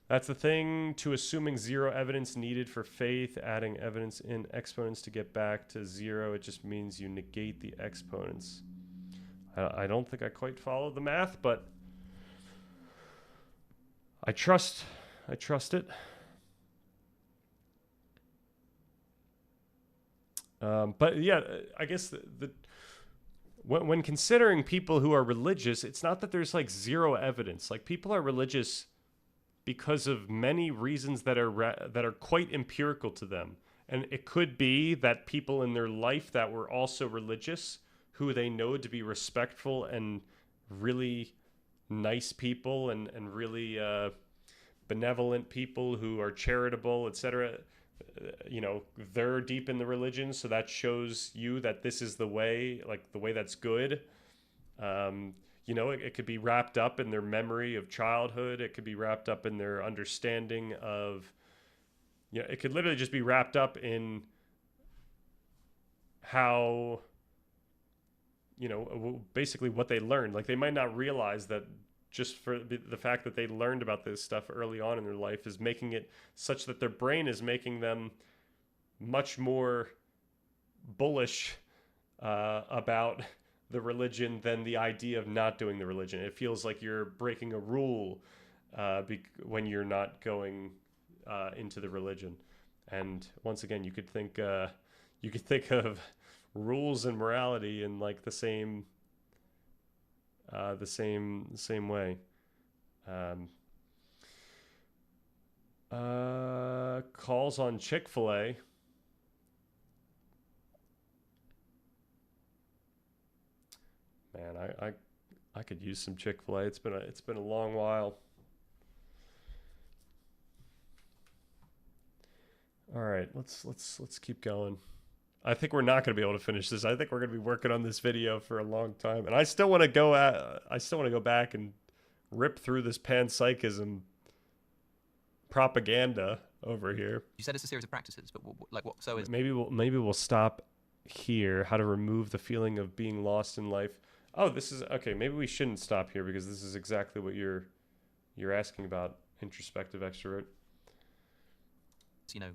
that's the thing to assuming zero evidence needed for faith, adding evidence in exponents to get back to zero. It just means you negate the exponents. I don't think I quite followed the math, but I trust it. But yeah, I guess when considering people who are religious, it's not that there's like zero evidence. Like people are religious because of many reasons that are quite empirical to them. And it could be that people in their life that were also religious, who they know to be respectful and really nice people and really benevolent people who are charitable, etc. You know, they're deep in the religion, so that shows you that this is the way, like the way that's good. You know, it could be wrapped up in their memory of childhood. It could be wrapped up in their understanding of, you know, it could literally just be wrapped up in how, you know, basically what they learned. Like they might not realize that just for the fact that they learned about this stuff early on in their life is making it such that their brain is making them much more bullish about the religion than the idea of not doing the religion. It feels like you're breaking a rule when you're not going into the religion. And once again, you could think of rules and morality in like the same way. Calls on Chick-fil-A. Man, I could use some Chick-fil-A. It's been a long while. All right, let's keep going. I think we're not going to be able to finish this. I think we're going to be working on this video for a long time, and I still want to go back and rip through this panpsychism propaganda over here. You said it's a series of practices, but like what? So is maybe we'll stop here. How to remove the feeling of being lost in life. Oh, this is okay. Maybe we shouldn't stop here because this is exactly what you're asking about. Introspective extrovert. You know.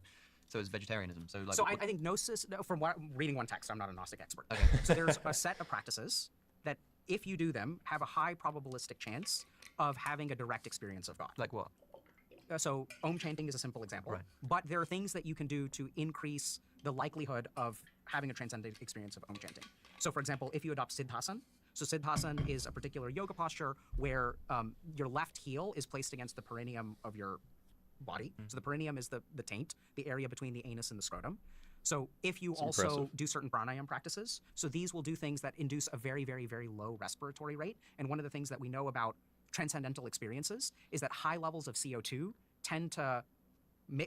So is vegetarianism. So like. So I think gnosis. From what I'm reading one text, I'm not a Gnostic expert. Okay. So there's a set of practices that, if you do them, have a high probabilistic chance of having a direct experience of God. Like what? So Om chanting is a simple example. Right. But there are things that you can do to increase the likelihood of having a transcendent experience of Om chanting. So for example, if you adopt Siddhasana. So Siddhasana is a particular yoga posture where your left heel is placed against the perineum of your body. So the perineum is the taint, the area between the anus and the scrotum. So if you also impressive. do certain pranayama practices, so these will do things that induce a very, very, very low respiratory rate. And one of the things that we know about transcendental experiences is that high levels of CO2 tend to,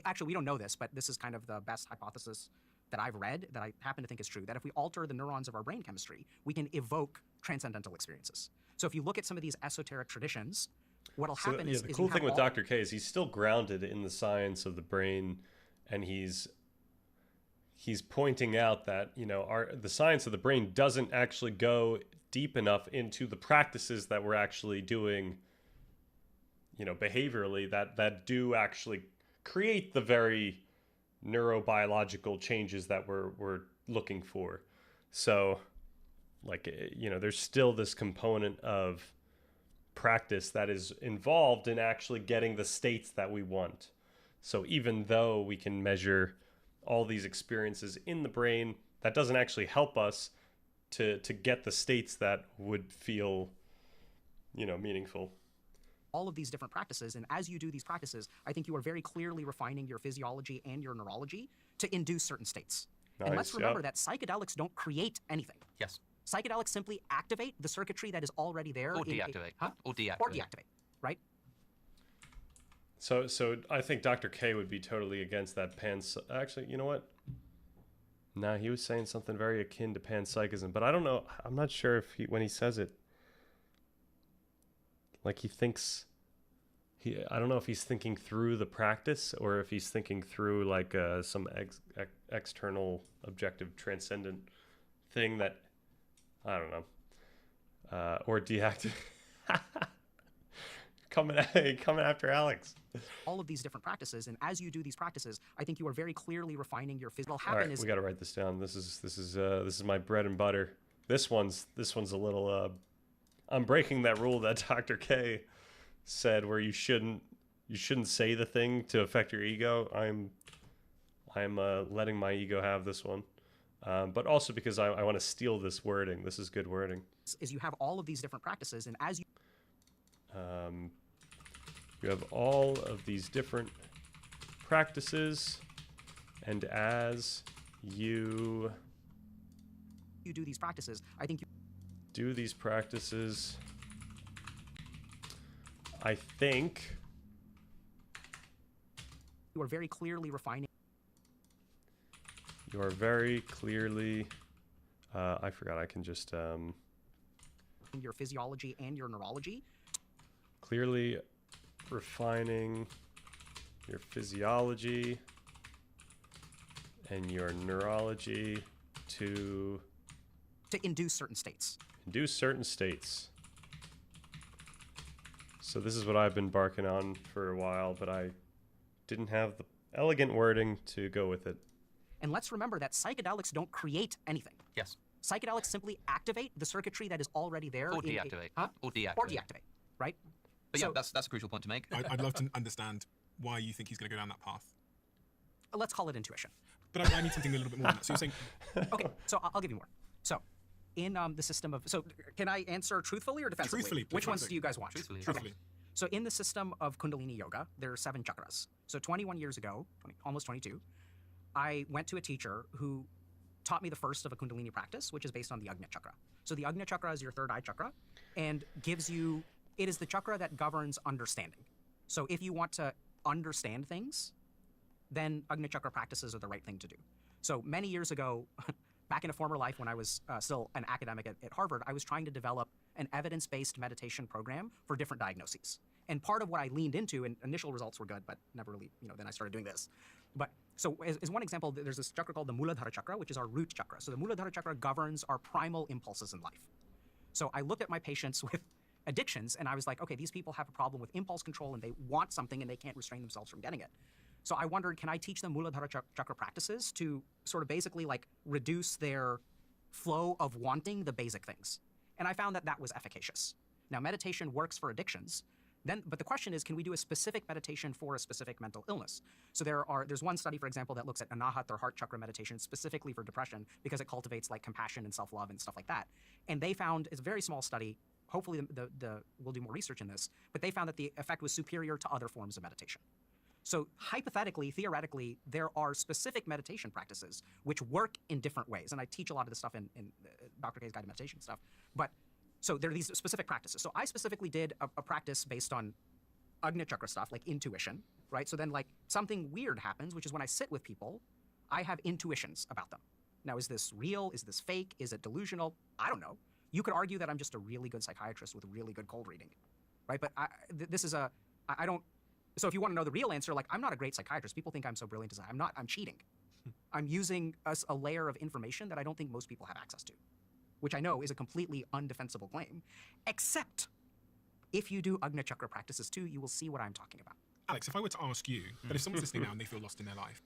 actually we don't know this, but this is kind of the best hypothesis that I've read that I happen to think is true, that if we alter the neurons of our brain chemistry, we can evoke transcendental experiences. So if you look at some of these esoteric traditions, what'll happen is the cool thing with Dr. K is he's still grounded in the science of the brain, and he's pointing out that, you know, the science of the brain doesn't actually go deep enough into the practices that we're actually doing, you know, behaviorally that do actually create the very neurobiological changes that we're looking for. So, like, you know, there's still this component of practice that is involved in actually getting the states that we want. So even though we can measure all these experiences in the brain, that doesn't actually help us to get the states that would feel, you know, meaningful. All of these different practices, and as you do these practices, I think you are very clearly refining your physiology and your neurology to induce certain states. Nice, and let's remember that psychedelics don't create anything. Yes. Psychedelics simply activate the circuitry that is already there. Or deactivate. Or deactivate. Or deactivate, right? So I think Dr. K would be totally against that actually, you know what? Nah, he was saying something very akin to panpsychism, but I don't know. I'm not sure if when he says it, like he thinks, I don't know if he's thinking through the practice or if he's thinking through like some external, objective, transcendent thing that, I don't know, or deactivate. coming after Alex. All of these different practices, and as you do these practices, I think you are very clearly refining your physical. All right, we got to write this down. This is my bread and butter. This one's a little. I'm breaking that rule that Dr. K said where you shouldn't you shouldn't say the thing to affect your ego. I'm letting my ego have this one, but also because I want to steal this wording. This is good wording. Is you have all of these different practices, and as you you have all of these different practices, and as you do these practices, I think you do these practices, I think you are very clearly refining. You are very clearly, I forgot, I can just... your physiology and your neurology. Clearly refining your physiology and your neurology to induce certain states. Induce certain states. So this is what I've been barking on for a while, but I didn't have the elegant wording to go with it. And let's remember that psychedelics don't create anything. Yes. Psychedelics simply activate the circuitry that is already there. Or deactivate. Or deactivate, right? But so, yeah, that's a crucial point to make. I'd love to understand why you think he's going to go down that path. Let's call it intuition. But I need something a little bit more than that. So you're saying... Okay, so I'll give you more. So in the system of... So can I answer truthfully or defensively? Truthfully. Which ones do you guys want? Truthfully. Truthfully. Okay. So in the system of Kundalini Yoga, there are 7 chakras. So 21 years ago, almost 22, I went to a teacher who taught me the first of a Kundalini practice, which is based on the Agnya Chakra. So the Agnya Chakra is your third eye chakra and gives you... It is the chakra that governs understanding. So if you want to understand things, then Agnya Chakra practices are the right thing to do. So many years ago, back in a former life when I was still an academic at Harvard, I was trying to develop an evidence-based meditation program for different diagnoses. And part of what I leaned into, and initial results were good, but never really, then I started doing this. But so as one example, there's this chakra called the Muladhara Chakra, which is our root chakra. So the Muladhara Chakra governs our primal impulses in life. So I looked at my patients with addictions and I was like, okay, these people have a problem with impulse control and they want something and they can't restrain themselves from getting it. So I wondered, can I teach them Muladhara Chakra practices to sort of basically like reduce their flow of wanting the basic things? And I found that that was efficacious. Now, meditation works for addictions, but the question is, can we do a specific meditation for a specific mental illness? So there's one study, for example, that looks at Anahat or heart chakra meditation specifically for depression because it cultivates like compassion and self-love and stuff like that. And they found, it's a very small study, hopefully we'll do more research in this, but they found that the effect was superior to other forms of meditation. So hypothetically, theoretically, there are specific meditation practices which work in different ways. And I teach a lot of this stuff in Dr. K's Guided Meditation stuff. But so there are these specific practices. So I specifically did a practice based on Agnya Chakra stuff, like intuition, right? So then like something weird happens, which is when I sit with people, I have intuitions about them. Now, is this real? Is this fake? Is it delusional? I don't know. You could argue that I'm just a really good psychiatrist with really good cold reading, right? But so if you want to know the real answer, like I'm not a great psychiatrist. People think I'm so brilliant as I'm not. I'm cheating. I'm using a layer of information that I don't think most people have access to, which I know is a completely undefensible claim, except if you do Agnya Chakra practices too, you will see what I'm talking about. Alex, if I were to ask you, but if someone's listening now and they feel lost in their life,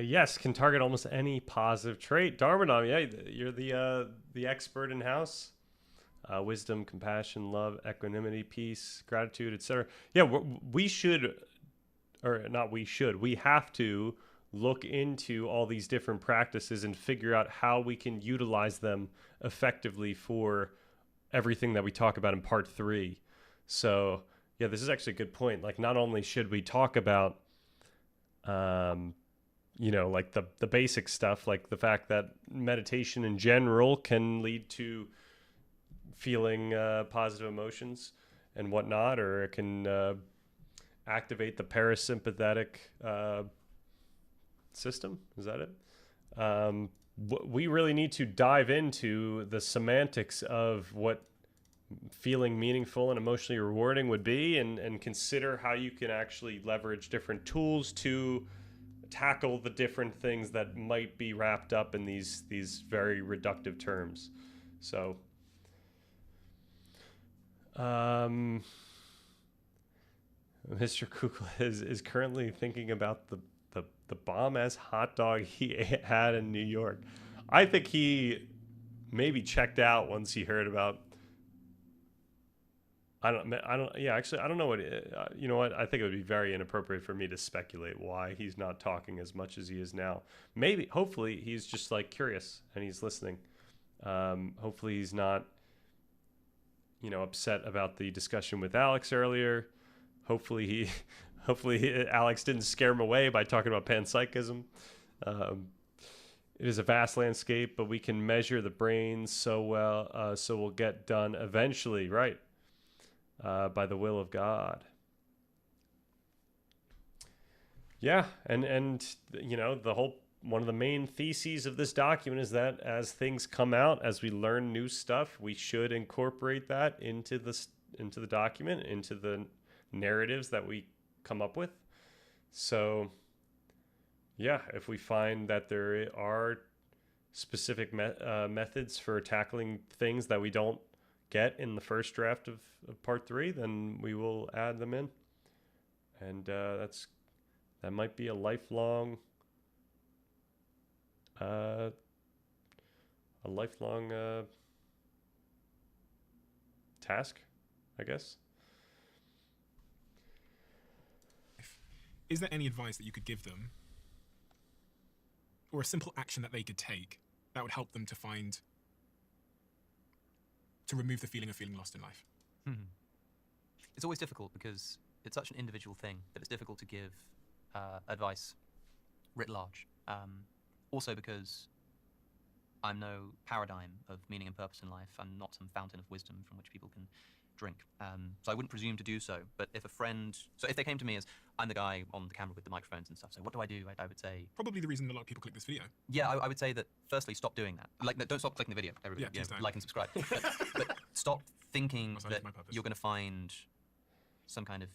yes, can target almost any positive trait. Dharmanam, yeah, you're the expert in house. Wisdom, compassion, love, equanimity, peace, gratitude, etc. Yeah, we have to look into all these different practices and figure out how we can utilize them effectively for everything that we talk about in part 3. So yeah, this is actually a good point. Like, not only should we talk about like the basic stuff, like the fact that meditation in general can lead to feeling positive emotions and whatnot, or it can activate the parasympathetic system. Is that it? We really need to dive into the semantics of what feeling meaningful and emotionally rewarding would be, and consider how you can actually leverage different tools to tackle the different things that might be wrapped up in these very reductive terms. So Mr. Kukla is currently thinking about the bomb-ass hot dog he had in New York. I think he maybe checked out once he heard about Yeah, actually, I don't know what. You know what? I think it would be very inappropriate for me to speculate why he's not talking as much as he is now. Maybe, hopefully, he's just like curious and he's listening. Hopefully, he's not, upset about the discussion with Alex earlier. Hopefully, Alex didn't scare him away by talking about panpsychism. It is a vast landscape, but we can measure the brains so well, so we'll get done eventually, right? By the will of God. Yeah, and the whole one of the main theses of this document is that as things come out, as we learn new stuff, we should incorporate that into the document, into the narratives that we come up with. So, yeah, if we find that there are specific methods for tackling things that we don't get in the first draft of part 3, then we will add them in, and that might be a lifelong task, I guess. Is there any advice that you could give them, or a simple action that they could take that would help them to remove the feeling of feeling lost in life? It's always difficult because it's such an individual thing that it's difficult to give advice writ large. Also because I'm no paradigm of meaning and purpose in life. I'm not some fountain of wisdom from which people can drink. So I wouldn't presume to do so. But if if they came to me as, I'm the guy on the camera with the microphones and stuff, so what do? I would say... Probably the reason a lot of people click this video. Yeah, I would say that, firstly, stop doing that. Like, don't stop clicking the video, everybody. Yeah, please don't. Like and subscribe. but stop thinking That's that my purpose. you're going to find some kind of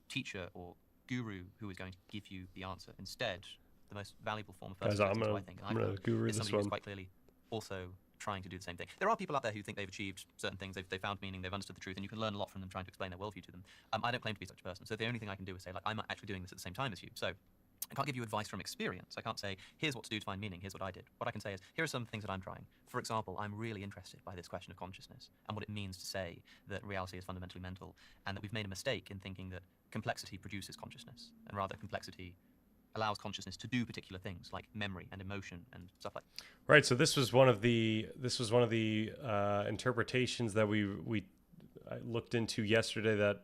teacher or guru who is going to give you the answer. Instead, the most valuable form of Guys, personal I think, I'm gonna guru is this somebody who's one. quite clearly also trying to do the same thing. There are people out there who think they've achieved certain things, they've found meaning, they've understood the truth, and you can learn a lot from them trying to explain their worldview to them. I don't claim to be such a person, so the only thing I can do is say, like, I'm actually doing this at the same time as you. So I can't give you advice from experience. I can't say, here's what to do to find meaning, here's what I did. What I can say is, here are some things that I'm trying. For example, I'm really interested by this question of consciousness and what it means to say that reality is fundamentally mental, and that we've made a mistake in thinking that complexity produces consciousness, and rather complexity allows consciousness to do particular things like memory and emotion and stuff like that. Right. So this was one of the interpretations that I looked into yesterday that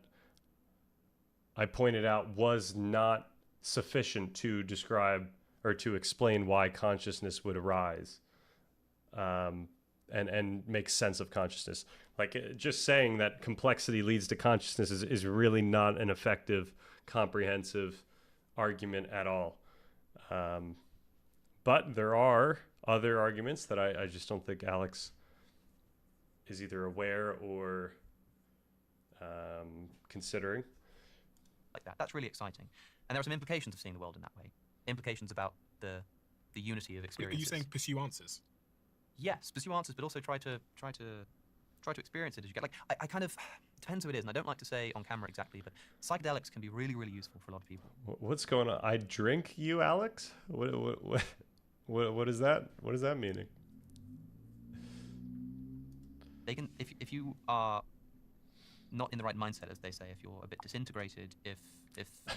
I pointed out was not sufficient to describe or to explain why consciousness would arise, and make sense of consciousness. Like, just saying that complexity leads to consciousness is really not an effective, comprehensive argument at all. But there are other arguments that I just don't think Alex is either aware or considering. Like that. That's really exciting. And there are some implications of seeing the world in that way. Implications about the unity of experiences. Are you saying pursue answers? Yes, pursue answers, but also try to experience it as you get. Like, I kind of, depends who it is, and I don't like to say on camera exactly, but psychedelics can be really, really useful for a lot of people. What's going on? I drink you, Alex? What is that? What is that meaning? They can, if you are not in the right mindset, as they say, if you're a bit disintegrated, if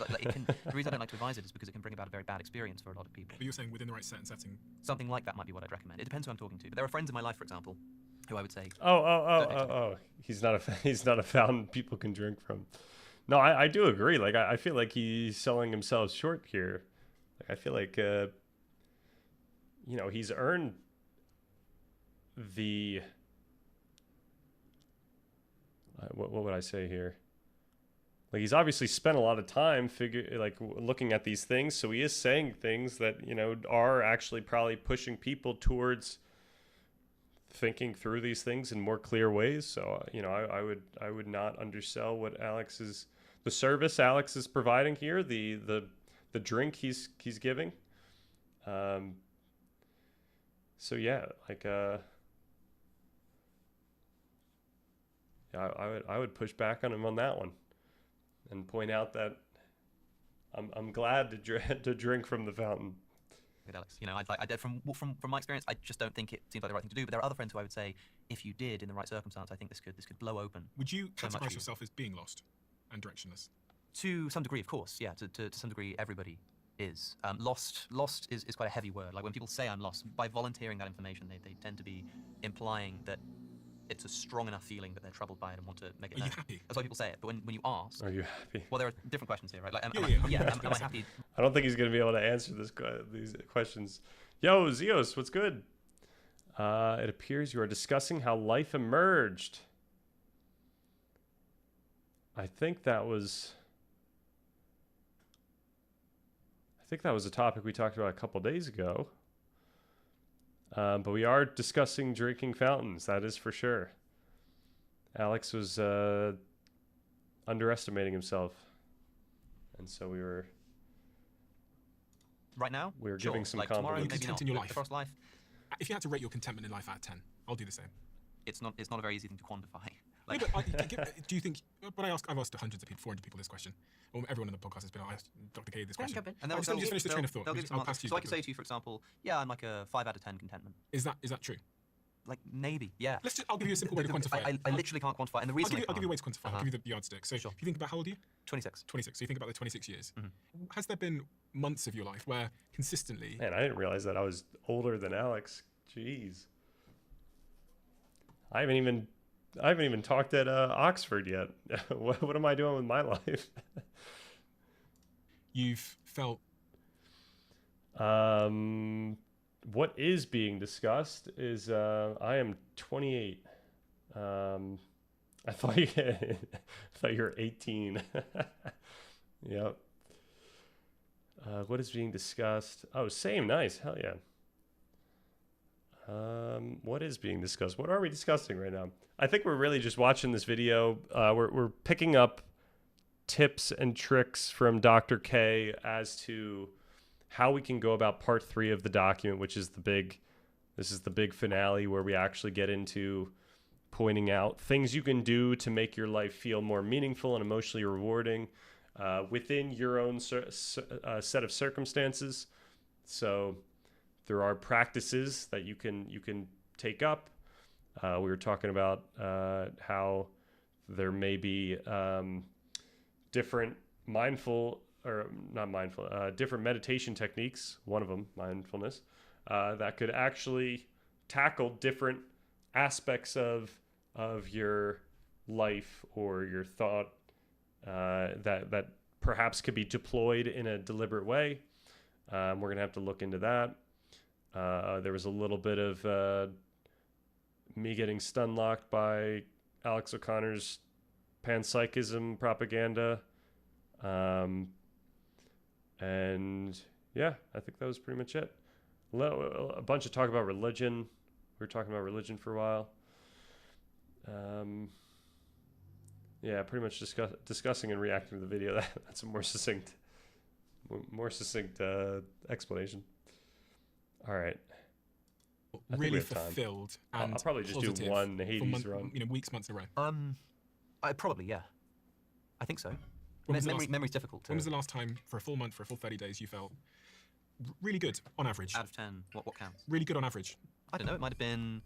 like it can, the reason I don't like to advise it is because it can bring about a very bad experience for a lot of people. But you're saying within the right set and setting. Something like that might be what I'd recommend. It depends who I'm talking to. But there are friends in my life, for example, who I would say. Oh. He's not a fountain people can drink from. No, I do agree. Like, I feel like he's selling himself short here. Like, I feel like, he's earned the, what would I say here? Like, he's obviously spent a lot of time looking at these things. So he is saying things that, are actually probably pushing people towards thinking through these things in more clear ways. So, I would not undersell what the service Alex is providing here, the drink he's giving. So yeah, like, I would push back on him on that one and point out that I'm glad to drink from the fountain. psychedelics. You know, from my experience, I just don't think it seems like the right thing to do. But there are other friends who I would say, if you did in the right circumstance, I think this could blow open. Would you so categorize yourself as being lost and directionless? To some degree, of course. Yeah, to some degree, everybody is. Lost is quite a heavy word. Like when people say I'm lost, by volunteering that information, they tend to be implying that it's a strong enough feeling that they're troubled by it and want to make it known. Are you happy? That's why people say it. But when you ask, Are you happy? well, there are different questions here, right? Like, am I happy? I don't think he's going to be able to answer these questions. Yo, Zeos, what's good? It appears you are discussing how life emerged. I think that was a topic we talked about a couple days ago. But we are discussing drinking fountains, that is for sure. Alex was underestimating himself. And so we were... Right now? We were sure. giving some like compliments. Tomorrow, maybe not. In your life. Across life, If you had to rate your contentment in life out of 10, I'll do the same. it's not a very easy thing to quantify. No, but do you think? But I've asked hundreds of people, 400 people this question. Well, everyone on the podcast has been. I asked Dr. K this question. And Let me just finish the train of thought. I'll pass to you. So I could say to you, for example, yeah, I'm like a 5 out of 10 contentment. Is that true? Like maybe, yeah. I'll give you a simple way to quantify it. I literally can't quantify it. And the reason I'll give you a way to quantify it. I'll give you the yardstick. So Sure. if you think about how old are you? 26. 26. So you think about the 26 years. Has there been months of your life where consistently... Man, I didn't realize that I was older than Alex. Jeez. I haven't even talked at Oxford yet. What am I doing with my life? You've felt... What is being discussed is I am 28. I thought you were 18. Yep. What is being discussed? Oh, same. Nice. Hell yeah. What is being discussed? What are we discussing right now? I think we're really just watching this video. We're picking up tips and tricks from Dr. K as to how we can go about part 3 of the document, which is this is the big finale where we actually get into pointing out things you can do to make your life feel more meaningful and emotionally rewarding within your own set of circumstances. So there are practices that you can take up. We were talking about how there may be different different meditation techniques, one of them, mindfulness, that could actually tackle different aspects of your life or your thought that perhaps could be deployed in a deliberate way. We're going to have to look into that. There was a little bit of me getting stun locked by Alex O'Connor's panpsychism propaganda. And yeah, I think that was pretty much it. A bunch of talk about religion. We were talking about religion for a while. Yeah, pretty much discussing and reacting to the video. That's a more succinct explanation. All right. Really fulfilled. And I'll probably just do one Hades run. Weeks, months in a row. Probably, yeah. I think so. Memory's difficult. When was the last time, for a full month, for a full 30 days, you felt really good on average? Out of 10, what counts? Really good on average. I don't know. It might have been.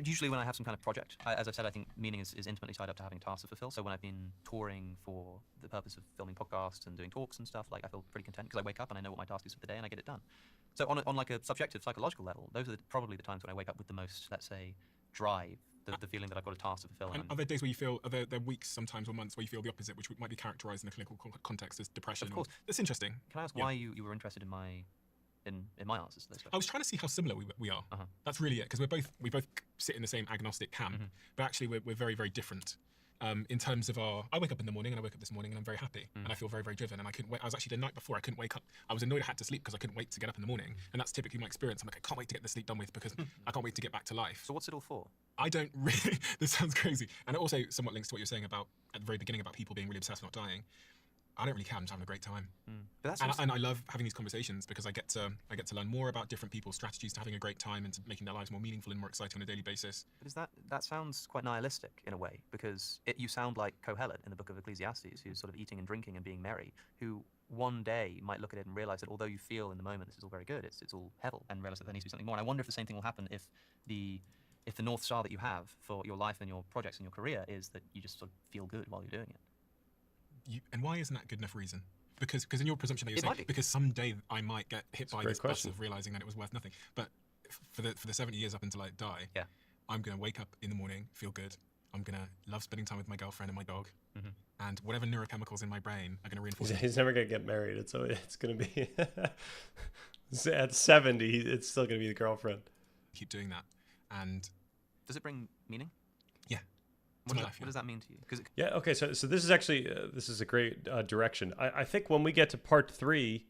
Usually when I have some kind of project, as I've said, I think meaning is intimately tied up to having tasks to fulfill. So when I've been touring for the purpose of filming podcasts and doing talks and stuff, like I feel pretty content because I wake up and I know what my task is for the day and I get it done. So on like a subjective psychological level, those are probably the times when I wake up with the most, let's say, drive, the feeling that I've got a task to fulfill. And are there days where you feel, are there weeks sometimes or months where you feel the opposite, which might be characterized in a clinical context as depression? Of course. That's interesting. Can I ask why you were interested in my answers to those questions? I was trying to see how similar we are. That's really it, because we both sit in the same agnostic camp, but actually we're very, very different. In terms of I wake up in the morning, and I woke up this morning and I'm very happy and I feel very, very driven, and I couldn't wait. I was actually, the night before, I couldn't wake up. I was annoyed I had to sleep because I couldn't wait to get up in the morning, and that's typically my experience. I'm like, I can't wait to get the sleep done with because I can't wait to get back to life. So what's it all for? I don't really, this sounds crazy. And it also somewhat links to what you're saying about, at the very beginning, about people being really obsessed with not dying. I don't really care. I'm just having a great time. But that's And I love having these conversations because I get to learn more about different people's strategies to having a great time and to making their lives more meaningful and more exciting on a daily basis. But that sounds quite nihilistic in a way, because you sound like Kohelet in the book of Ecclesiastes, who's sort of eating and drinking and being merry, who one day might look at it and realize that although you feel in the moment this is all very good, it's all hevel, and realize that there needs to be something more. And I wonder if the same thing will happen if the North Star that you have for your life and your projects and your career is that you just sort of feel good while you're doing it. And why isn't that good enough reason? Because in your presumption that you're It might saying, be. because someday I might get hit by great this bus question. of realizing that it was worth nothing. But for the 70 years up until I die, Yeah. I'm going to wake up in the morning, feel good. I'm going to love spending time with my girlfriend and my dog. And whatever neurochemicals in my brain are going to reinforce it. He's never gonna get married. It's gonna be at 70. It's still gonna be the girlfriend. Keep doing that. And Does it bring meaning? yeah, What, my does, life, what does that mean to you? Because Yeah. Okay. So this is actually this is a great direction. I think when we get to part 3,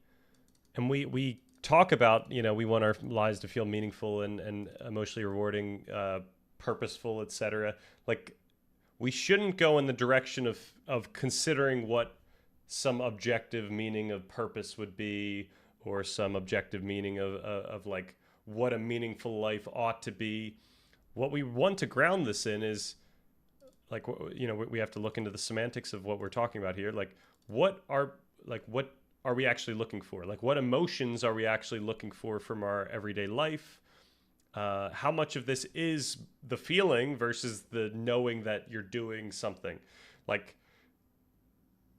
and we talk about, we want our lives to feel meaningful and emotionally rewarding, purposeful, etc. Like, we shouldn't go in the direction of considering what some objective meaning of purpose would be, or some objective meaning of like what a meaningful life ought to be. What we want to ground this in is, like, we have to look into the semantics of what we're talking about here. Like, what are we actually looking for? Like, what emotions are we actually looking for from our everyday life? How much of this is the feeling versus the knowing that you're doing something? Like,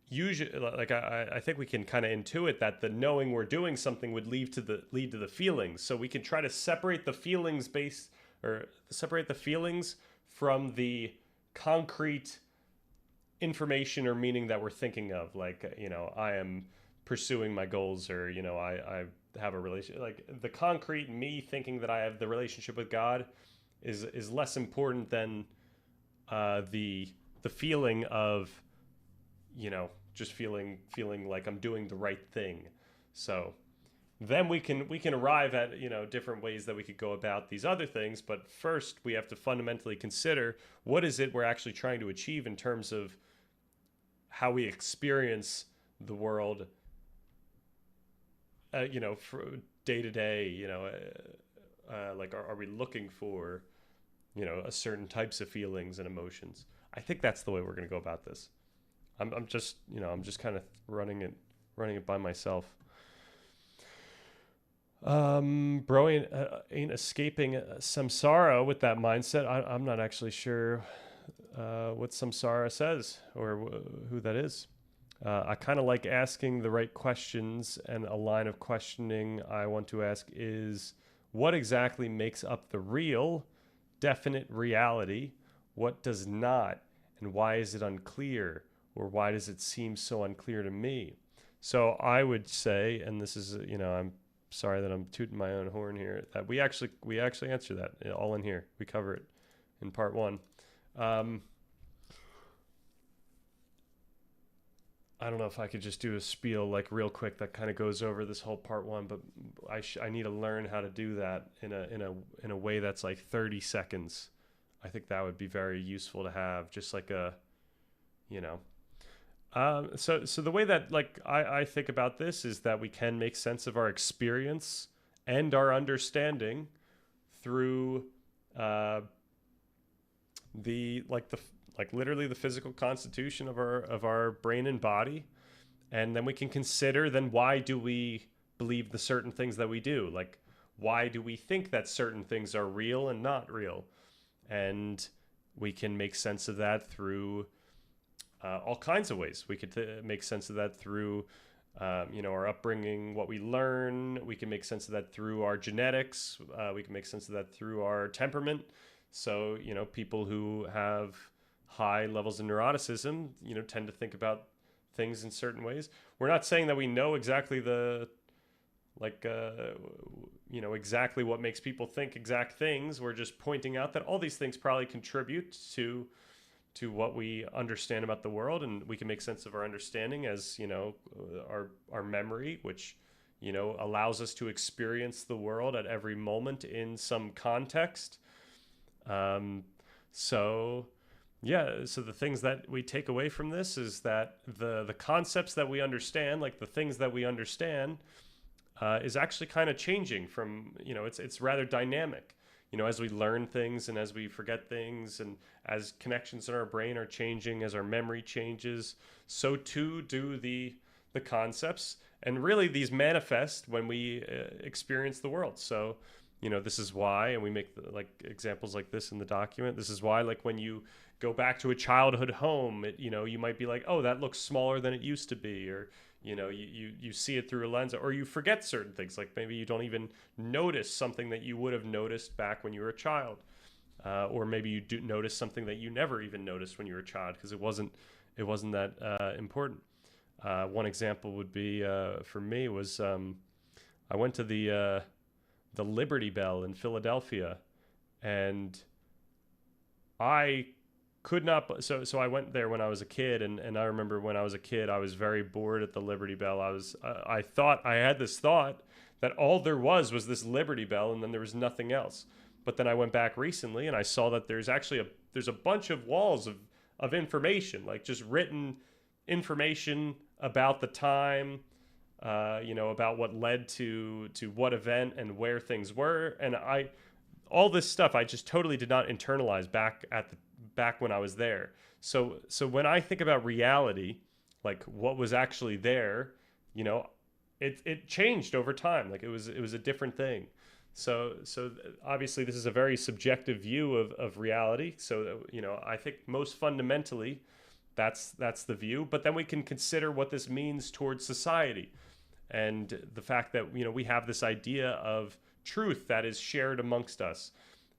usually, like, I think we can kind of intuit that the knowing we're doing something would lead to the feelings. So we can try to separate the feelings from the concrete information or meaning that we're thinking of. Like, I am pursuing my goals, or I have a relationship. Like, the concrete me thinking that I have the relationship with God is less important than the feeling of just feeling like I'm doing the right thing. So then we can arrive at different ways that we could go about these other things. But first, we have to fundamentally consider, what is it we're actually trying to achieve in terms of how we experience the world, for day to day. Like, are we looking for a certain types of feelings and emotions? I think that's the way we're going to go about this. I'm just kind of running it by myself. Bro ain't escaping samsara with that mindset. I'm not actually sure what samsara says, or who that is. I kind of like asking the right questions, and a line of questioning I want to ask is, what exactly makes up the real, definite reality? What does not? And why is it unclear? Or why does it seem so unclear to me? So I would say, and this is, I'm sorry that I'm tooting my own horn here, that we actually answer that all in here. We cover it in part 1. I don't know if I could just do a spiel like real quick that kind of goes over this whole part 1, but I need to learn how to do that in a way that's like 30 seconds. I think that would be very useful to have, just like a, so the way that, like, I think about this is that we can make sense of our experience and our understanding through literally the physical constitution of our brain and body. And then we can consider, then, why do we believe the certain things that we do? Like, why do we think that certain things are real and not real? And we can make sense of that through all kinds of ways. We could make sense of that through our upbringing, what we learn. We can make sense of that through our genetics. We can make sense of that through our temperament. So, people who have high levels of neuroticism, tend to think about things in certain ways. We're not saying that we know exactly exactly what makes people think exact things. We're just pointing out that all these things probably contribute to what we understand about the world, and we can make sense of our understanding as, our memory, which, allows us to experience the world at every moment in some context. So yeah, so the things that we take away from this is that the concepts that we understand, like the things that we understand, is actually kind of changing from, it's rather dynamic. As we learn things and as we forget things and as connections in our brain are changing, as our memory changes, so too do the concepts. And really these manifest when we experience the world. So, this is why, and we make like examples like this in the document. This is why, like when you go back to a childhood home, you might be like, oh, that looks smaller than it used to be, or you see it through a lens, or you forget certain things, like maybe you don't even notice something that you would have noticed back when you were a child, or maybe you do notice something that you never even noticed when you were a child because it wasn't that important. One example would be for me was I went to the Liberty Bell in Philadelphia, and I could not. So I went there when I was a kid, and I remember when I was a kid, I was very bored at the Liberty Bell. I thought I had this thought that all there was this Liberty Bell, and then there was nothing else. But then I went back recently, and I saw that there's actually there's a bunch of walls of information, like just written information about the time, about what led to what event and where things were, and all this stuff I just totally did not internalize back when I was there. So when I think about reality, like what was actually there, it changed over time. Like it was a different thing. So obviously this is a very subjective view of reality. So I think most fundamentally that's the view. But then we can consider what this means towards society, and the fact that we have this idea of truth that is shared amongst us,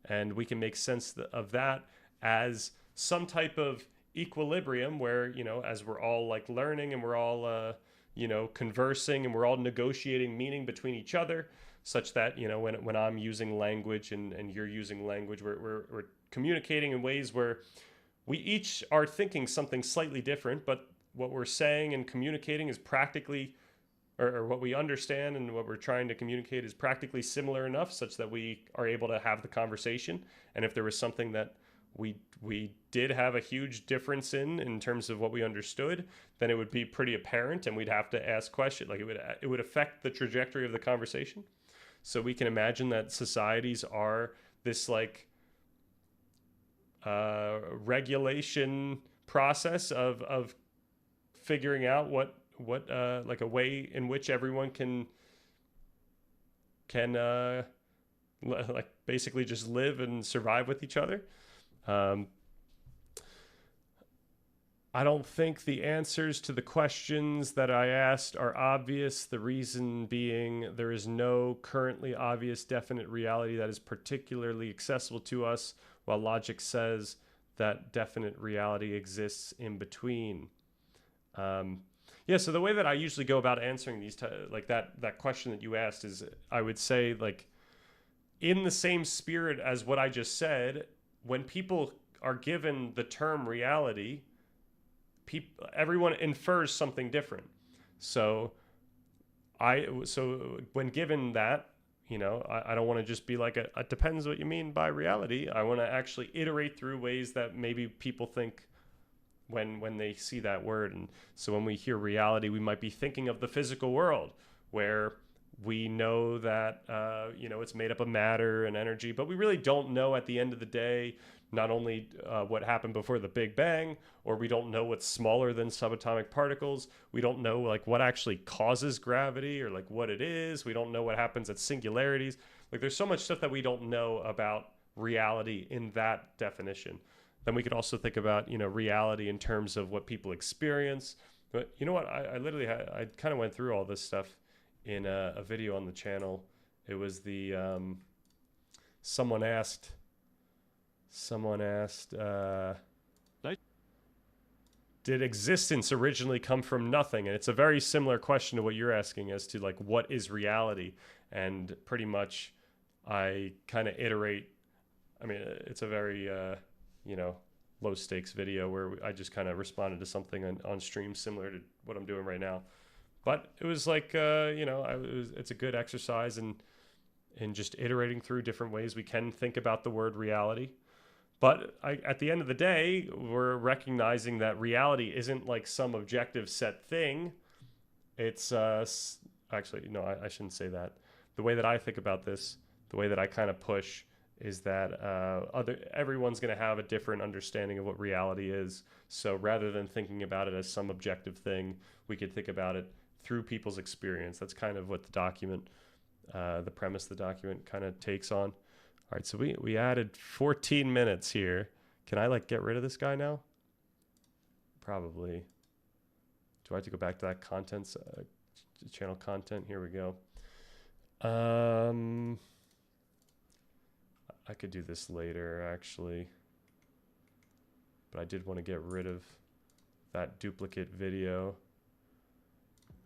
and we can make sense of that as some type of equilibrium where, as we're all like learning and we're all, conversing and we're all negotiating meaning between each other, such that, when I'm using language and you're using language, we're communicating in ways where we each are thinking something slightly different, but what we're saying and communicating is practically, or what we understand and what we're trying to communicate is practically similar enough such that we are able to have the conversation. And if there was something that we did have a huge difference in terms of what we understood, then it would be pretty apparent, and we'd have to ask questions. Like it would affect the trajectory of the conversation. So we can imagine that societies are this like regulation process of figuring out what like a way in which everyone can like basically just live and survive with each other. I don't think the answers to the questions that I asked are obvious. The reason being there is no currently obvious definite reality that is particularly accessible to us, while logic says that definite reality exists in between. So the way that I usually go about answering these, like that question that you asked, is I would say, like, in the same spirit as what I just said, when people are given the term reality, everyone infers something different. So when given that, I don't want to just be like, it depends what you mean by reality. I want to actually iterate through ways that maybe people think when they see that word. And so when we hear reality, we might be thinking of the physical world, where we know that, it's made up of matter and energy, but we really don't know at the end of the day, not only what happened before the Big Bang, or we don't know what's smaller than subatomic particles. We don't know like what actually causes gravity, or like what it is. We don't know what happens at singularities. Like there's so much stuff that we don't know about reality in that definition. Then we could also think about, reality in terms of what people experience. But you know what? I kind of went through all this stuff in a video on the channel. It was the someone asked did existence originally come from nothing? And it's a very similar question to what you're asking, as to like, what is reality? And pretty much I kind of iterate. I mean, it's a very low stakes video where I just kind of responded to something on stream similar to what I'm doing right now. But it was like, it's a good exercise in just iterating through different ways we can think about the word reality. But at the end of the day, we're recognizing that reality isn't like some objective set thing. It's actually, no, I shouldn't say that. The way that I think about this, the way that I kind of push, is that everyone's going to have a different understanding of what reality is. So rather than thinking about it as some objective thing, we could think about it through people's experience. That's kind of what the document, the premise of the document kind of takes on. All right, so we added 14 minutes here. Can I like get rid of this guy now? Probably. Do I have to go back to that contents, channel content? Here we go. I could do this later, actually. But I did want to get rid of that duplicate video.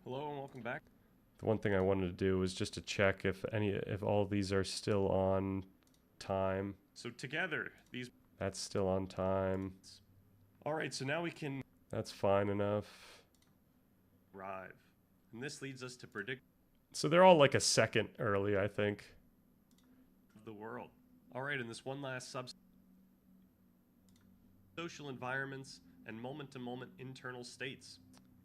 Hello and welcome back. The one thing I wanted to do was just to check if all of these are still on time. So together, these... That's still on time. All right, so now we can That's fine enough. arrive. And this leads us to predict So they're all like a second early, I think. the world. All right, and this one last social environments and moment-to-moment internal states.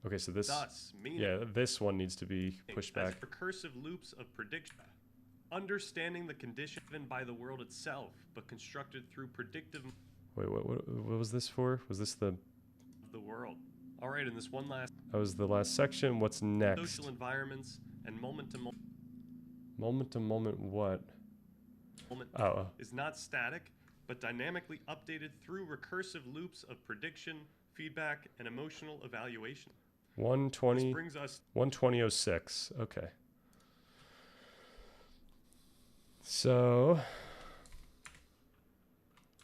Okay, so this, Thus, meaning yeah, this one needs to be pushed as back. recursive loops of prediction. Understanding the condition given by the world itself, but constructed through predictive Wait, what was this for? Was this the, of the world. All right, and this one last that was the last section. What's next? social environments and moment-to-moment Moment to moment what? Oh, is not static, but dynamically updated through recursive loops of prediction, feedback, and emotional evaluation. This 120, brings us 120.06. Okay. So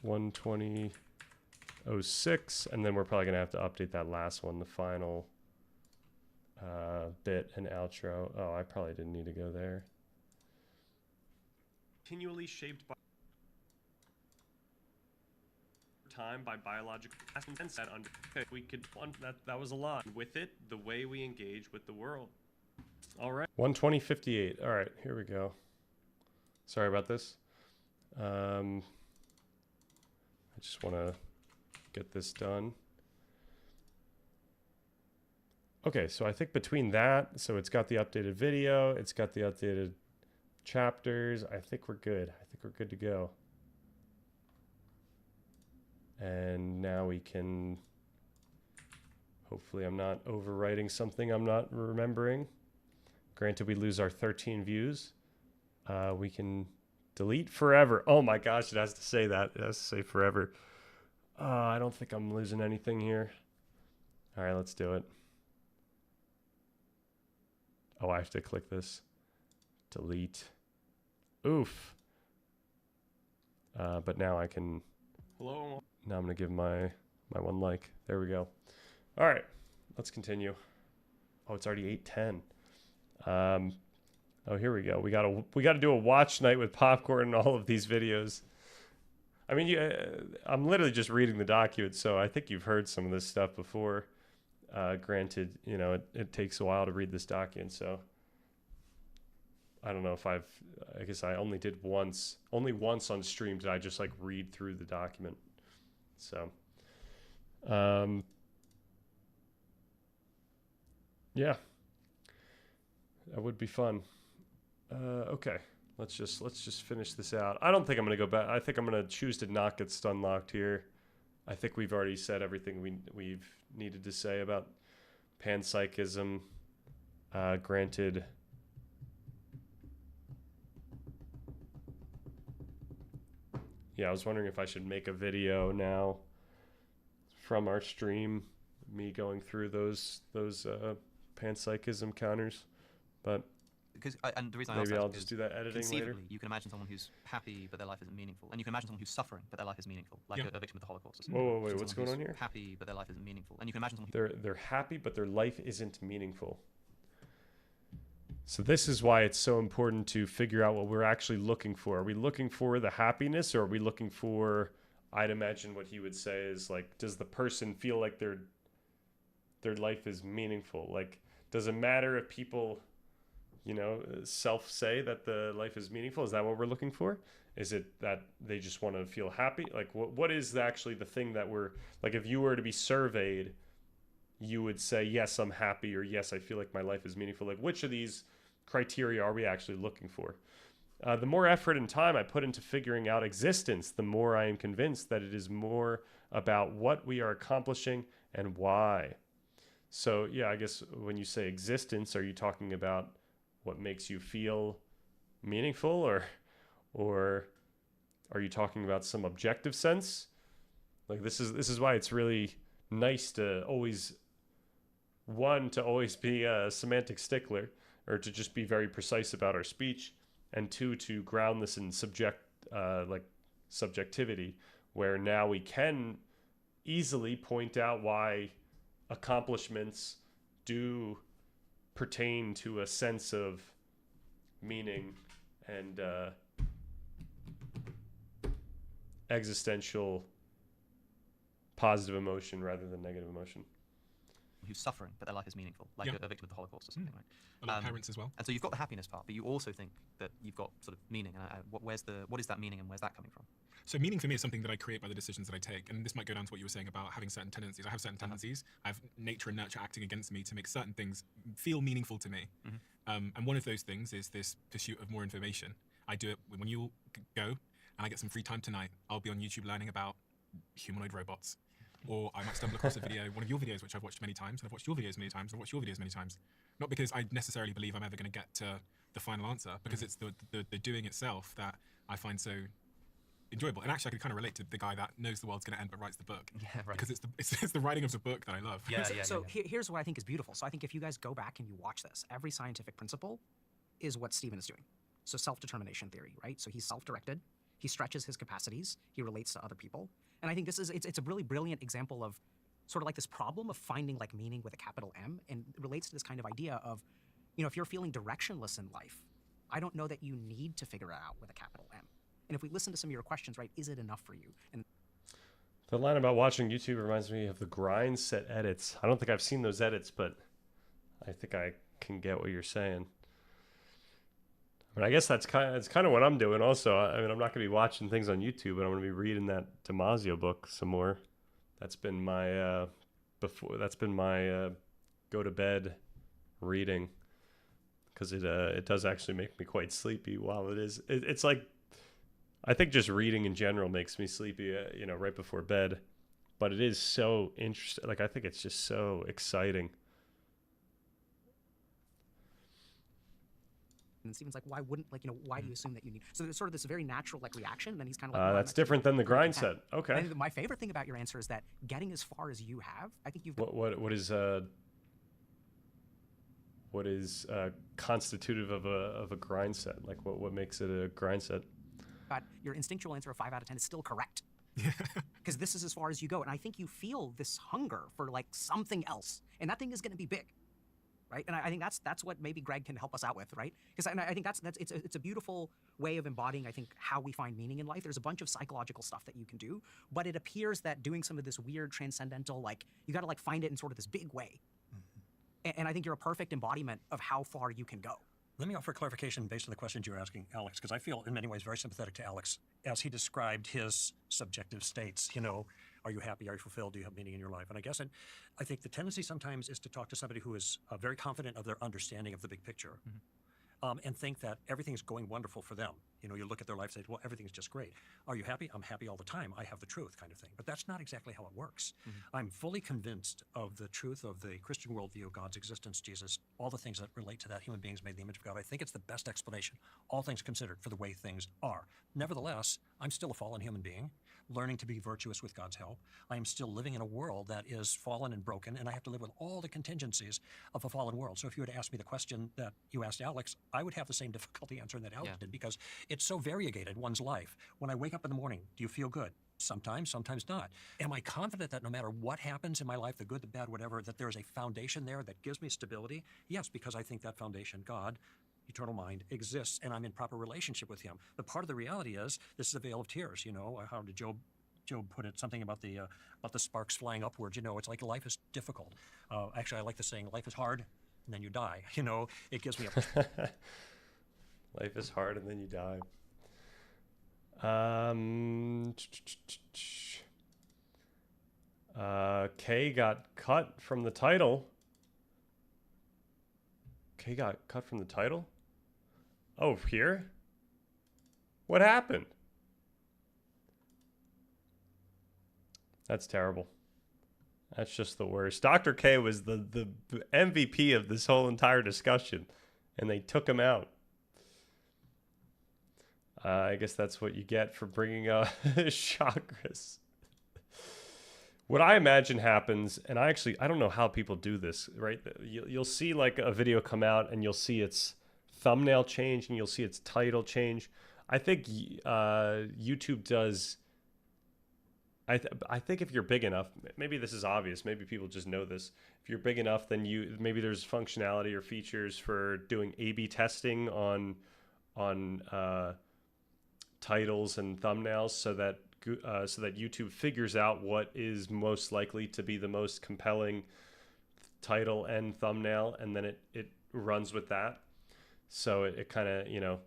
120.06, and then we're probably gonna have to update that last one, the final bit and outro. Oh, I probably didn't need to go there. continually shaped by time by biological essence that under we could that was a lot. With it, the way we engage with the world. All right. 120.58. All right, here we go. Sorry about this. I just want to get this done. Okay, so I think between that, so it's got the updated video, it's got the updated chapters. I think we're good. I think we're good to go. And now we can, hopefully I'm not overwriting something I'm not remembering. Granted, we lose our 13 views. We can delete forever. Oh my gosh, it has to say that. It has to say forever. I don't think I'm losing anything here. All right, let's do it. Oh, I have to click this. Delete. Oof. But now I can, Hello. now I'm gonna give my one like. There we go. All right, let's continue. Oh, it's already 8:10. Oh, here we go. We gotta do a watch night with popcorn and all of these videos. I mean, I'm literally just reading the document, so I think you've heard some of this stuff before. Granted, you know, it takes a while to read this document, so I don't know if I guess I only did once on stream did I just like read through the document. So, yeah, that would be fun. Okay, let's just finish this out. I don't think I'm gonna go back. I think I'm gonna choose to not get stun locked here. I think we've already said everything we've needed to say about panpsychism. Granted, yeah, I was wondering if I should make a video now from our stream, me going through those panpsychism counters, but Because and the reason I maybe asked I'll that is just do that editing conceivably, later. you can imagine someone who's happy but their life isn't meaningful, and you can imagine someone who's suffering but their life is meaningful, like Yeah. a victim of the Holocaust. Or Whoa, something. whoa, wait, Someone what's going who's on here? Happy but their life isn't meaningful, and you can imagine someone. They're happy, but their life isn't meaningful. So this is why it's so important to figure out what we're actually looking for. Are we looking for the happiness, or are we looking for? I'd imagine what he would say is like, does the person feel like their life is meaningful? Like, does it matter if people self say that the life is meaningful? Is that what we're looking for? Is it that they just want to feel happy? Like, what is actually the thing that we're, like, if you were to be surveyed, you would say, yes, I'm happy, or yes, I feel like my life is meaningful. Like, which of these criteria are we actually looking for? The more effort and time I put into figuring out existence, the more I am convinced that it is more about what we are accomplishing and why. So, yeah, I guess when you say existence, are you talking about what makes you feel meaningful, or are you talking about some objective sense? Like, this is why it's really nice to always be a semantic stickler, or to just be very precise about our speech, and two, to ground this in subjectivity, where now we can easily point out why accomplishments do pertain to a sense of meaning and existential positive emotion rather than negative emotion. Who's suffering, but their life is meaningful, like Yeah. a victim of the Holocaust or something, right? A lot of parents as well. And so you've got the happiness part, but you also think that you've got sort of meaning. And what is that meaning, and where's that coming from? So meaning for me is something that I create by the decisions that I take. And this might go down to what you were saying about having certain tendencies. I have certain tendencies. I have nature and nurture acting against me to make certain things feel meaningful to me. And one of those things is this pursuit of more information. I do it when you go and I get some free time tonight. I'll be on YouTube learning about humanoid robots. Or I might stumble across a video, one of your videos, which I've watched many times, and I've watched your videos many times, and I've watched your videos many times. Not because I necessarily believe I'm ever going to get to the final answer, because it's the doing itself that I find so enjoyable. And actually, I can kind of relate to the guy that knows the world's going to end but writes the book. Yeah, right. Because it's the writing of the book that I love. Yeah, Here's what I think is beautiful. So I think if you guys go back and you watch this, every scientific principle is what Stephen is doing. So self-determination theory, right? So he's self-directed. He stretches his capacities. He relates to other people. And I think it's a really brilliant example of sort of like this problem of finding like meaning with a capital M, and it relates to this kind of idea of, if you're feeling directionless in life, I don't know that you need to figure it out with a capital M. And if we listen to some of your questions, right, is it enough for you? And The line about watching YouTube reminds me of the grind set edits. I don't think I've seen those edits, but I think I can get what you're saying. I mean, I guess that's kind of what I'm doing also. I mean, I'm not going to be watching things on YouTube, but I'm going to be reading that Damasio book some more. That's been my go to bed reading, because it does actually make me quite sleepy while it's like, I think just reading in general makes me sleepy, right before bed, but it is so interesting. Like, I think it's just so exciting. And Stephen's like, why wouldn't, why do you assume that you need? So there's sort of this very natural reaction. And then he's kind of like, That's different than the grind set. Okay. And my favorite thing about your answer is that getting as far as you have, I think you've. What is constitutive of a grind set? Like, what makes it a grind set? But your instinctual answer of 5 out of 10 is still correct. Because this is as far as you go. And I think you feel this hunger for something else. And that thing is going to be big. Right? And I think that's what maybe Greg can help us out with, right? Because I think it's a beautiful way of embodying, I think, how we find meaning in life. There's a bunch of psychological stuff that you can do, but it appears that doing some of this weird transcendental, you got to find it in sort of this big way. And I think you're a perfect embodiment of how far you can go. Let me offer clarification based on the questions you were asking, Alex, because I feel in many ways very sympathetic to Alex as he described his subjective states. Are you happy? Are you fulfilled? Do you have meaning in your life? And I think the tendency sometimes is to talk to somebody who is very confident of their understanding of the big picture, and think that everything's going wonderful for them. You look at their life and say, well, everything's just great. Are you happy? I'm happy all the time. I have the truth, kind of thing. But that's not exactly how it works. I'm fully convinced of the truth of the Christian worldview, God's existence, Jesus, all the things that relate to that, human beings made in the image of God. I think it's the best explanation, all things considered, for the way things are. Nevertheless, I'm still a fallen human being, learning to be virtuous with God's help. I am still living in a world that is fallen and broken, and I have to live with all the contingencies of a fallen world. So if you were to ask me the question that you asked Alex, I would have the same difficulty answering that Alex did, because it's so variegated, one's life. When I wake up in the morning, do you feel good? Sometimes, sometimes not. Am I confident that no matter what happens in my life, the good, the bad, whatever, that there is a foundation there that gives me stability? Yes, because I think that foundation, God, eternal mind, exists, and I'm in proper relationship with him. But part of the reality is, this is a vale of tears. How did Job put it? Something about the sparks flying upwards. It's like life is difficult. Actually, I like the saying, life is hard, and then you die. You know, it gives me a Life is hard and then you die. K got cut from the title. K got cut from the title? Oh, here? What happened? That's terrible. That's just the worst. Dr. K was the MVP of this whole entire discussion, and they took him out. I guess that's what you get for bringing up chakras. What I imagine happens, and I don't know how people do this, right? You'll see like a video come out and you'll see its thumbnail change and you'll see its title change. I think YouTube does. I think if you're big enough, maybe this is obvious, maybe people just know this. If you're big enough, then maybe there's functionality or features for doing A/B testing on titles and thumbnails, so that YouTube figures out what is most likely to be the most compelling title and thumbnail, and then it runs with that. So it kind of, you know,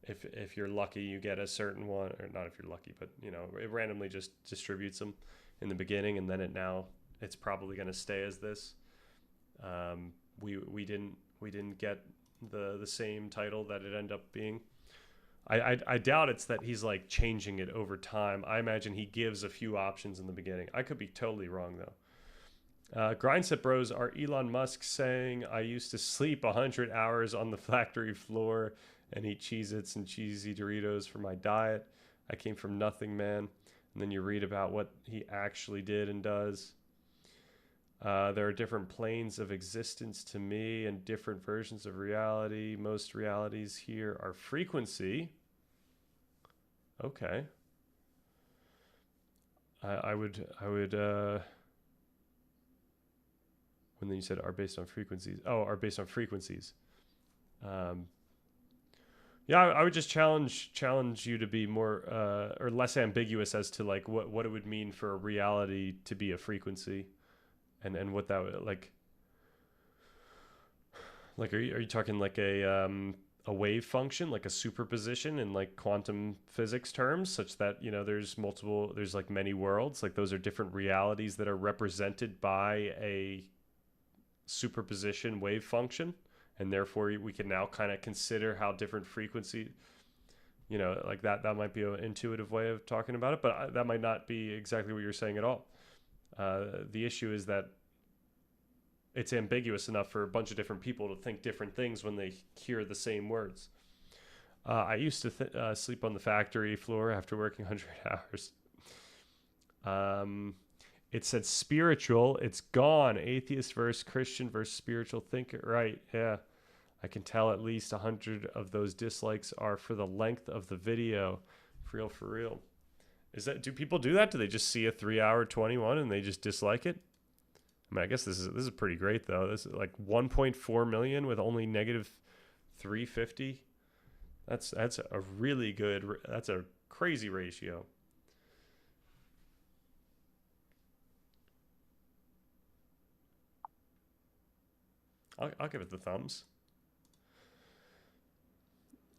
if you're lucky, you get a certain one, or not if you're lucky, but you know, it randomly just distributes them in the beginning, and then it's probably going to stay as this. We didn't get the same title that it ended up being. I doubt it's that he's like changing it over time. I imagine he gives a few options in the beginning. I could be totally wrong though. Grindset Bros, are Elon Musk saying I used to sleep 100 hours on the factory floor and eat Cheez-Its and cheesy Doritos for my diet? I came from nothing, man. And then you read about what he actually did and does. There are different planes of existence to me and different versions of reality. Most realities here are frequency. Okay. I would when you said are based on frequencies. Oh, are based on frequencies. Yeah, I would just challenge you to be more or less ambiguous as to like what it would mean for a reality to be a frequency. And what that would like are you talking like a wave function, like a superposition in like quantum physics terms, such that, you know, there's like many worlds, like those are different realities that are represented by a superposition wave function, and therefore we can now kind of consider how different frequency, you know, like that might be an intuitive way of talking about it, but that might not be exactly what you're saying at all. The issue is that it's ambiguous enough for a bunch of different people to think different things when they hear the same words. I used to sleep on the factory floor after working 100 hours. It said spiritual. It's gone. Atheist versus Christian versus spiritual thinker. Right, yeah. I can tell at least 100 of those dislikes are for the length of the video. For real. Do people do that? Do they just see a 3-hour 21 and they just dislike it? I mean, I guess this is pretty great though. This is like 1.4 million with only negative 350. That's a really good. That's a crazy ratio. I'll give it the thumbs.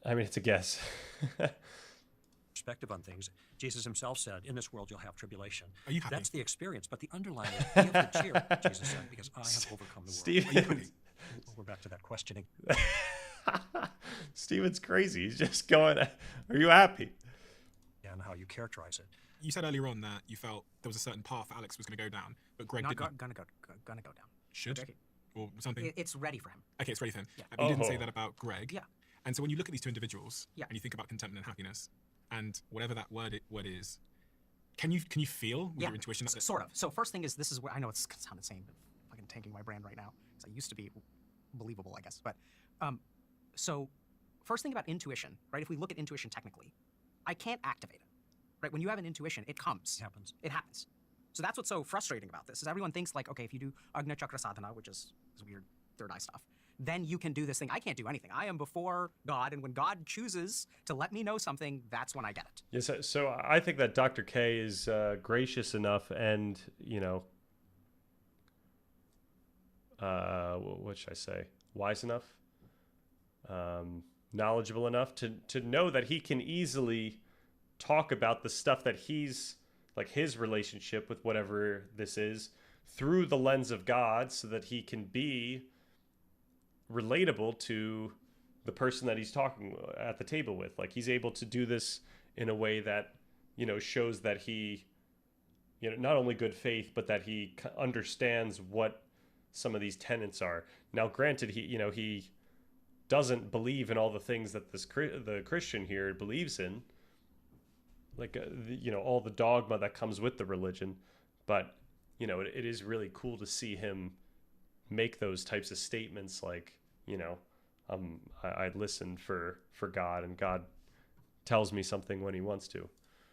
I mean, it's a guess. perspective on things. Jesus himself said, in this world you'll have tribulation. Are you happy? That's the experience, but the underlying is give the cheer, Jesus said, because I have overcome the world. Steven, We're back to that questioning. Steven's crazy. He's just going, are you happy? And how you characterize it. You said earlier on that you felt there was a certain path Alex was going to go down, but Greg Not didn't. gonna go down. Should Okay. or something. It's ready for him. Okay, it's ready for him. Yeah. You didn't say Oh. that about Greg. Yeah. And so when you look at these two individuals, Yeah. and you think about contentment and happiness, and whatever that word is, can you feel with your intuition that Sort of. So first thing is, this is where I know it's gonna sound insane, but fucking tanking my brand right now because I used to be believable, I guess. But so first thing about intuition, right? If we look at intuition technically, I can't activate it, right? When you have an intuition, it comes. It happens. It happens. So that's what's so frustrating about this is everyone thinks like, okay, if you do Agnya Chakra Sadhana, which is this weird third eye stuff, then you can do this thing. I can't do anything. I am before God, and when God chooses to let me know something, that's when I get it. Yes. So I think that Dr. K is gracious enough and, what should I say, wise enough, knowledgeable enough to know that he can easily talk about the stuff that he's like his relationship with whatever this is through the lens of God, so that he can be relatable to the person that he's talking at the table with. Like, he's able to do this in a way that, you know, shows that he, you know, not only good faith, but that he understands what some of these tenets are. Now, granted, he doesn't believe in all the things that the Christian here believes in, like, you know, all the dogma that comes with the religion. But, you know, it is really cool to see him make those types of statements, like, you know, I listen for God, and God tells me something when he wants to.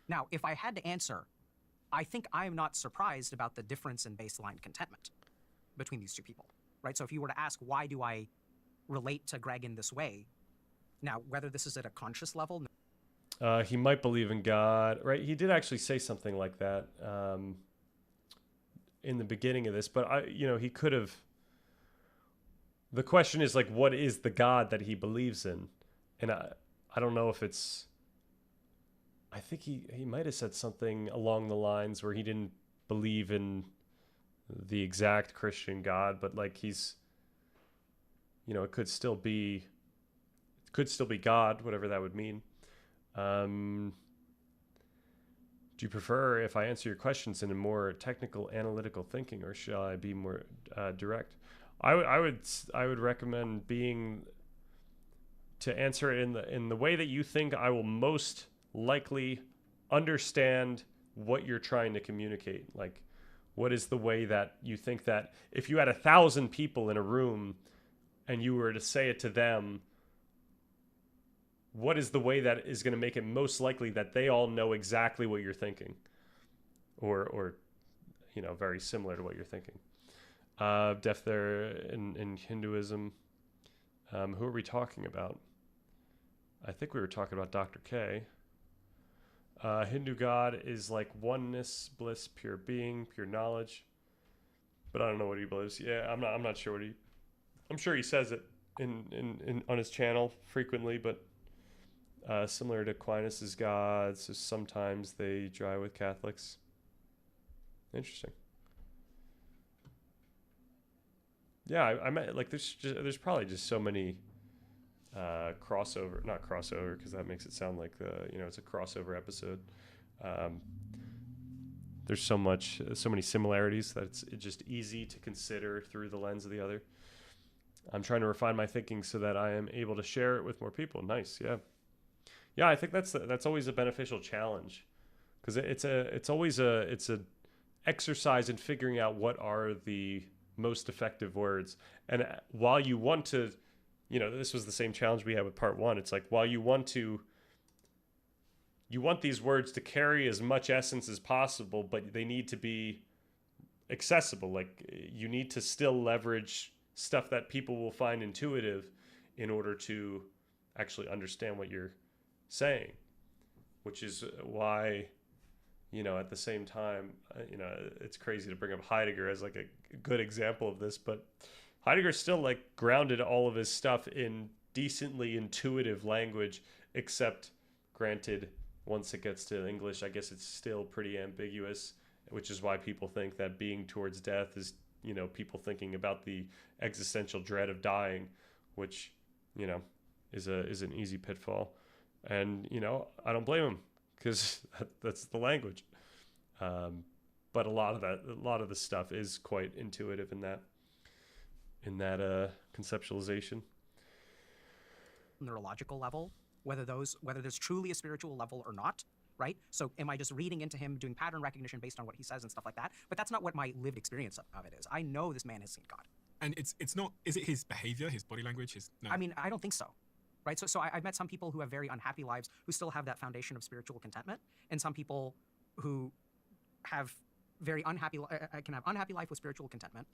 Now, if I had to answer, I think I am not surprised about the difference in baseline contentment between these two people, right? So if you were to ask, why do I relate to Greg in this way? Now, whether this is at a conscious level, He might believe in God, right? He did actually say something like that in the beginning of this, but he could have. The question is, like, what is the God that he believes in? And I don't know if it's. I think he might have said something along the lines where he didn't believe in the exact Christian God, but like he's, you know, it could still be God, whatever that would mean. Do you prefer if I answer your questions in a more technical, analytical thinking, or shall I be more direct? I would recommend to answer it in the way that you think I will most likely understand what you're trying to communicate. Like, what is the way that you think that if you had 1,000 people in a room and you were to say it to them, what is the way that is going to make it most likely that they all know exactly what you're thinking, or you know, very similar to what you're thinking? Deaf there in Hinduism. Who are we talking about? I think we were talking about Dr. K. Hindu God is like oneness, bliss, pure being, pure knowledge. But I don't know what he believes. Yeah, I'm not sure what he. I'm sure he says it in on his channel frequently, but similar to Aquinas' God, so sometimes they dry with Catholics. Interesting. Yeah, I meant, like, there's probably just so many not crossover, because that makes it sound like it's a crossover episode. There's so many similarities that it's just easy to consider through the lens of the other. I'm trying to refine my thinking so that I am able to share it with more people. Nice, yeah. Yeah, I think that's always a beneficial challenge, because it's always a exercise in figuring out what are the most effective words. And while you want to, this was the same challenge we had with part one. It's like, while you want these words to carry as much essence as possible, but they need to be accessible. Like, you need to still leverage stuff that people will find intuitive in order to actually understand what you're saying, which is why, at the same time, it's crazy to bring up Heidegger as like a good example of this, but Heidegger still like grounded all of his stuff in decently intuitive language, except, granted, once it gets to English, I guess it's still pretty ambiguous, which is why people think that being towards death is, people thinking about the existential dread of dying, which, is an easy pitfall. And, I don't blame him, because that's the language. But a lot of the stuff is quite intuitive in that conceptualization. Neurological level, whether there's truly a spiritual level or not, right? So am I just reading into him, doing pattern recognition based on what he says and stuff like that? But that's not what my lived experience of it is. I know this man has seen God. And it's not, is it his behavior, his body language, no? I mean, I don't think so. Right? So I've met some people who have very unhappy lives who still have that foundation of spiritual contentment, and some people who have very unhappy can have unhappy life with spiritual contentment,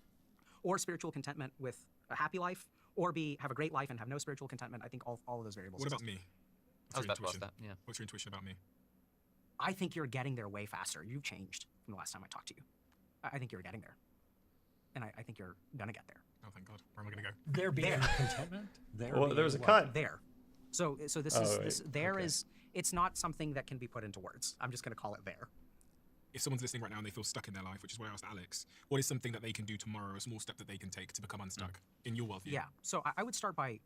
or spiritual contentment with a happy life, or have a great life and have no spiritual contentment. I think all of those variables. What about me? I was about to ask that. Yeah. What's your intuition about me? I think you're getting there way faster. You've changed from the last time I talked to you. I think you're getting there, and I think you're gonna get there. Oh, thank God. Where am I going to go? There being There. contentment. There. Well, there was a being cut. There. So this is Oh, this, right. there Okay. is. It's not something that can be put into words. I'm just going to call it there. If someone's listening right now and they feel stuck in their life, which is what I asked Alex, what is something that they can do tomorrow, a small step that they can take to become unstuck in your worldview? Yeah. So I would start by,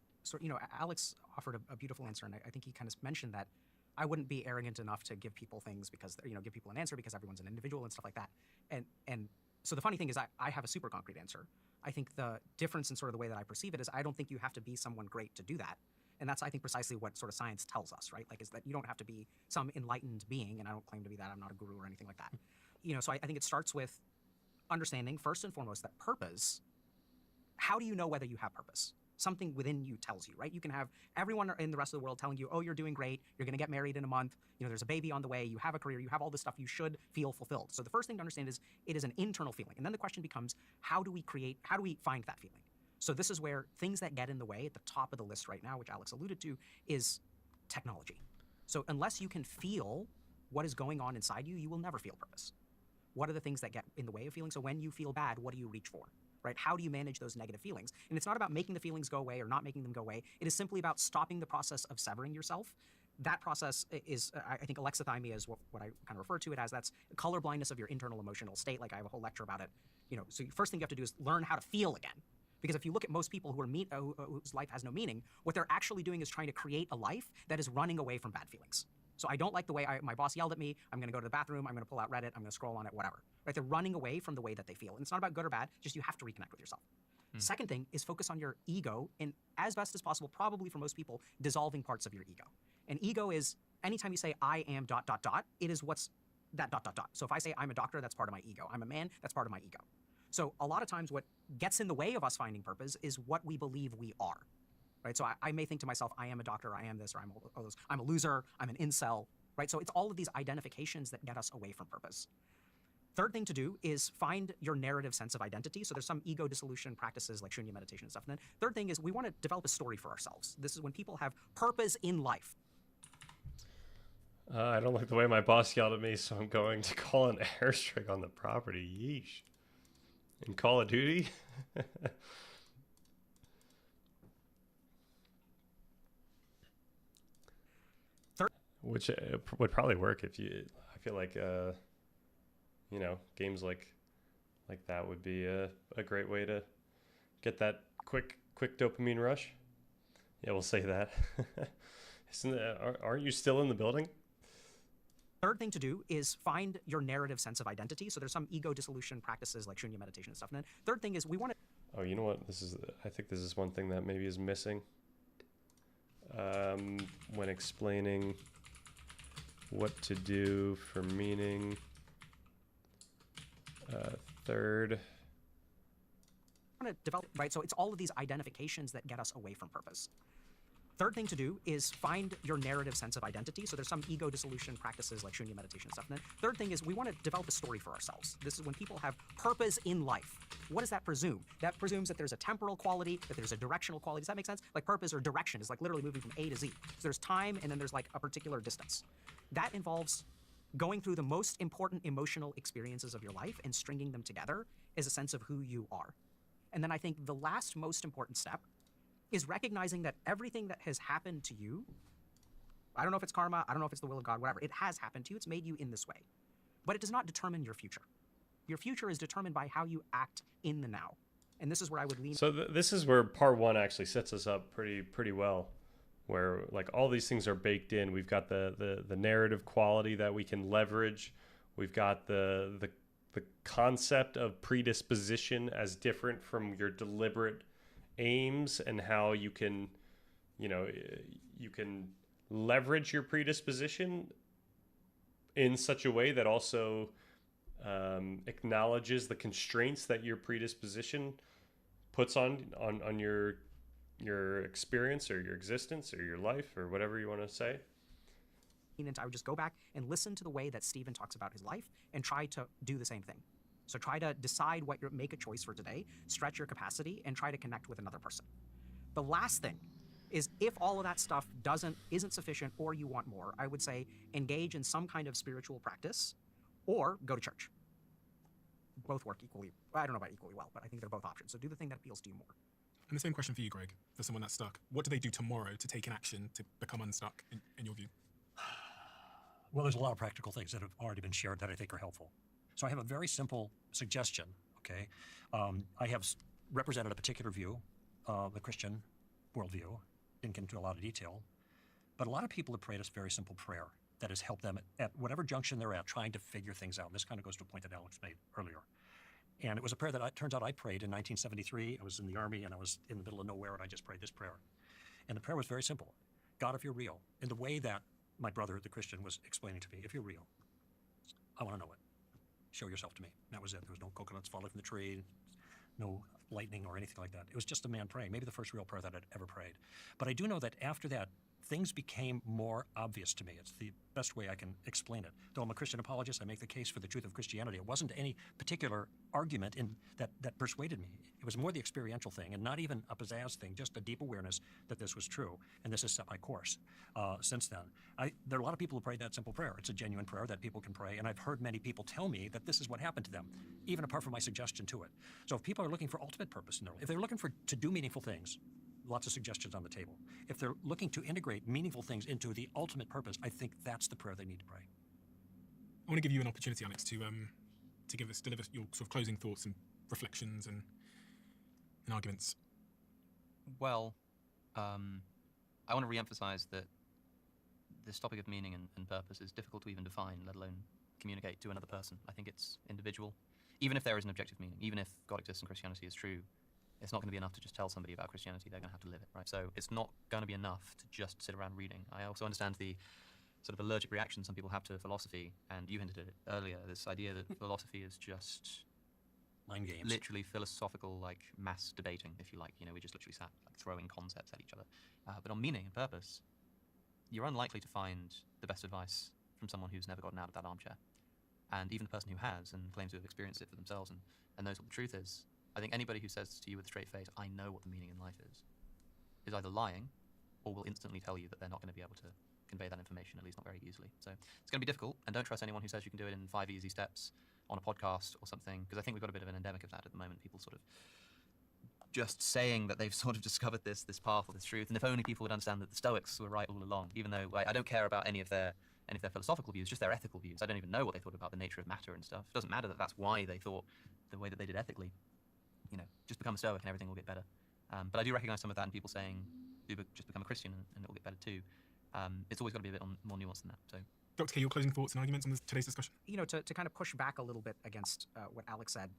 Alex offered a beautiful answer, and I think he kind of mentioned that I wouldn't be arrogant enough to give people things because, give people an answer because everyone's an individual and stuff like that. And so the funny thing is I have a super concrete answer. I think the difference in sort of the way that I perceive it is I don't think you have to be someone great to do that. And that's, I think, precisely what sort of science tells us, right? Like, is that you don't have to be some enlightened being, and I don't claim to be that. I'm not a guru or anything like that. So I think it starts with understanding, first and foremost, that purpose, how do you know whether you have purpose? Something within you tells you, right? You can have everyone in the rest of the world telling you, oh, you're doing great, you're going to get married in a month, there's a baby on the way, you have a career, you have all this stuff, you should feel fulfilled. So the first thing to understand is it is an internal feeling. And then the question becomes, how do we find that feeling? So this is where things that get in the way at the top of the list right now, which Alex alluded to, is technology. So unless you can feel what is going on inside you, you will never feel purpose. What are the things that get in the way of feeling? So when you feel bad, what do you reach for? Right? How do you manage those negative feelings? And it's not about making the feelings go away or not making them go away. It is simply about stopping the process of severing yourself. That process is, I think, alexithymia is what I kind of refer to it as. That's color blindness of your internal emotional state. Like I have a whole lecture about it. So the first thing you have to do is learn how to feel again. Because if you look at most people whose life has no meaning, what they're actually doing is trying to create a life that is running away from bad feelings. So I don't like the way my boss yelled at me. I'm going to go to the bathroom. I'm going to pull out Reddit. I'm going to scroll on it, whatever. Right? They're running away from the way that they feel. And it's not about good or bad. Just you have to reconnect with yourself. Second thing is focus on your ego and, as best as possible, probably for most people, dissolving parts of your ego. And ego is anytime you say I am ... it is what's that ... So if I say I'm a doctor, that's part of my ego. I'm a man, that's part of my ego. So a lot of times what gets in the way of us finding purpose is what we believe we are. Right? So I may think to myself, I am a doctor, I am this, or I'm a loser, I'm an incel, right? So it's all of these identifications that get us away from purpose. Third thing to do is find your narrative sense of identity. So there's some ego dissolution practices like shunya meditation and stuff. And then third thing is we want to develop a story for ourselves. This is when people have purpose in life. I don't like the way my boss yelled at me, so I'm going to call an airstrike on the property. Yeesh. In Call of Duty? Which would probably work if you. I feel like, games like that would be a great way to get that quick dopamine rush. Yeah, we'll say that. Aren't you still in the building? Third thing to do is find your narrative sense of identity. So there's some ego dissolution practices like shunya meditation and stuff. And then third thing is we want to. Oh, you know what? I think this is one thing that maybe is missing when explaining what to do for meaning. Third. Want to develop, right? So it's all of these identifications that get us away from purpose. Third thing to do is find your narrative sense of identity. So there's some ego dissolution practices like shunya meditation and stuff. And then third thing is we want to develop a story for ourselves. This is when people have purpose in life. What does that presume? That presumes that there's a temporal quality, that there's a directional quality. Does that make sense? Like purpose or direction is like literally moving from A to Z. So there's time and then there's like a particular distance. That involves going through the most important emotional experiences of your life and stringing them together as a sense of who you are. And then I think the last most important step is recognizing that everything that has happened to you, I don't know if it's karma, I don't know if it's the will of God, whatever, it has happened to you, it's made you in this way. But it does not determine your future. Your future is determined by how you act in the now. And this is where I would lean. So this is where part one actually sets us up pretty well, where like all these things are baked in. We've got the narrative quality that we can leverage. We've got the concept of predisposition as different from your deliberate aims, and how you can leverage your predisposition in such a way that also acknowledges the constraints that your predisposition puts on your experience or your existence or your life or whatever you want to say. I would just go back and listen to the way that Stephen talks about his life and try to do the same thing. So try to decide make a choice for today, stretch your capacity, and try to connect with another person. The last thing is if all of that stuff isn't sufficient or you want more, I would say engage in some kind of spiritual practice or go to church. both work equally. I don't know about equally well, but I think they're both options. So do the thing that appeals to you more. And the same question for you, Greg, for someone that's stuck. What do they do tomorrow to take an action to become unstuck, in your view? Well, there's a lot of practical things that have already been shared that I think are helpful. So I have a very simple suggestion, okay? I have represented a particular view, the Christian worldview, didn't get into a lot of detail, but a lot of people have prayed a very simple prayer that has helped them at whatever junction they're at, trying to figure things out. And this kind of goes to a point that Alex made earlier. And it was a prayer that it turns out I prayed in 1973. I was in the Army and I was in the middle of nowhere and I just prayed this prayer. And the prayer was very simple. God, if you're real, in the way that my brother, the Christian, was explaining to me, if you're real, I want to know it. Show yourself to me. That was it. There was no coconuts falling from the tree, no lightning or anything like that. It was just a man praying, maybe the first real prayer that I'd ever prayed. But I do know that after that, things became more obvious to me. It's the best way I can explain it. Though I'm a Christian apologist, I make the case for the truth of Christianity. It wasn't any particular argument that persuaded me. It was more the experiential thing, and not even a pizzazz thing, just a deep awareness that this was true. And this has set my course since then. There are a lot of people who prayed that simple prayer. It's a genuine prayer that people can pray, and I've heard many people tell me that this is what happened to them, even apart from my suggestion to it. So if people are looking for ultimate purpose in their life, if they're looking to do meaningful things, lots of suggestions on the table. If they're looking to integrate meaningful things into the ultimate purpose, I think that's the prayer they need to pray. I want to give you an opportunity, Alex, to deliver your sort of closing thoughts and reflections and arguments. Well, I want to re-emphasize that this topic of meaning and purpose is difficult to even define, let alone communicate to another person. I think it's individual. Even if there is an objective meaning, even if God exists and Christianity is true, it's not going to be enough to just tell somebody about Christianity. They're going to have to live it, right? So it's not going to be enough to just sit around reading. I also understand the sort of allergic reaction some people have to philosophy, and you hinted at it earlier, this idea that philosophy is just Mind games. literally philosophical, like mass debating, if you like. You know, we just literally sat like throwing concepts at each other. But on meaning and purpose, you're unlikely to find the best advice from someone who's never gotten out of that armchair. And even the person who has and claims to have experienced it for themselves and knows what the truth is, I think anybody who says to you with a straight face, I know what the meaning in life is either lying or will instantly tell you that they're not going to be able to convey that information, at least not very easily. So it's going to be difficult, and don't trust anyone who says you can do it in 5 easy steps on a podcast or something, because I think we've got a bit of an endemic of that at the moment. People sort of just saying that they've sort of discovered this path or this truth, and if only people would understand that the Stoics were right all along, even though I don't care about any of their philosophical views, just their ethical views. I don't even know what they thought about the nature of matter and stuff. It doesn't matter that that's why they thought the way that they did ethically. You know, just become a Stoic and everything will get better. But I do recognize some of that in people saying, just become a Christian and it will get better too. It's always got to be a bit more nuanced than that. So, Dr. K, your closing thoughts and arguments on today's discussion? You know, to kind of push back a little bit against what Alex said.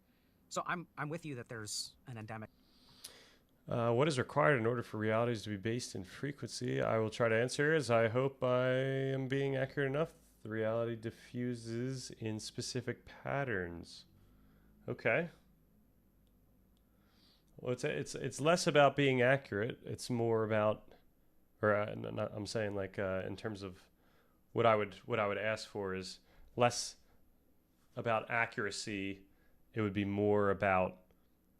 So I'm with you that there's an endemic. What is required in order for realities to be based in frequency? I will try to answer as I hope I am being accurate enough. The reality diffuses in specific patterns. Okay. Well, it's less about being accurate. It's more about, I'm saying like in terms of what I would ask for is less about accuracy. It would be more about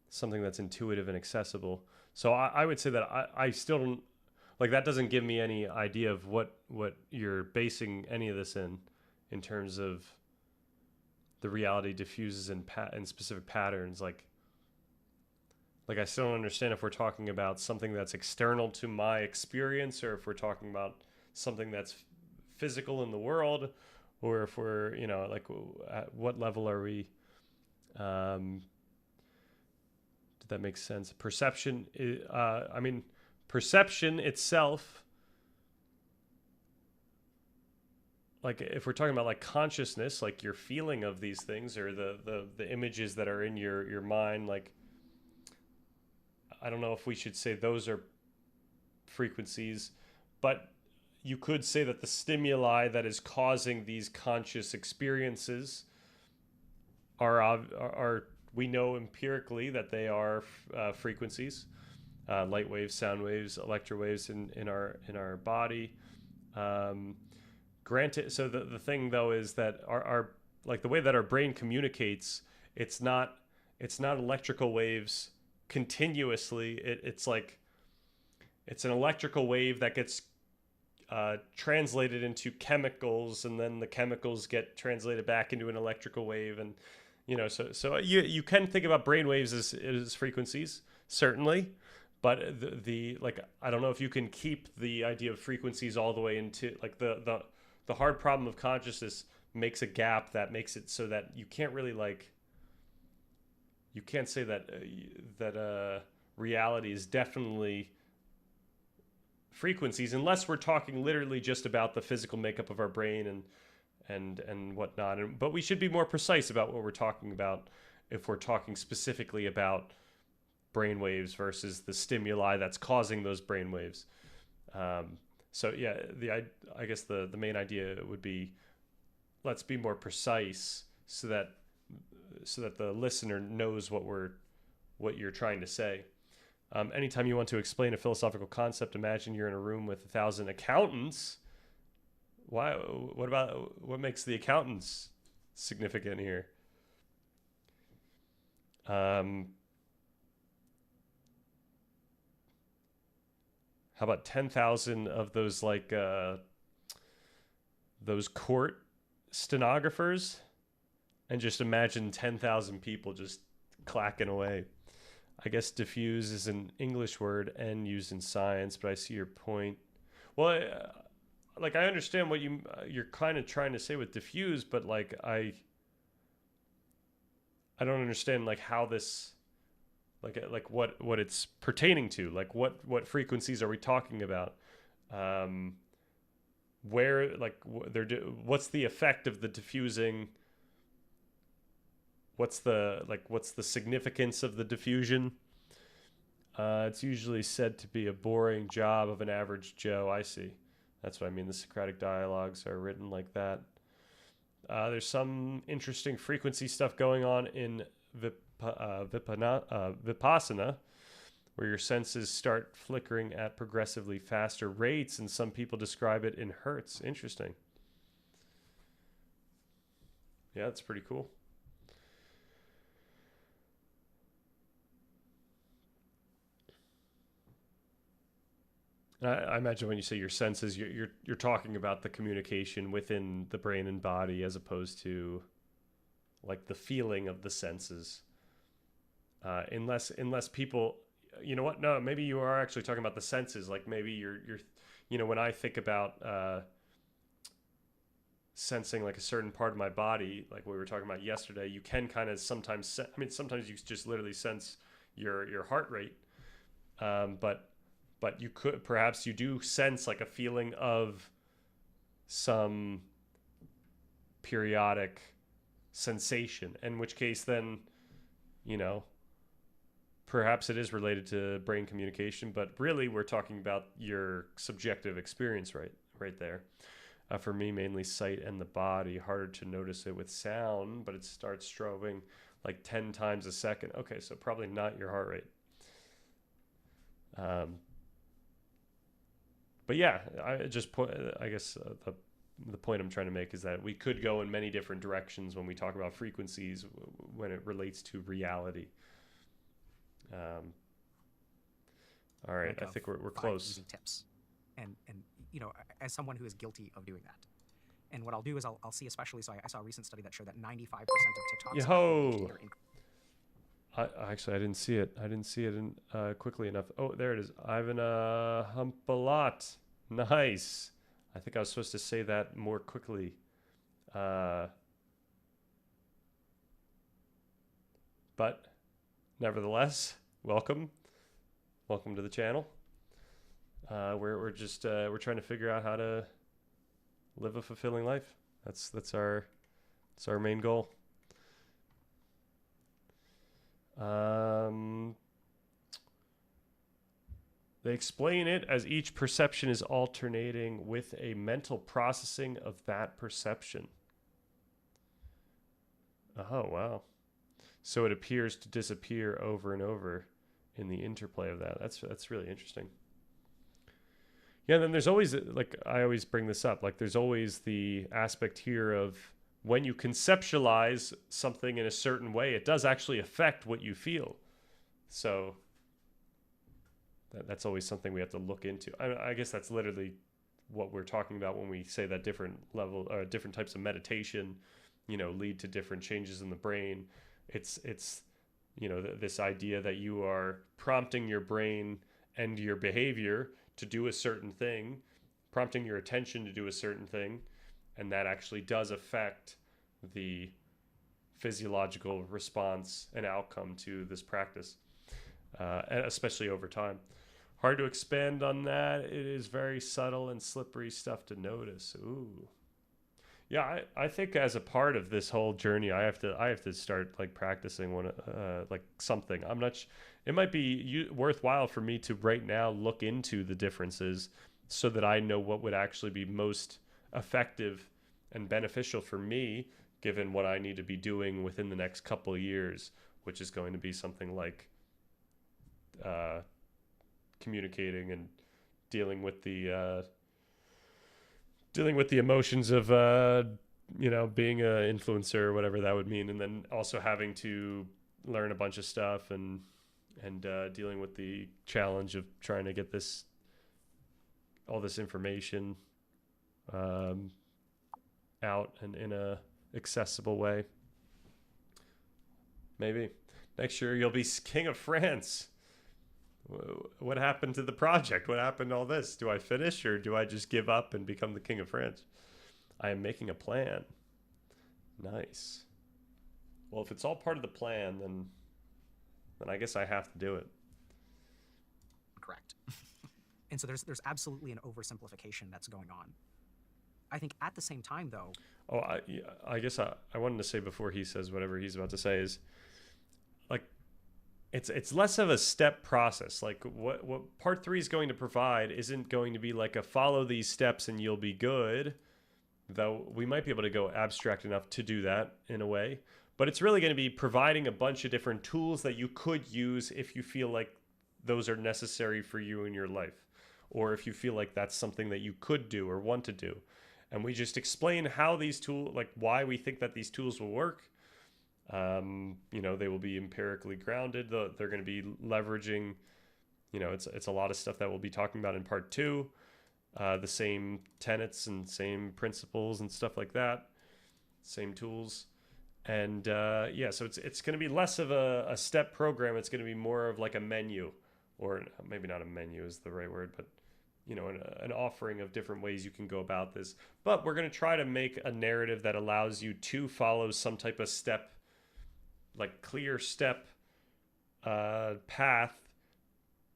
something that's intuitive and accessible. So I would say that I still don't, like, that doesn't give me any idea of what you're basing any of this in terms of the reality diffuses in specific patterns. Like I still don't understand if we're talking about something that's external to my experience, or if we're talking about something that's physical in the world, or if we're, like, at what level are we, did that make sense? Perception, perception itself, like if we're talking about like consciousness, like your feeling of these things, or the images that are in your mind, like, I don't know if we should say those are frequencies, but you could say that the stimuli that is causing these conscious experiences are we know empirically that they are frequencies, light waves, sound waves, electro waves in our body. Granted, so the thing though is that our like the way that our brain communicates, it's not electrical waves continuously. It's like it's an electrical wave that gets translated into chemicals, and then the chemicals get translated back into an electrical wave, and You know, so you can think about brainwaves as frequencies, certainly, but the like, I don't know if you can keep the idea of frequencies all the way into like the hard problem of consciousness makes a gap that makes it so that you can't really like, you can't say that reality is definitely frequencies unless we're talking literally just about the physical makeup of our brain and whatnot. But we should be more precise about what we're talking about if we're talking specifically about brainwaves versus the stimuli that's causing those brainwaves. So yeah, I guess the main idea would be, let's be more precise so that the listener knows what you're trying to say. Anytime you want to explain a philosophical concept, imagine you're in a room with 1,000 accountants. Why? What makes the accountants significant here? How about 10,000 of those like those court stenographers, and just imagine 10,000 people just clacking away. I guess diffuse is an English word and used in science, but I see your point. Well, like I understand what you're kind of trying to say with diffuse, but like I don't understand like how this like what it's pertaining to. Like what frequencies are we talking about? Where like what's the effect of the diffusing? What's the significance of the diffusion? It's usually said to be a boring job of an average Joe. I see. That's what I mean. The Socratic dialogues are written like that. There's some interesting frequency stuff going on in Vipassana, where your senses start flickering at progressively faster rates, and some people describe it in hertz. Interesting. Yeah, that's pretty cool. I imagine when you say your senses, you're talking about the communication within the brain and body, as opposed to like the feeling of the senses. Unless people, you know what? No, maybe you are actually talking about the senses. Like maybe you're when I think about sensing like a certain part of my body, like we were talking about yesterday, you can kind of sometimes. Sometimes you just literally sense your heart rate, but you could perhaps you do sense like a feeling of some periodic sensation, in which case then, perhaps it is related to brain communication, but really we're talking about your subjective experience right there. For me, mainly sight and the body. Harder to notice it with sound, but it starts strobing like 10 times a second. Okay, so probably not your heart rate. But yeah, I guess the point I'm trying to make is that we could go in many different directions when we talk about frequencies when it relates to reality. All right, I think we're close. Easy tips, and as someone who is guilty of doing that, and what I'll do is I'll see, especially, so I saw a recent study that showed that 95% of TikToks. Yo! Actually, I didn't see it. I didn't see it quickly enough. Oh, there it is. Ivan Humpalot. Nice. I think I was supposed to say that more quickly. But nevertheless, welcome. Welcome to the channel. We're trying to figure out how to live a fulfilling life. That's our main goal. They explain it as each perception is alternating with a mental processing of that perception. Oh, wow. So it appears to disappear over and over in the interplay of that. That's really interesting. Yeah, and then there's always, like, I always bring this up, like there's always the aspect here of when you conceptualize something in a certain way, it does actually affect what you feel. So that's always something we have to look into. I guess that's literally what we're talking about when we say that different types of meditation lead to different changes in the brain. It's this idea that you are prompting your brain and your behavior to do a certain thing, prompting your attention to do a certain thing, and that actually does affect the physiological response and outcome to this practice, and especially over time. Hard to expand on that. It is very subtle and slippery stuff to notice. Ooh. Yeah, I think as a part of this whole journey, I have to start like practicing like something. I'm not. It might be worthwhile for me to right now look into the differences so that I know what would actually be most effective and beneficial for me, given what I need to be doing within the next couple of years, which is going to be something like communicating and dealing with the emotions of being an influencer or whatever that would mean, and then also having to learn a bunch of stuff and dealing with the challenge of trying to get all this information out and in a accessible way. Maybe next year you'll be King of France. What happened to the project? What happened to all this? Do I finish or do I just give up and become the King of France? I am making a plan. Nice. Well, if it's all part of the plan, then I guess I have to do it. Correct. And so there's absolutely an oversimplification that's going on. I think at the same time, though. Oh, I guess I wanted to say before he says whatever he's about to say is, like, it's less of a step process. Like what part 3 is going to provide isn't going to be like a follow these steps and you'll be good, though we might be able to go abstract enough to do that in a way. But it's really going to be providing a bunch of different tools that you could use if you feel like those are necessary for you in your life, or if you feel like that's something that you could do or want to do. And we just explain how these tools, like why we think that these tools will work. They will be empirically grounded. They're going to be leveraging, it's a lot of stuff that we'll be talking about in part 2, the same tenets and same principles and stuff like that, same tools. And so it's going to be less of a step program. It's going to be more of like a menu, or maybe not a menu is the right word, but an offering of different ways you can go about this. But we're going to try to make a narrative that allows you to follow some type of step, like clear step path,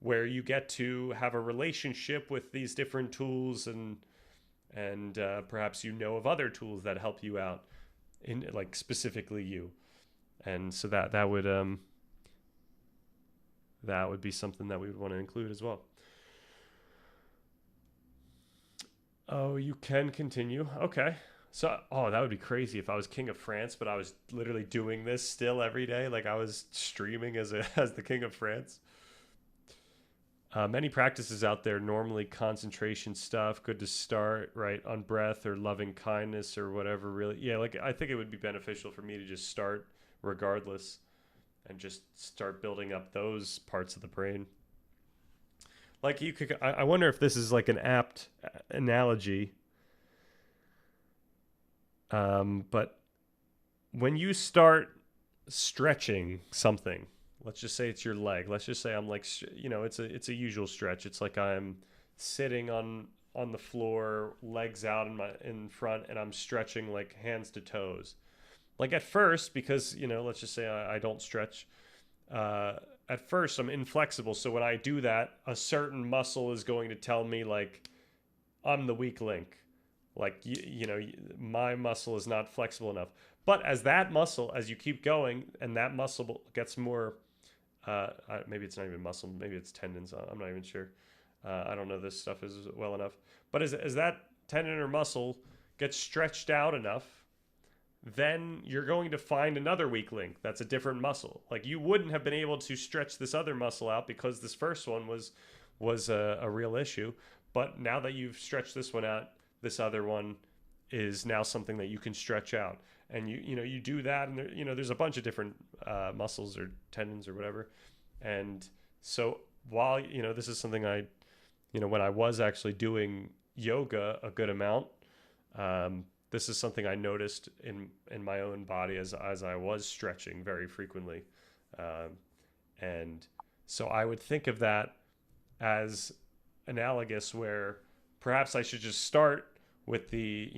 where you get to have a relationship with these different tools, and perhaps of other tools that help you out, in like specifically you. And so that would be something that we would want to include as well. Oh, you can continue. Okay. So, that would be crazy if I was King of France, but I was literally doing this still every day. Like I was streaming as the King of France. Many practices out there, normally concentration stuff, good to start, right, on breath or loving kindness or whatever, really. Yeah, like I think it would be beneficial for me to just start regardless and just start building up those parts of the brain. Like I wonder if this is like an apt analogy. But when you start stretching something, let's just say it's your leg. Let's just say I'm like, it's a usual stretch. It's like I'm sitting on the floor, legs out in front, and I'm stretching like hands to toes. Like at first, because, let's just say I don't stretch. At first, I'm inflexible. So when I do that, a certain muscle is going to tell me like I'm the weak link. Like, my muscle is not flexible enough. But as you keep going and that muscle gets more, maybe it's not even muscle, maybe it's tendons. I'm not even sure. I don't know this stuff as well enough. But as that tendon or muscle gets stretched out enough, then you're going to find another weak link that's a different muscle. Like you wouldn't have been able to stretch this other muscle out because this first one was a real issue. But now that you've stretched this one out, this other one is now something that you can stretch out. And you do that, and there's a bunch of different muscles or tendons or whatever. And so while this is something when I was actually doing yoga a good amount, this is something I noticed in my own body as I was stretching very frequently. And so I would think of that as analogous, where perhaps I should just start with the,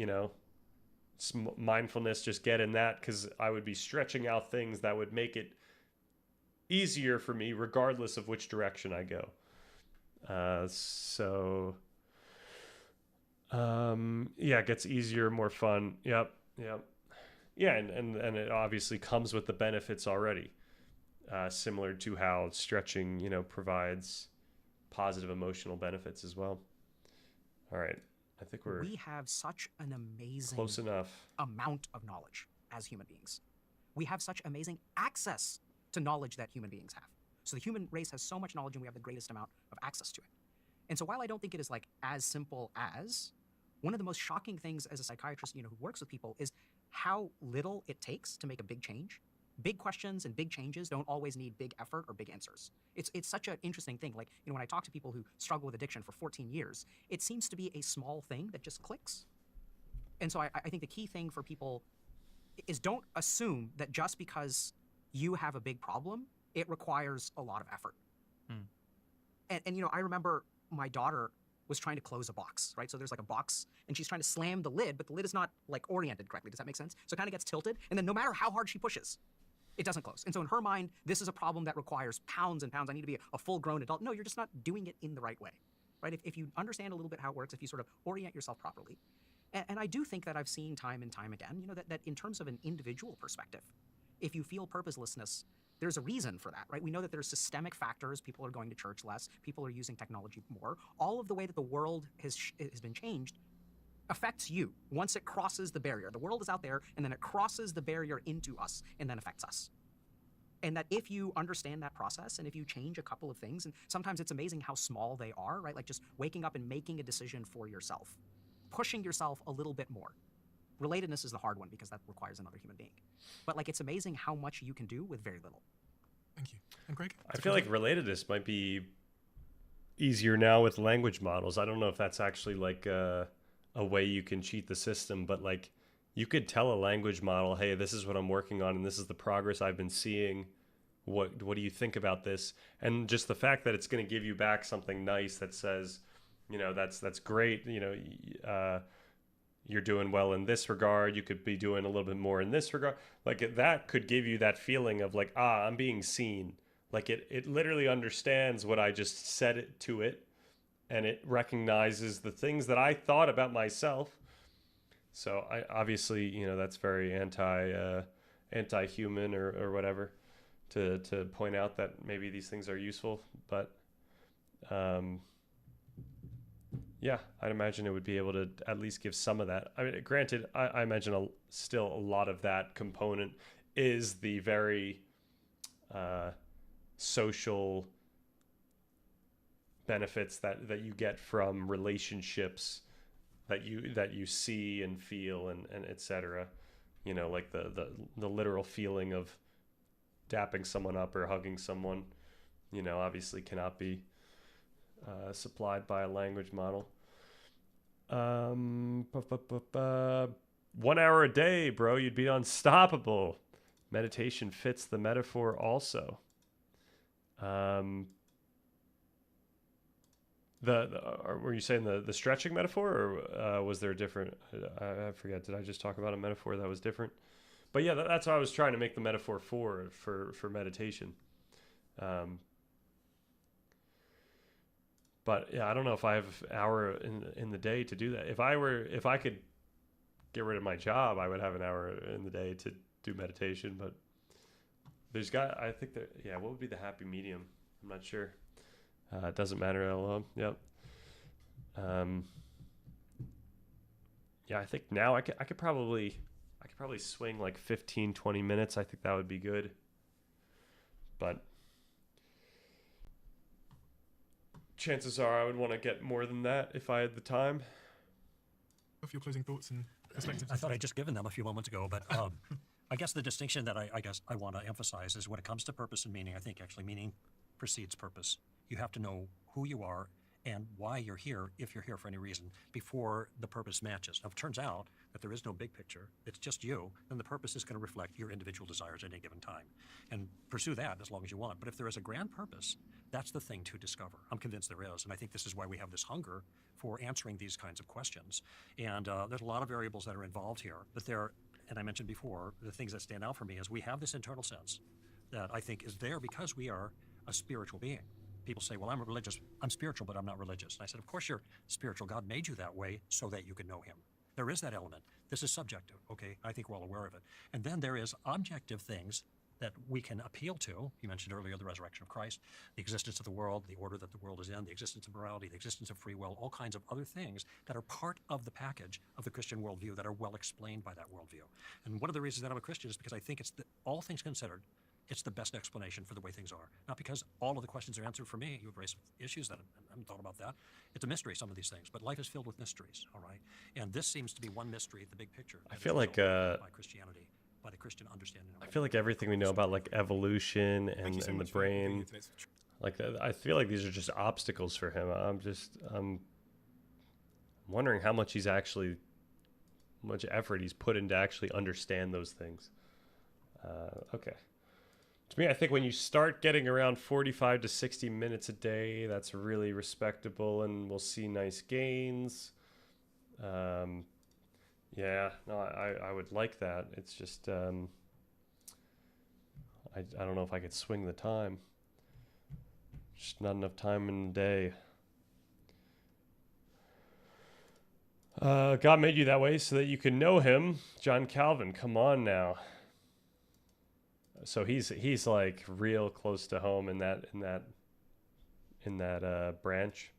mindfulness, just get in that, because I would be stretching out things that would make it easier for me regardless of which direction I go. It gets easier, more fun. Yep. Yeah, and it obviously comes with the benefits already, similar to how stretching, provides positive emotional benefits as well. All right, I think We have such an amazing close enough. amount of knowledge as human beings. We have such amazing access to knowledge that human beings have. So the human race has so much knowledge, and we have the greatest amount of access to it. And so while I don't think it is like as simple as, one of the most shocking things as a psychiatrist, who works with people, is how little it takes to make a big change. Big questions and big changes don't always need big effort or big answers. It's such an interesting thing. Like, when I talk to people who struggle with addiction for 14 years, it seems to be a small thing that just clicks. And so I think the key thing for people is, don't assume that just because you have a big problem, it requires a lot of effort. And I remember my daughter was trying to close a box, right? So there's like a box, and she's trying to slam the lid, but the lid is not like oriented correctly. Does that make sense? So it kind of gets tilted, and then no matter how hard she pushes, it doesn't close. And so in her mind, this is a problem that requires pounds and pounds. I need to be a full-grown adult. No, you're just not doing it in the right way, right? If you understand a little bit how it works, if you sort of orient yourself properly. And I do think that I've seen time and time again, that in terms of an individual perspective, if you feel purposelessness, there's a reason for that, right? We know that there's systemic factors. People are going to church less. People are using technology more. All of the way that the world has been changed affects you once it crosses the barrier. The world is out there, and then it crosses the barrier into us and then affects us. And that if you understand that process, and if you change a couple of things, and sometimes it's amazing how small they are, right? Like just waking up and making a decision for yourself, pushing yourself a little bit more. Relatedness is the hard one because that requires another human being. But it's amazing how much you can do with very little. Thank you. And Greg? I feel like relatedness might be easier now with language models. I don't know if that's actually like a way you can cheat the system, but like you could tell a language model, hey, this is what I'm working on, and this is the progress I've been seeing. What do you think about this? And just the fact that it's going to give you back something nice that says, that's great. You're doing well in this regard. You could be doing a little bit more in this regard. Like that could give you that feeling of like, I'm being seen. Like it literally understands what I just said it to it, and it recognizes the things that I thought about myself. So I obviously, that's very anti-human or whatever to point out that maybe these things are useful, but yeah, I'd imagine it would be able to at least give some of that. I mean, granted, I imagine still a lot of that component is the very social benefits that you get from relationships that you see and feel and et cetera. Like the literal feeling of dapping someone up or hugging someone, obviously cannot be supplied by a language model. 1 hour a day, bro, you'd be unstoppable. Meditation fits the metaphor also. Were you saying the stretching metaphor, or was there a different? I forget. Did I just talk about a metaphor that was different? But yeah, that's what I was trying to make the metaphor for meditation. But yeah, I don't know if I have an hour in the day to do that. If I could get rid of my job, I would have an hour in the day to do meditation. But I think what would be the happy medium? I'm not sure. It doesn't matter how long. Yep. I think now I could probably swing like 15, 20 minutes. I think that would be good. But chances are I would want to get more than that if I had the time. Of your closing thoughts and perspectives. I thought I'd just given them a few moments ago, but I guess the distinction that I guess I want to emphasize is when it comes to purpose and meaning, I think actually meaning precedes purpose. You have to know who you are and why you're here, if you're here for any reason, before the purpose matches. Now, it turns out that there is no big picture, it's just you, then the purpose is going to reflect your individual desires at any given time. And pursue that as long as you want. But if there is a grand purpose, that's the thing to discover. I'm convinced there is. And I think this is why we have this hunger for answering these kinds of questions. And there's a lot of variables that are involved here. But there, and I mentioned before, the things that stand out for me is we have this internal sense that I think is there because we are a spiritual being. People say, well, I'm spiritual, but I'm not religious. And I said, of course you're spiritual. God made you that way so that you can know him. There is that element. This is subjective, okay? I think we're all aware of it. And then there is objective things that we can appeal to. You mentioned earlier the resurrection of Christ, the existence of the world, the order that the world is in, the existence of morality, the existence of free will, all kinds of other things that are part of the package of the Christian worldview that are well explained by that worldview. And one of the reasons that I'm a Christian is because I think all things considered, it's the best explanation for the way things are. Not because all of the questions are answered for me. You've raised issues that I haven't thought about that. It's a mystery, some of these things, but life is filled with mysteries, all right? And this seems to be one mystery, the big picture. I feel like by Christianity, by the Christian understanding of I feel like everything we know about like evolution and the much for being brain, here today. like I feel like these are just obstacles for him. I'm wondering how much much effort he's put into actually understand those things. Okay. To me, I think when you start getting around 45 to 60 minutes a day, that's really respectable, and we'll see nice gains. Yeah, no, I would like that. It's just, I don't know if I could swing the time. Just not enough time in the day. God made you that way so that you can know him. John Calvin, come on now. So he's like real close to home in that branch.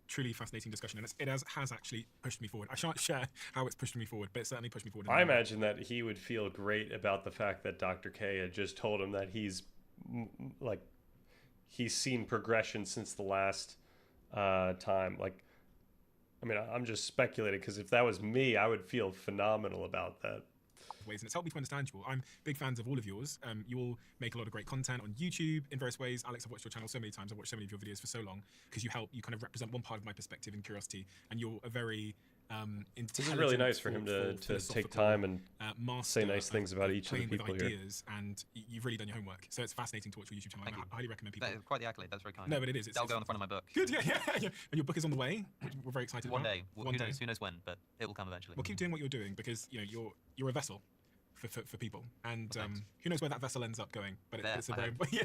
Truly fascinating discussion, and it has actually pushed me forward. I shan't share how it's pushed me forward, but it certainly pushed me forward. I imagine that he would feel great about the fact that Dr. K had just told him that he's seen progression since the last time. Like, I mean, I'm just speculating because if that was me, I would feel phenomenal about that. Ways, and it's helped me to understand you all. I'm big fans of all of yours. You all make a lot of great content on YouTube in various ways. Alex, I've watched your channel so many times. I've watched so many of your videos for so long because you kind of represent one part of my perspective and curiosity, and you're a very intelligent. This is really nice for him to take time and say nice things about each of the people with here. ideas, and you've really done your homework. So it's fascinating to watch your YouTube channel. I highly recommend people. Quite the accolade. That's very kind. No, but it is. That'll go on the front of my book. Good, yeah. And your book is on the way, which we're very excited One about. day. One day. Who knows when, but it will come eventually. Well, keep doing what you're doing because you're a vessel for people, and who knows where that vessel ends up going, but it's a very we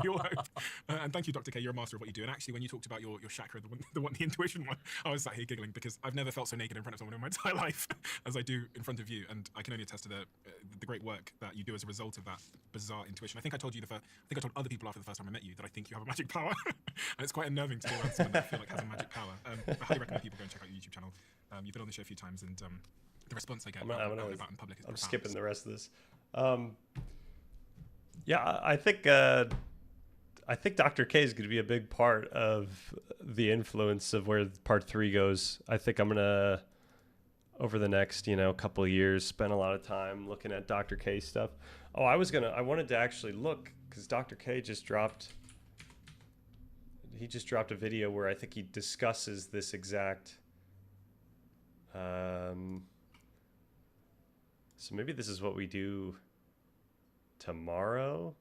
all hope. And thank you, Dr. K, you're a master of what you do. And actually, when you talked about your chakra, the intuition one, I was sat here giggling because I've never felt so naked in front of someone in my entire life as I do in front of you, and I can only attest to the great work that you do as a result of that bizarre intuition. I think I told other people after the first time I met you that I think you have a magic power, and it's quite unnerving to be around someone that I feel like has a magic power. I highly recommend people go and check out your YouTube channel. You've been on the show a few times, and the response I get about in public is I'm profound. skipping the rest of this. Yeah, I think Dr. K is going to be a big part of the influence of where part 3 goes. I think I'm going to, over the next, couple of years, spend a lot of time looking at Dr. K stuff. Oh, I wanted to actually look because Dr. K just dropped a video where I think he discusses this exact, so maybe this is what we do tomorrow.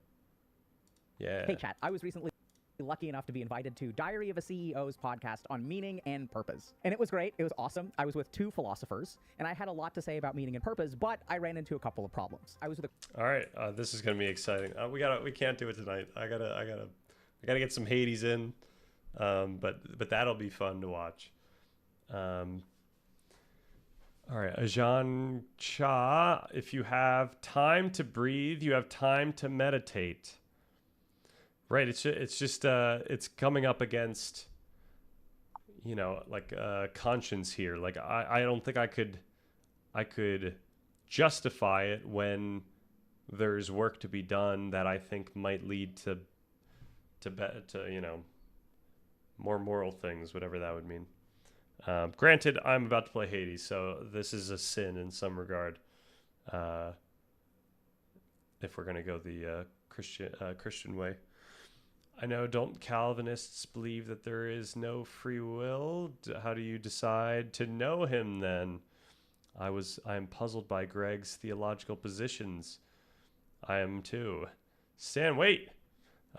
Yeah. Hey, chat. I was recently lucky enough to be invited to Diary of a CEO's podcast on meaning and purpose. And it was great. It was awesome. I was with 2 philosophers, and I had a lot to say about meaning and purpose, but I ran into a couple of problems. I was with All right. This is going to be exciting. We can't do it tonight. I gotta get some Hades in. But that'll be fun to watch. All right, Ajahn Chah, if you have time to breathe, you have time to meditate. Right, it's just it's coming up against, conscience here. Like I don't think I could justify it when there's work to be done that I think might lead to more moral things, whatever that would mean. Granted, I'm about to play Hades, so this is a sin in some regard. If we're going to go the Christian way. I know, don't Calvinists believe that there is no free will? How do you decide to know him then? I am puzzled by Greg's theological positions. I am too. Stan, wait.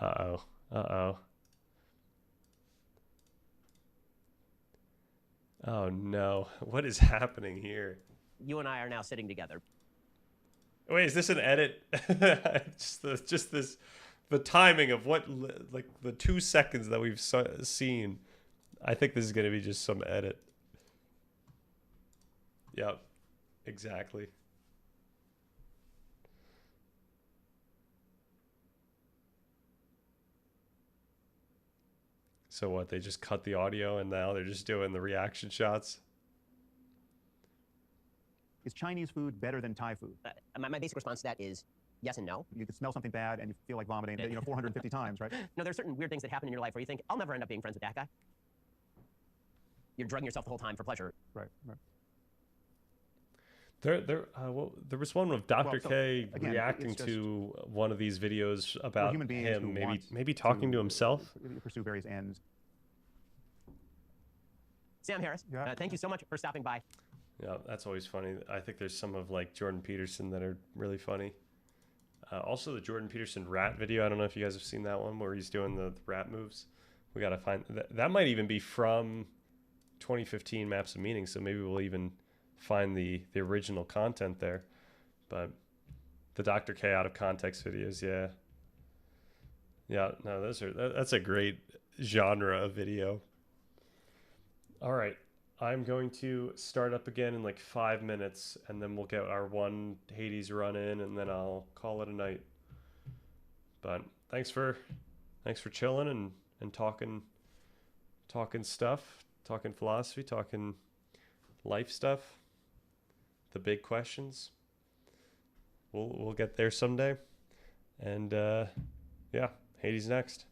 Uh-oh. Uh-oh. Oh no. What is happening here? You and I are now sitting together. Wait, is this an edit? just the timing of what, like the 2 seconds that we've seen. I think this is going to be just some edit. Yep, exactly. So what, they just cut the audio and now they're just doing the reaction shots? Is Chinese food better than Thai food? My basic response to that is yes and no. You could smell something bad and you feel like vomiting, 450 times, right? No, there's certain weird things that happen in your life where you think, I'll never end up being friends with that guy. You're drugging yourself the whole time for pleasure. Right, right. There was one with Dr. K again, reacting it's to one of these videos about human beings who him, want maybe talking to himself. Pursue various ends. Sam Harris, Yeah. thank you so much for stopping by. Yeah, that's always funny. I think there's some of like Jordan Peterson that are really funny. Also, the Jordan Peterson rat video. I don't know if you guys have seen that one where he's doing the rat moves. We gotta find that might even be from 2015 Maps of Meaning. So maybe we'll even find the original content there. But the Dr. K out of context videos, yeah, no, that's a great genre of video. All right, I'm going to start up again in like 5 minutes, and then we'll get our one Hades run in, and then I'll call it a night. But thanks for chilling and talking stuff, talking philosophy, talking life stuff, the big questions. We'll get there someday, and yeah, Hades next.